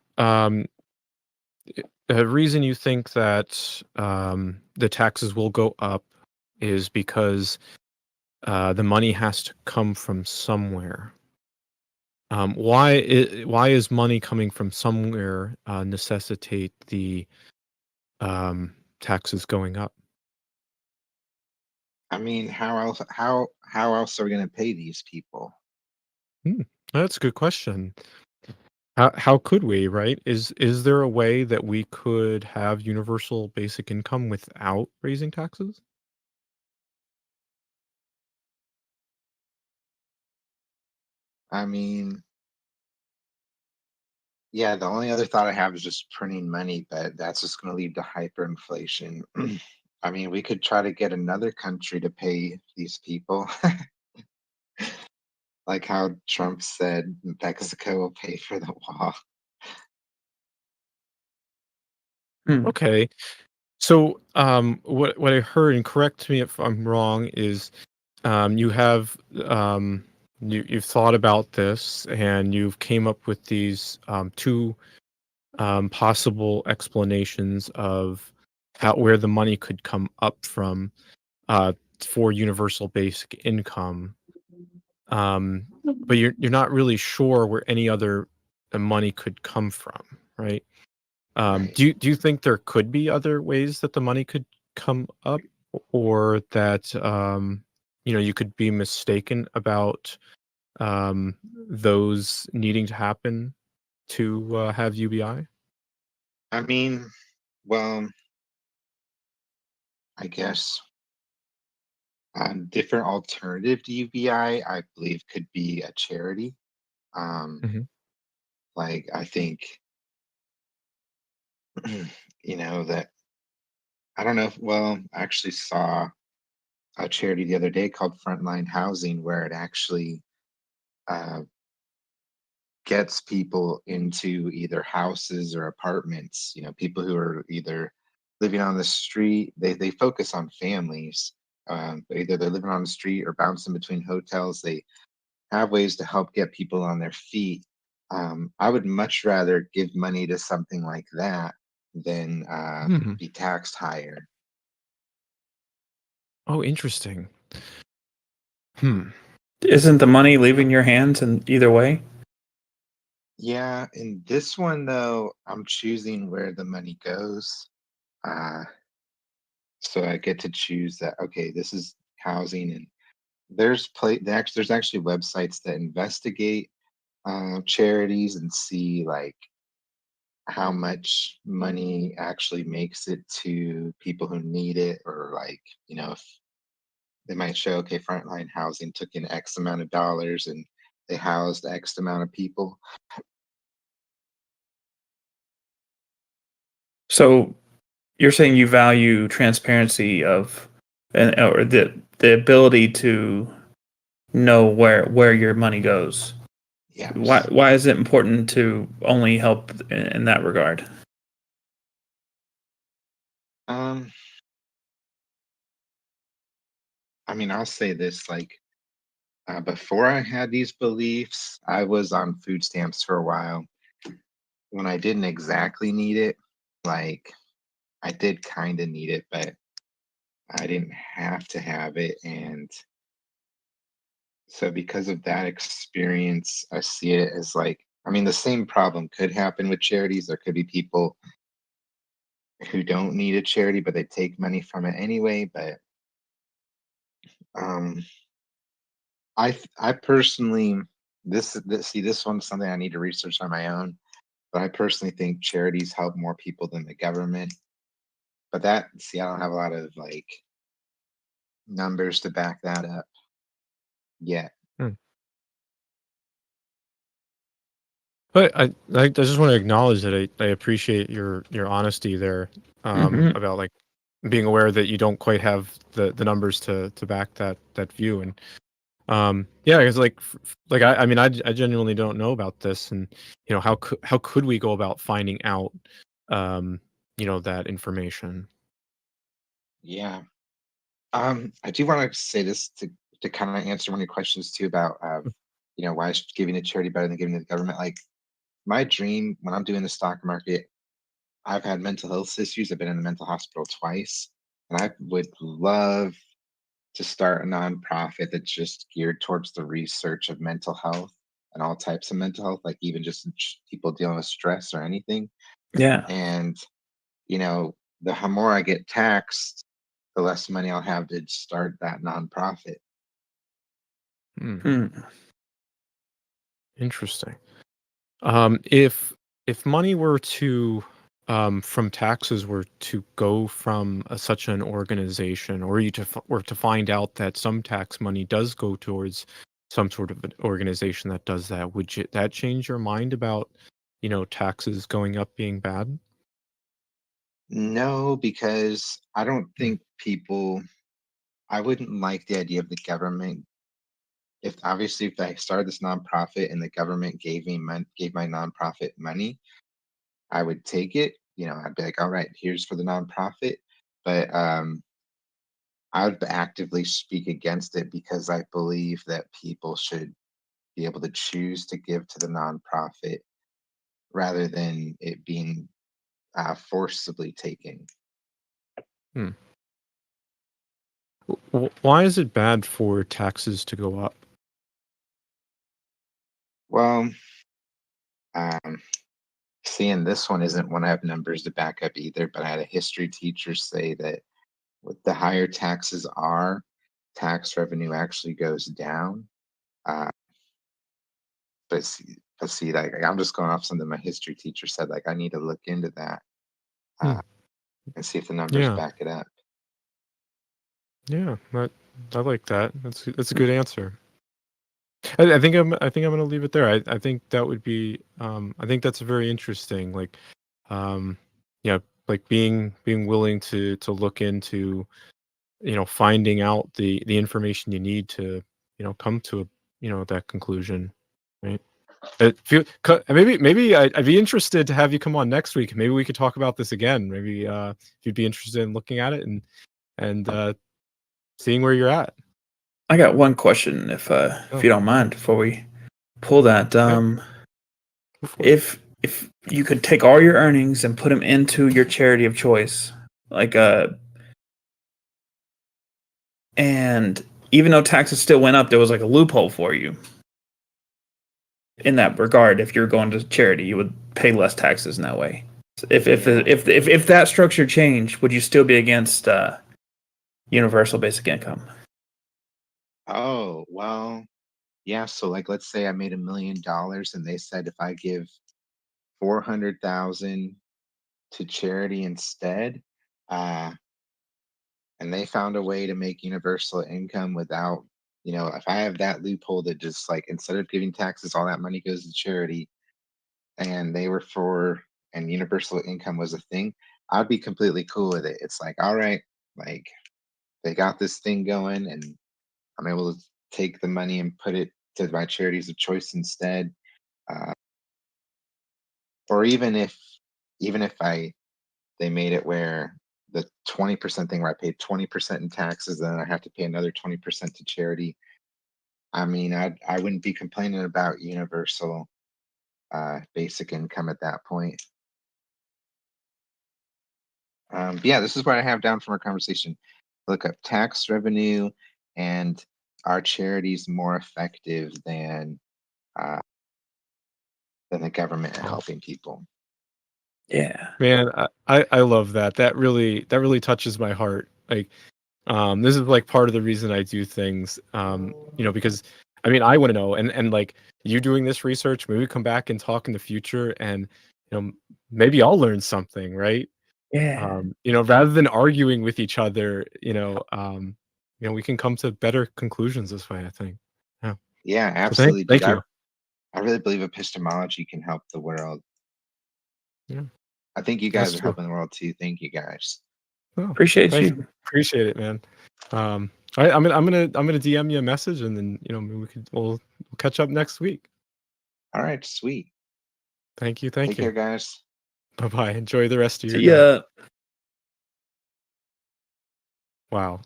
the reason you think that the taxes will go up is because the money has to come from somewhere. Why is money coming from somewhere necessitate the taxes going up? I mean, how else are we going to pay these people? Hmm, that's a good question. How could we, right? Is there a way that we could have universal basic income without raising taxes? I mean, yeah, the only other thought I have is just printing money, but that's just going to lead to hyperinflation. I mean, we could try to get another country to pay these people, like how Trump said Mexico will pay for the wall. Okay. So, what I heard, and correct me if I'm wrong, is you have you've thought about this and you've came up with these two possible explanations of how where the money could come up from uh, for universal basic income. But you're not really sure where any other money could come from, right? Right. Do you think there could be other ways that the money could come up, or that you could be mistaken about those needing to happen to have UBI? I mean, well, I guess different alternative to UBI, I believe, could be a charity. Um, Hmm. like I think, that I don't know. Well, I actually saw a charity the other day called Frontline Housing, where it actually uh, gets people into either houses or apartments. You know, people who are either living on the street. They focus on families. Either they're living on the street or bouncing between hotels. They have ways to help get people on their feet. I would much rather give money to something like that than Mhm. be taxed higher. Oh, interesting. Isn't the money leaving your hands in either way? Yeah, in this one though, I'm choosing where the money goes. Uh, so I get to choose that. Okay, this is housing, and there's actually websites that investigate charities and see like how much money actually makes it to people who need it, or like, you know, if they might show, okay, Frontline Housing took in X amount of dollars and they housed X amount of people. So you're saying you value transparency of, and or the ability to know where your money goes. Yeah. Why is it important to only help in that regard? Um, I mean, I'll say this, like, before I had these beliefs, I was on food stamps for a while. When I didn't exactly need it, like, I did kind of need it, but I didn't have to have it. And so, because of that experience, I see it as like, I mean, the same problem could happen with charities. There could be people who don't need a charity, but they take money from it anyway. But um, I personally, this one's something I need to research on my own. But I personally think charities help more people than the government. But that, see, I don't have a lot of like numbers to back that up yet. Hmm. But I just want to acknowledge that I appreciate your honesty there, Mhm. about like being aware that you don't quite have the numbers to back that view. And yeah, because like I mean I genuinely don't know about this. And you know, how could we go about finding out you know, that information? Yeah. I do want to say this to kind of answer one of your questions too about you know, why is giving to charity better than giving to the government? Like my dream when I'm doing the stock market, I've had mental health issues. I've been in the mental hospital twice, and I would love to start a nonprofit that's just geared towards the research of mental health and all types of mental health, like even just people dealing with stress or anything. Yeah. And you know, the more I get taxed, the less money I'll have to start that nonprofit. Hmm. Interesting. If money were to from taxes were to go from such an organization, or were to find out that some tax money does go towards some sort of an organization that does that, would that change your mind about, you know, taxes going up being bad? No, because I don't Mm. think people, I wouldn't like the idea of the government. If obviously, if I started this nonprofit and the government gave my nonprofit money, I would take it. You know, I'd be like, all right, here's for the nonprofit. But I would actively speak against it because I believe that people should be able to choose to give to the nonprofit rather than it being forcibly taken. Hmm. Why is it bad for taxes to go up? Well, um, seeing this one isn't one I have numbers to back up either, but I had a history teacher say that with the higher taxes are, tax revenue actually goes down. Uh, but see, like I'm just going off something my history teacher said. Like I need to look into that Hmm. and see if the numbers Yeah, back it up. yeah, I like that. That's a good answer. I think I'm gonna leave it there. I think that would be I think that's very interesting. Like um yeah, like being willing to look into finding out the information you need to come to that conclusion, right? Maybe I'd be interested to have you come on next week. Maybe we could talk about this again. Maybe if you'd be interested in looking at it and seeing where you're at. I got one question, if you don't mind, before we pull that. If you could take all your earnings and put them into your charity of choice, and even though taxes still went up, there was like a loophole for you in that regard. If you're going to charity, you would pay less taxes in that way. If that structure changed, would you still be against universal basic income? Oh, well, yeah. So like, let's say I made $1 million and they said if I give 400,000 to charity instead, and they found a way to make universal income without, if I have that loophole that just like, instead of giving taxes, all that money goes to charity, and and universal income was a thing, I'd be completely cool with it. It's like, all right, like they got this thing going and I'm able to take the money and put it to my charities of choice instead. Or even if they made it where the 20% thing where I paid 20% in taxes, then I have to pay another 20% to charity. I mean, I wouldn't be complaining about universal basic income at that point. Yeah, this is what I have down from our conversation. Look up tax revenue and are charities more effective than the government at helping people? Yeah. Man, I love that. That really touches my heart. Like, this is like part of the reason I do things. Because I mean, I want to know, and like you doing this research, maybe come back and talk in the future, and maybe I'll learn something, right? Yeah. Rather than arguing with each other, we can come to better conclusions this way, I think. Yeah. Yeah, So absolutely, thank dude. you. I really believe epistemology can help the world. Yeah. I think you That's guys are true. helping the world too. Thank you guys. Oh, Appreciate thank you. Appreciate it, man. All right, I'm gonna DM you a message, and then maybe we'll catch up next week. All right, sweet. Thank you. Take care, guys. Bye bye. Enjoy the rest of your See day. ya. Wow,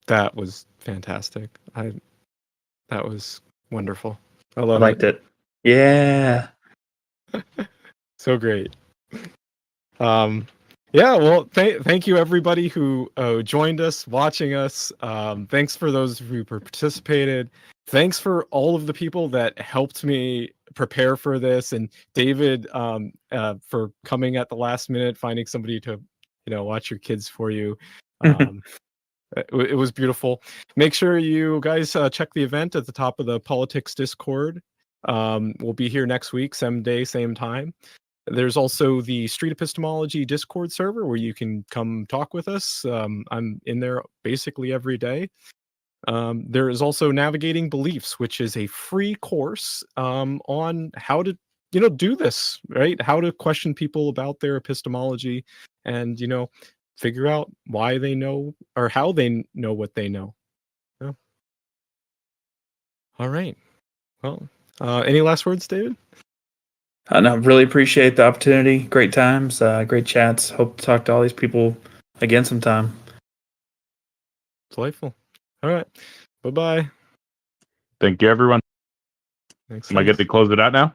that was fantastic. That was wonderful. I I love liked it. Yeah. So great. Yeah, well, thank you everybody who joined us, watching us. Thanks for those who participated. Thanks for all of the people that helped me prepare for this, and David for coming at the last minute, finding somebody to watch your kids for you. It was beautiful. Make sure you guys check the event at the top of the Politics Discord. We'll be here next week, same day, same time. There's also the Street Epistemology Discord server where you can come talk with us. I'm in there basically every day. There is also Navigating Beliefs, which is a free course on how to do this, right? How to question people about their epistemology and figure out why they know or how they know what they know. Yeah. All right. Well, any last words, David? No, really appreciate the opportunity. Great times, great chats. Hope to talk to all these people again sometime. Delightful. All right. Bye-bye. Thank you, everyone. Thanks. Am I good to close it out now?